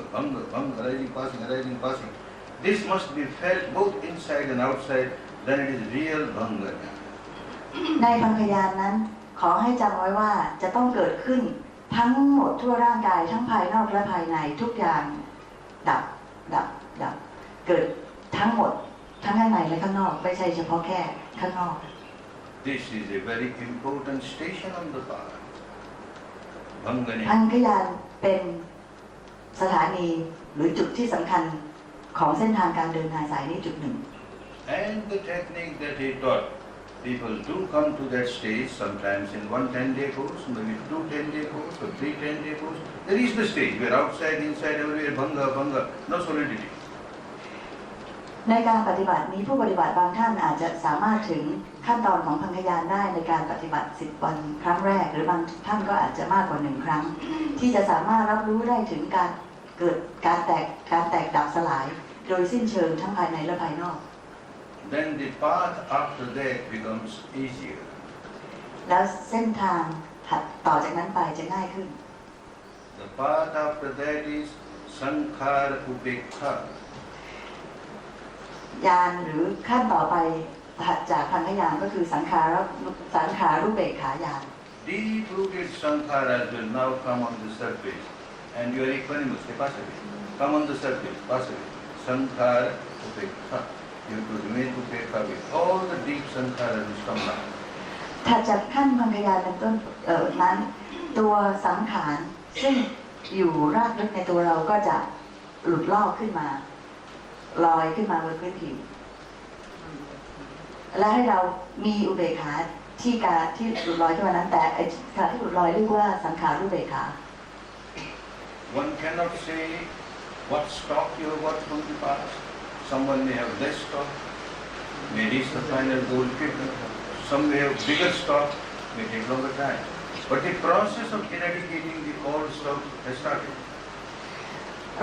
arising, passing. This must be felt both inside and outside, then it is real bhanga. ในพังคญาณนั้นขอให้จำไว้ว่าจะต้องเกิดขึ้นทั้งหมดทั่วร่างกายทั้งภายนอกและภายในทุกอย่างดับเกิดทั้งหมดทั้งข้างในและข้างนอกไม่ใช่เฉพาะแค่ข้างนอก This is a very important station on the path. พังคญาณเป็นสถานีหรือจุดที่สำคัญของเส้นทางการเดินทางสายนี้จุดหนึ่ง And the technique that he taught, people do come to that stage sometimes in 1 10-day course, maybe 2 10-day course or 3 10-day course. There is the stage where outside, inside, everywhere, bhanga, no solidity. ในการปฏิบัติมีผู้ปฏิบัติบางท่านอาจจะสามารถถึงขั้นตอนของพังคญาณได้ในการปฏิบัติ10 วันครั้งแรกหรือบางท่านก็อาจจะมากกว่า1 ครั้งที่จะสามารถรับรู้ได้ถึงการเกิดการแตกดับสลายโดยสิ้นเชิงทั้งภายในและภายนอก Then the path after that becomes easier. แล้วเส้นทางถัดต่อจากนั้นไปจะง่ายขึ้น The path after that is sankhara upekha. ญาณหรือขั้นต่อไปถัดจากพังคญาณก็คือสังขารุเบกขาญาณ Deep-rooted sankharas will now come on the surface, and you are equanimous, they pass away. Come on the surface, pass away. Sankhara upekha. You have to remain upekha with all the deep sankharas which come now. ถัดจากขั้นพังคญาณเป็นต้นนั้นตัวสังขารซึ่งอยู่รากลึกในตัวเราก็จะหลุดลอกขึ้นมาลอยขึ้นมาบนพื้นผิวและให้เรามีอุเบกขาที่หลุดลอยขึ้นมานั้นแต่ไอ้ขาที่หลุดลอยเรียกว่าสังขารุเบกขา One cannot say what stock you have got from the past. Someone may have less stock, may reach the final goal quicker. Some may have bigger stock, may take longer time. But the process of eradicating the old stock has started.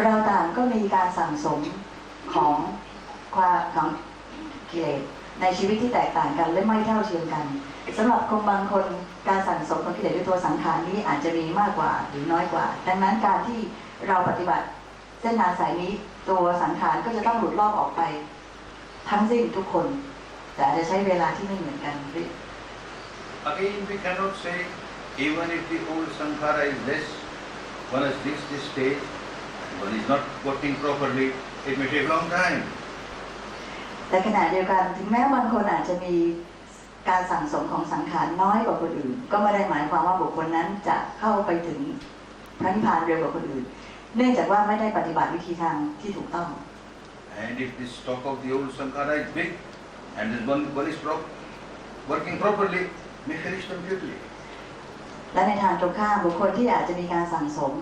เราต่างก็มีการสั่งสมของกิเลสในชีวิตที่แตกต่างกันและไม่เท่าเทียมกันสำหรับคนบางคนการสั่งสมของกิเลสด้วยตัวสังขารนี้อาจจะมีมากกว่าหรือน้อยกว่าดังนั้นการที่เราปฏิบัติเส้นทางสายนี้ตัวสังขารก็จะต้องหลุดลอกออกไปทั้งสิ้นทุกคนแต่จะใช้เวลาที่ไม่เหมือนกัน Again, we cannot say even if the old sankhara is less, one has reached this stage, one is not working properly, it may take long time. แต่ขณะเดียวกันถึงแม้บางคนอาจจะมีการสั่งสมของสังขารน้อยกว่าคนอื่นก็ไม่ได้หมายความว่าบุคคลนั้นจะเข้าไปถึงพระนิพพานเร็วกว่าคนอื่นเนื่องจากว่าไม่ได้ปฏิบัติวิธีทางที่ถูกต้อง And if the stock of the old sankhara is big and this one is working properly, may finish completely. และในทางตรงข้ามบุคคลที่อาจจะมีการสั่งสม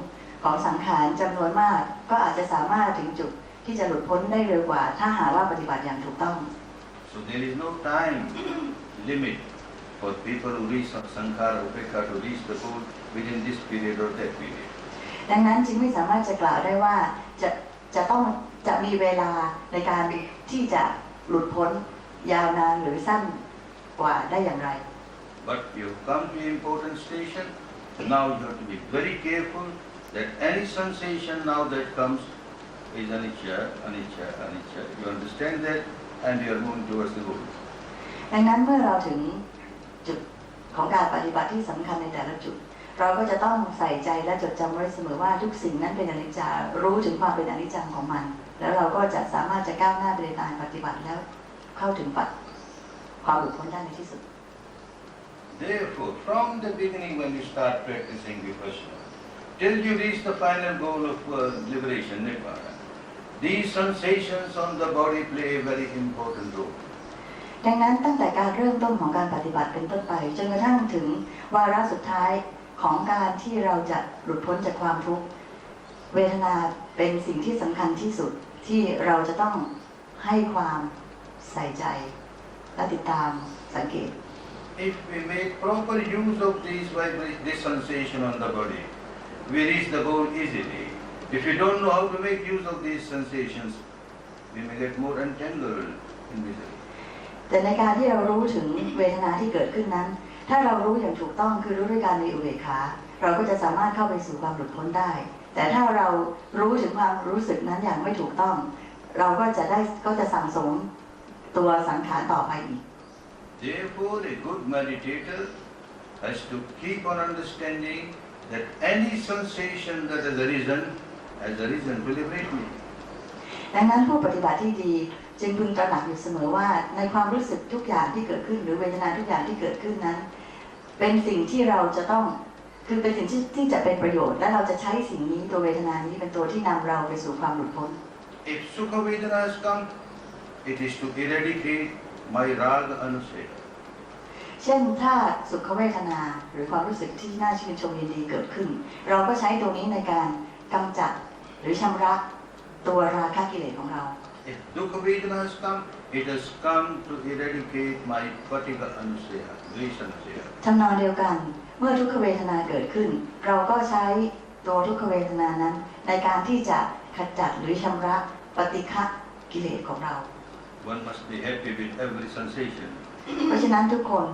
ของสังขารจำนวนมากก็อาจจะสามารถถึงจุด ที่จะหลุดพ้นได้เร็วกว่าถ้าหากว่าปฏิบัติอย่างถูกต้อง So there is no time limit for people who reach sankhara upekha to reach the goal within this period or that period. ดังนั้นจึงไม่สามารถจะกล่าวได้ว่าจะมีเวลาในการที่จะหลุดพ้นยาวนานหรือสั้นกว่าได้อย่างไร But you come to an important station, now you have to be very careful that any sensation now that comes is anicca, anicca, anicca. You understand that and you are moving towards the goal. ดังนั้นเมื่อเราถึงจุดของการปฏิบัติที่สำคัญในแต่ละจุดเราก็จะต้องใส่ใจและจดจำไว้เสมอว่าทุกสิ่งนั้นเป็นอนิจจารู้ถึงความเป็นอนิจจังของมันแล้วเราก็จะสามารถจะก้าวหน้าไปในการปฏิบัติแล้วเข้าถึงความหลุดพ้นได้ในที่สุด Therefore, from the beginning when you start practicing vipassana, till you reach the final goal of liberation, nibbana, these sensations on the body play a very important role. ดังนั้นตั้งแต่การเริ่มต้นของการปฏิบัติเป็นต้นไปจนกระทั่งถึงวาระสุดท้ายของการที่เราจะหลุดพ้นจากความทุกข์เวทนาเป็นสิ่งที่สำคัญที่สุดที่เราจะต้องให้ความใส่ใจและติดตามสังเกต If we make proper use of this sensation on the body, we reach the goal easily. If you don't know how to make use of these sensations, we may get more entangled in misery. แต่ในการที่เรารู้ถึงเวทนาที่เกิดขึ้นนั้นถ้าเรารู้อย่างถูกต้องคือรู้ด้วยการมีอุเบกขาเราก็จะสามารถเข้าไปสู่ความหลุดพ้นได้แต่ถ้าเรารู้ถึงความรู้สึกนั้นอย่างไม่ถูกต้องเราก็จะสั่งสมตัวสังขารต่อไปอีก Therefore, a good meditator has to keep on understanding that any sensation that has arisen to liberate me. ดังนั้นผู้ปฏิบัติที่ดีจึงพึงตระหนักอยู่เสมอว่าในความรู้สึกทุกอย่างที่เกิดขึ้นหรือเวทนาทุกอย่างที่เกิดขึ้นนั้นเป็นสิ่งที่เราจะต้องคือเป็นสิ่งที่จะเป็นประโยชน์และเราจะใช้สิ่งนี้ตัวเวทนานี้เป็นตัวที่นำเราไปสู่ความหลุดพ้น If sukha vedana has come, it is to eradicate my raga anusaya. เช่นถ้าสุขเวทนาหรือความรู้สึกที่น่าชื่นชมยินดีเกิดขึ้นเราก็ใช้ตรงนี้ในการกำจัดหรือชำระตัวราคะกิเลสของเรา If dukkha vedana has come, it has come to eradicate my patika anusaya, dvesha anusaya. ทำนองเดียวกันเมื่อทุกขเวทนาเกิดขึ้นเราก็ใช้ตัวทุกขเวทนานั้นในการที่จะขจัดหรือชำระปฏิฆะกิเลสของเรา One must be happy with every sensation. เพราะฉะนั้นทุกคน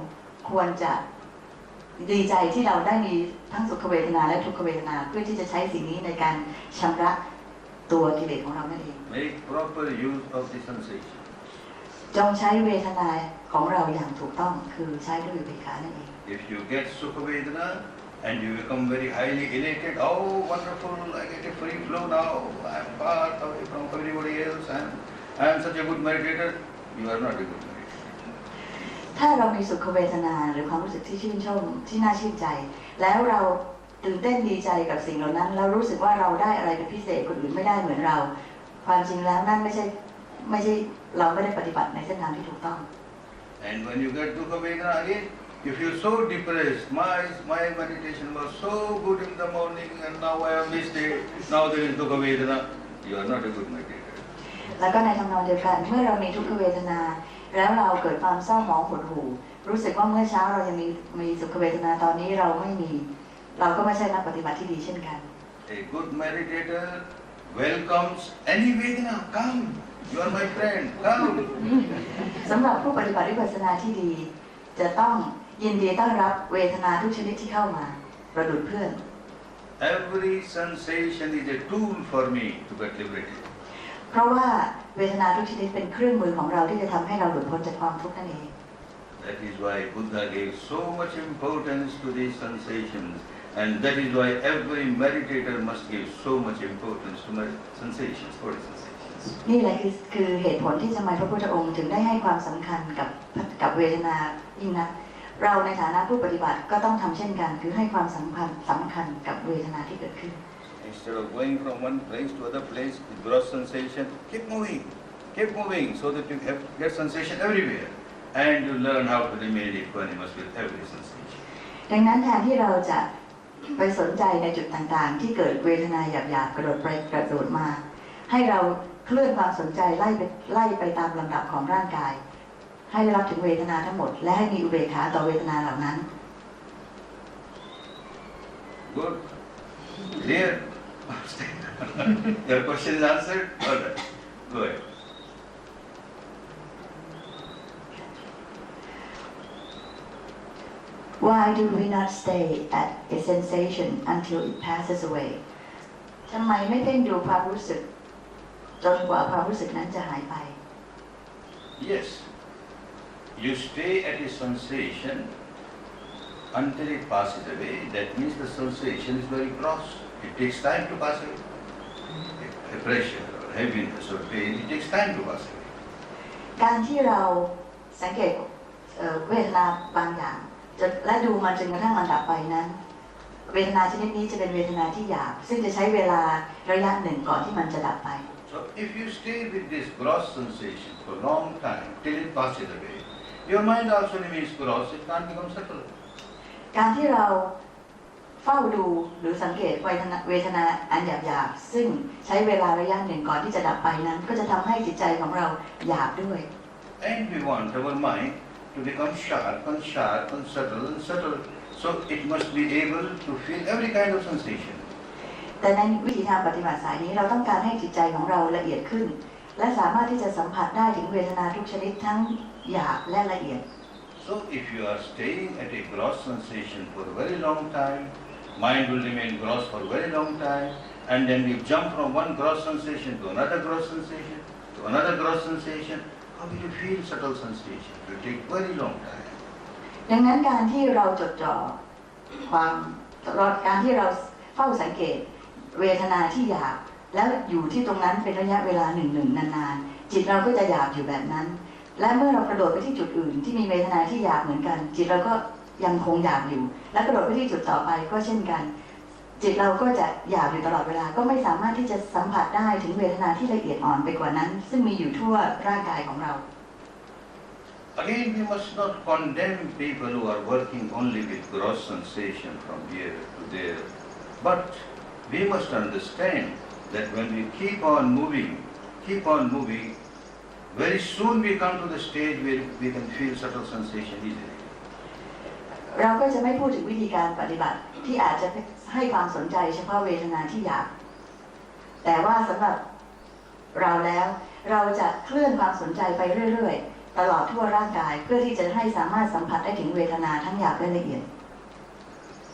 ควรจะดีใจที่เราได้มีทั้งสุขเวทนาและทุกขเวทนาเพื่อที่จะใช้สิ่งนี้ในการชำระตัวกิเลสของเรานั่นเอง Make proper use of the sensation. จงใช้เวทนาของเราอย่างถูกต้องคือใช้ด้วยอุเบกขานั่นเอง If you get sukha vedana and you become very highly elated, oh wonderful, I get a free flow now, I am far away from everybody else, I am such a good meditator, you are not a good meditator. ถ้าเรามีสุขเวทนาหรือความรู้สึกที่ชื่นชมที่น่าชื่นใจแล้วเราตื่นเต้นดีใจกับสิ่งเหล่านั้นเรารู้สึกว่าเราได้อะไรเป็นพิเศษคนอื่นไม่ได้เหมือนเราความจริงแล้วนั่นไม่ใช่เราไม่ได้ปฏิบัติในเส้นทางที่ถูกต้อง And when you get dukkha vedana again, you feel so depressed. My meditation was so good in the morning and now I have missed it. Now there is dukkha vedana. You are not a good meditator. แล้วก็ในทำนองเดียวกันเมื่อเรามีทุกขเวทนาแล้วเราเกิดความเศร้าหมองหดหู่รู้สึกว่าเมื่อเช้าเรายังมีสุขเวทนาตอนนี้เราไม่มีเราก็ไม่ใช่นักปฏิบัติที่ดีเช่นกัน A good meditator welcomes any vedana. Come, you are my friend. Come. สำหรับผู้ปฏิบัติวิปัสสนาที่ดีจะต้องยินดีต้อนรับเวทนาทุกชนิดที่เข้ามาประดุจเพื่อน Every sensation is a tool for me to get liberated. เพราะว่าเวทนาทุกชนิดเป็นเครื่องมือของเราที่จะทำให้เราหลุดพ้นจากความทุกข์นั่นเอง That is why Buddha gave so much importance to these sensations, and that is why every meditator must give so much importance to my sensations, for sensations. นี่แหละคือเหตุผลที่ทำไมพระพุทธองค์ถึงได้ให้ความสำคัญกับเวทนายิ่งนักเราในฐานะผู้ปฏิบัติก็ต้องทำเช่นกันคือให้ความสำคัญกับเวทนาที่เกิดขึ้น Instead of going from one place to other place with gross sensation, keep moving so that you get sensation everywhere, and you learn how to remain equanimous with every sensation. ดังนั้นแทนที่เราจะไปสนใจในจุดต่างๆที่เกิดเวทนาหยาบๆกระโดดไปกระโดดมา ให้เราเคลื่อนความสนใจไล่ไปตามลำดับของร่างกายให้ได้รับถึงเวทนาทั้งหมดและให้มีอุเบกขาต่อเวทนาเหล่านั้น Good. Clear? Your question is answered? All right. Go ahead. Why do we not stay at a sensation until it passes away ทำไมไม่เพ่งดูความรู้สึกจนกว่าความรู้สึกนั้นจะหายไป Yes. You stay at a sensation until it passes away. That means the sensation is very gross. It takes time to pass away. A pressure or heaviness or pain, it takes time to pass away. การที่เราสังเกตเวทนาบางอย่างและดูมันจนกระทั่งมันดับไปนั้นเวทนาชนิดนี้จะเป็นเวทนาที่หยาบซึ่งจะใช้เวลาระยะหนึ่งก่อนที่มันจะดับไป So if you stay with this gross sensation for a long time till it passes away, your mind also remains gross. It can't become subtle. การที่เราเฝ้าดูหรือสังเกตเวทนาอันหยาบๆซึ่งใช้เวลาระยะหนึ่งก่อนที่จะดับไปนั้นก็จะทำให้จิตใจของเราหยาบด้วย And we want our mind to become sharp and sharp and subtle and subtle. So it must be able to feel every kind of sensation. แต่ในวิธีทางปฏิบัติสายนี้เราต้องการให้จิตใจของเราละเอียดขึ้นและสามารถที่จะสัมผัสได้ถึงเวทนาทุกชนิดทั้งหยาบและละเอียด So if you are staying at a gross sensation for a very long time, mind will remain gross for a very long time, and then you jump from one gross sensation to another gross sensation, to another gross sensation. How will you feel subtle sensation? It will take very long time. ดังนั้นการที่เราจดจ่อการที่เราเฝ้าสังเกตเวทนาที่หยาบแล้วอยู่ที่ตรงนั้นเป็นระยะเวลาหนึ่งนานๆจิตเราก็จะหยาบอยู่แบบนั้นและเมื่อเรากระโดดไปที่จุดอื่นที่มีเวทนาที่หยาบเหมือนกันจิตเราก็ยังคงหยาบอยู่และกระโดดไปที่จุดต่อไปก็เช่นกันจิตเราก็จะหยาบอยู่ตลอดเวลาก็ไม่สามารถที่จะสัมผัสได้ถึงเวทนาที่ละเอียดอ่อนไปกว่านั้นซึ่งมีอยู่ทั่วร่างกายของเรา Again, we must not condemn people who are working only with gross sensation from here to there, but we must understand that when we keep on moving, very soon we come to the stage where we can feel subtle sensation easily. เราก็จะไม่พูดถึงวิธีการปฏิบัติที่อาจจะให้ความสนใจเฉพาะเวทนาที่หยาบแต่ว่าสำหรับเราแล้วเราจะเคลื่อนความสนใจไปเรื่อยๆตลอดทั่วร่างกายเพื่อที่จะให้สามารถสัมผัสได้ถึงเวทนาทั้งหยาบและละเอียด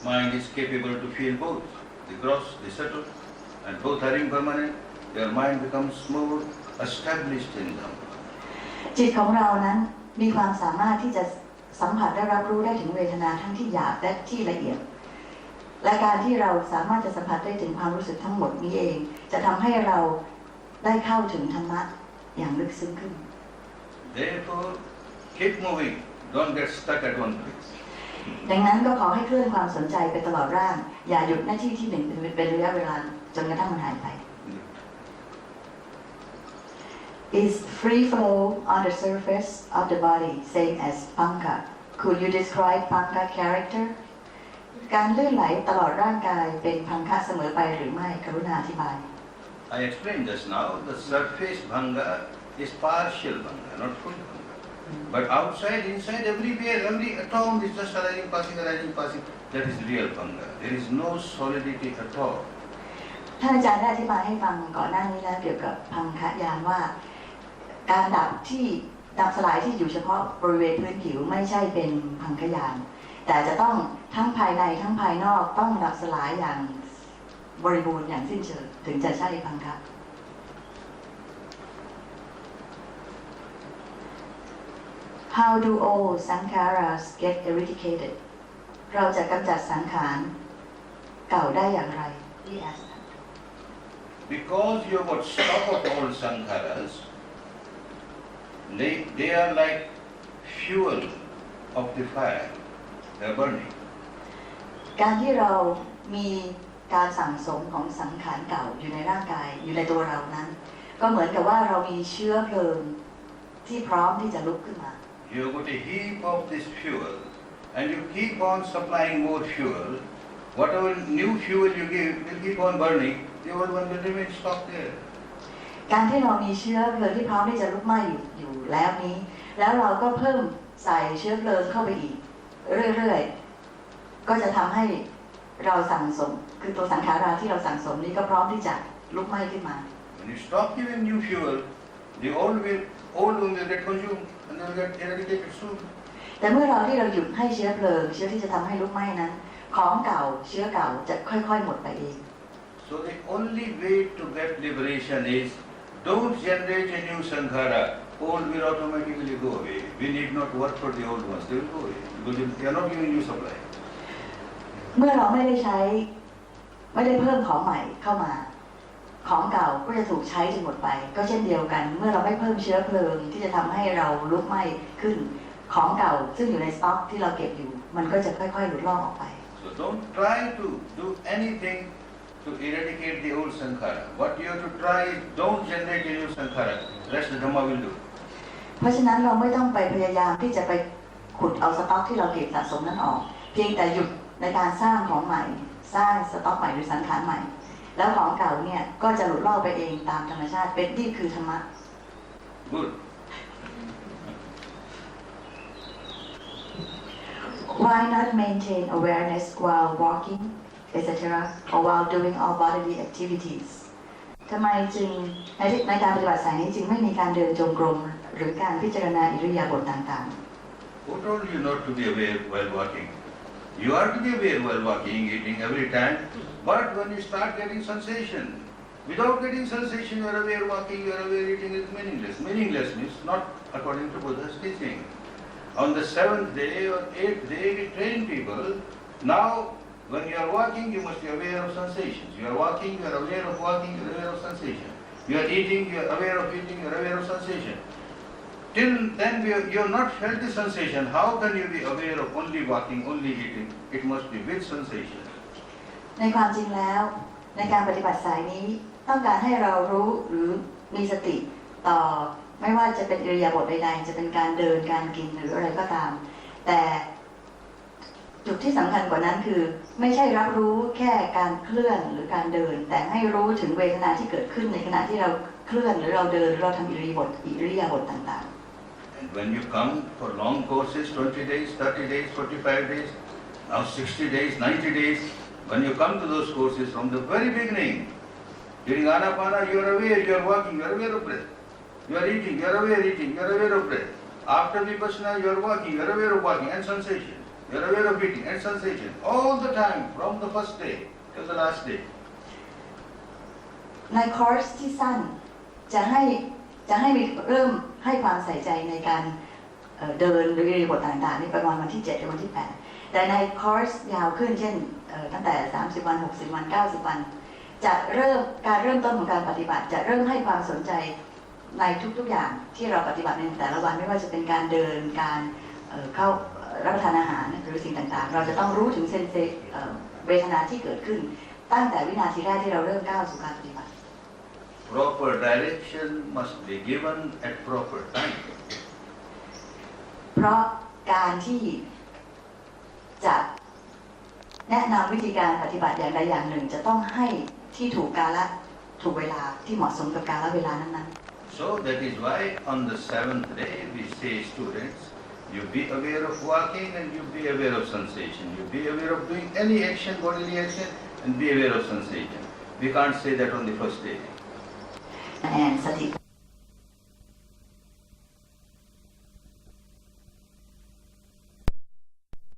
Mind is capable to feel both, the gross, the subtle, and both are impermanent. Your mind becomes more established in them. จิตของเรานั้นมีความสามารถที่จะสัมผัสและรับรู้ได้ถึงเวทนาทั้งที่หยาบและที่ละเอียดและการที่เราสามารถจะสัมผัสได้ถึงความรู้สึกทั้งหมดนี้เองจะทำให้เราได้เข้าถึงธรรมะอย่างลึกซึ้งขึ้น Therefore, keep moving. Don't get stuck at one place. ดังนั้นก็ขอให้เคลื่อนความสนใจไปตลอดร่างอย่าหยุดหน้าที่ที่หนึ่งเป็นระยะเวลาจนกระทั่งมันหายไป Is free flow on the surface of the body same as panka? Could you describe panka character? การลื่นไหลตลอดร่างกายเป็นพังคะเสมอไปหรือไม่กรุณาอธิบาย I explained just now, the surface bhanga is partial bhanga, not full bhanga. But outside, inside, everywhere, every atom is just arising, passing. That is real bhanga. There is no solidity at all. ท่านอาจารย์ได้อธิบายให้ฟังก่อนหน้านี้แล้วเกี่ยวกับพังคะญาณว่าการดับสลายที่อยู่เฉพาะบริเวณพื้นผิวไม่ใช่เป็นพังคญาณแต่จะต้องทั้งภายในทั้งภายนอกต้องดับสลายอย่างบริบูรณ์อย่างสิ้นเชิงถึงจะใช่พังคะ How do all sankharas get eradicated เราจะกำจัดสังขารเก่าได้อย่างไร Because you have got stock of all sankharas, they are like fuel of the fire. They are burning. การที่เรามีการสั่งสมของสังขารเก่าอยู่ในร่างกายอยู่ในตัวเรานั้นก็เหมือนกับว่าเรามีเชื้อเพลิงที่พร้อมที่จะลุกขึ้นมา You have got a heap of this fuel and you keep on supplying more fuel. Whatever new fuel you give will keep on burning. The old one will remain stocked there. การที่เรามีเชื้อเพลิงที่พร้อมที่จะลุกไหม้อยู่แล้วนี้แล้วเราก็เพิ่มใส่เชื้อเพลิงเข้าไปอีกเรื่อยๆก็จะทำให้เราสั่งสมคือตัวสังขาราที่เราสั่งสมนี้ก็พร้อมที่จะลุกไหม้ขึ้นมา When you stop giving new fuel, the old one will get consumed and they will get eradicated soon. แต่เมื่อเราหยุดให้เชื้อเพลิงเชื้อที่จะทำให้ลุกไหม้นั้นของเก่าเชื้อเก่าจะค่อยๆหมดไปเอง So the only way to get liberation is don't generate a new sankhara. Old will automatically go away. We need not work for the old ones. They will go away because they are not giving you supply. เมื่อเราไม่ได้เพิ่มของใหม่เข้ามาของเก่าก็จะถูกใช้จนหมดไปก็เช่นเดียวกันเมื่อเราไม่เพิ่มเชื้อเพลิงที่จะทำให้เราลุกไหม้ขึ้นของเก่าซึ่งอยู่ในสต็อกที่เราเก็บอยู่มันก็จะค่อยๆหลุดล่อออกไป So don't try to do anything to eradicate the old sankhara. What you have to try is don't generate a new sankhara. Rest the Dhamma will do. เพราะฉะนั้นเราไม่ต้องไปพยายามที่จะไปขุดเอาสต็อกที่เราเก็บสะสมนั้นออกเพียงแต่หยุดในการสร้างของใหม่สร้างสต็อกใหม่หรือสังขารใหม่แล้วของเก่าเนี่ยก็จะหลุดล่อไปเองตามธรรมชาติเป็นนี่คือธรรมะ Good. Why not maintain awareness while walking, etc., or while doing all bodily activities? ทำไมจึงในการปฏิบัติสายนี้จึงไม่มีการเดินจงกรมหรือการพิจารณาอิริยาบถต่าง Who told you not to be aware while walking? You are to be aware while walking, eating every time. But when you start getting sensation, without getting sensation, you are aware walking, you are aware eating is meaningless. Meaningless means not according to Buddha's teaching. On the 7th day or 8th day, we train people. Now, when you are walking, you must be aware of sensations. You are walking, you are aware of walking, you are aware of sensation. You are eating, you are aware of eating, you are aware of sensation. Till then, you have not felt the sensation. How can you be aware of only walking, only eating? It must be with sensation. ๆในความจริงแล้วในการปฏิบัติสายนี้ต้องการให้เรารู้หรือมีสติต่อไม่ว่าจะเป็นอิริยาบถใดๆจะเป็นการเดินการกินหรืออะไรก็ตามแต่จุดที่สำคัญกว่านั้นคือไม่ใช่รับรู้แค่การเคลื่อนหรือการเดินแต่ให้รู้ถึงเวทนาที่เกิดขึ้นในขณะที่เราเคลื่อนหรือเราเดินหรือเราทำอิริยาบถต่างๆ And when you come for long courses, 20 days, 30 days, 45 days, now 60 days, 90 days, when you come to those courses from the very beginning, during Anapana, you are aware, you are walking, you are aware of breath. You are eating, you are aware eating, you are aware of breath. After Vipassana, you are walking, you are aware of walking and sensation. You are aware of eating and sensation. All the time, from the first day till the last day. ในคอร์สที่สั้นจะให้เริ่มให้ความใส่ใจในการเดินหรืออิริยาบถต่างๆนี่ประมาณวันที่7หรือวันที่8แต่ในคอร์สยาวขึ้นเช่นตั้งแต่30วัน60วัน90วันจะเริ่มต้นของการปฏิบัติจะเริ่มให้ความสนใจในทุกๆอย่างที่เราปฏิบัติในแต่ละวันไม่ว่าจะเป็นการเดินการเข้ารับประทานอาหารหรือสิ่งต่างๆเราจะต้องรู้ถึงเวทนาที่เกิดขึ้นตั้งแต่วินาทีแรกที่เราเริ่มก้าวสู่การปฏิบัติ Proper direction must be given at proper time. เพราะการที่จะแนะนำวิธีการปฏิบัติอย่างใดอย่างหนึ่งจะต้องให้ที่ถูกกาลถูกเวลาที่เหมาะสมกับกาลเวลานั้นๆ So that is why on the 7th day we say students, you be aware of walking and you be aware of sensation. You be aware of doing any action, bodily action, and be aware of sensation. We can't say that on the first day. And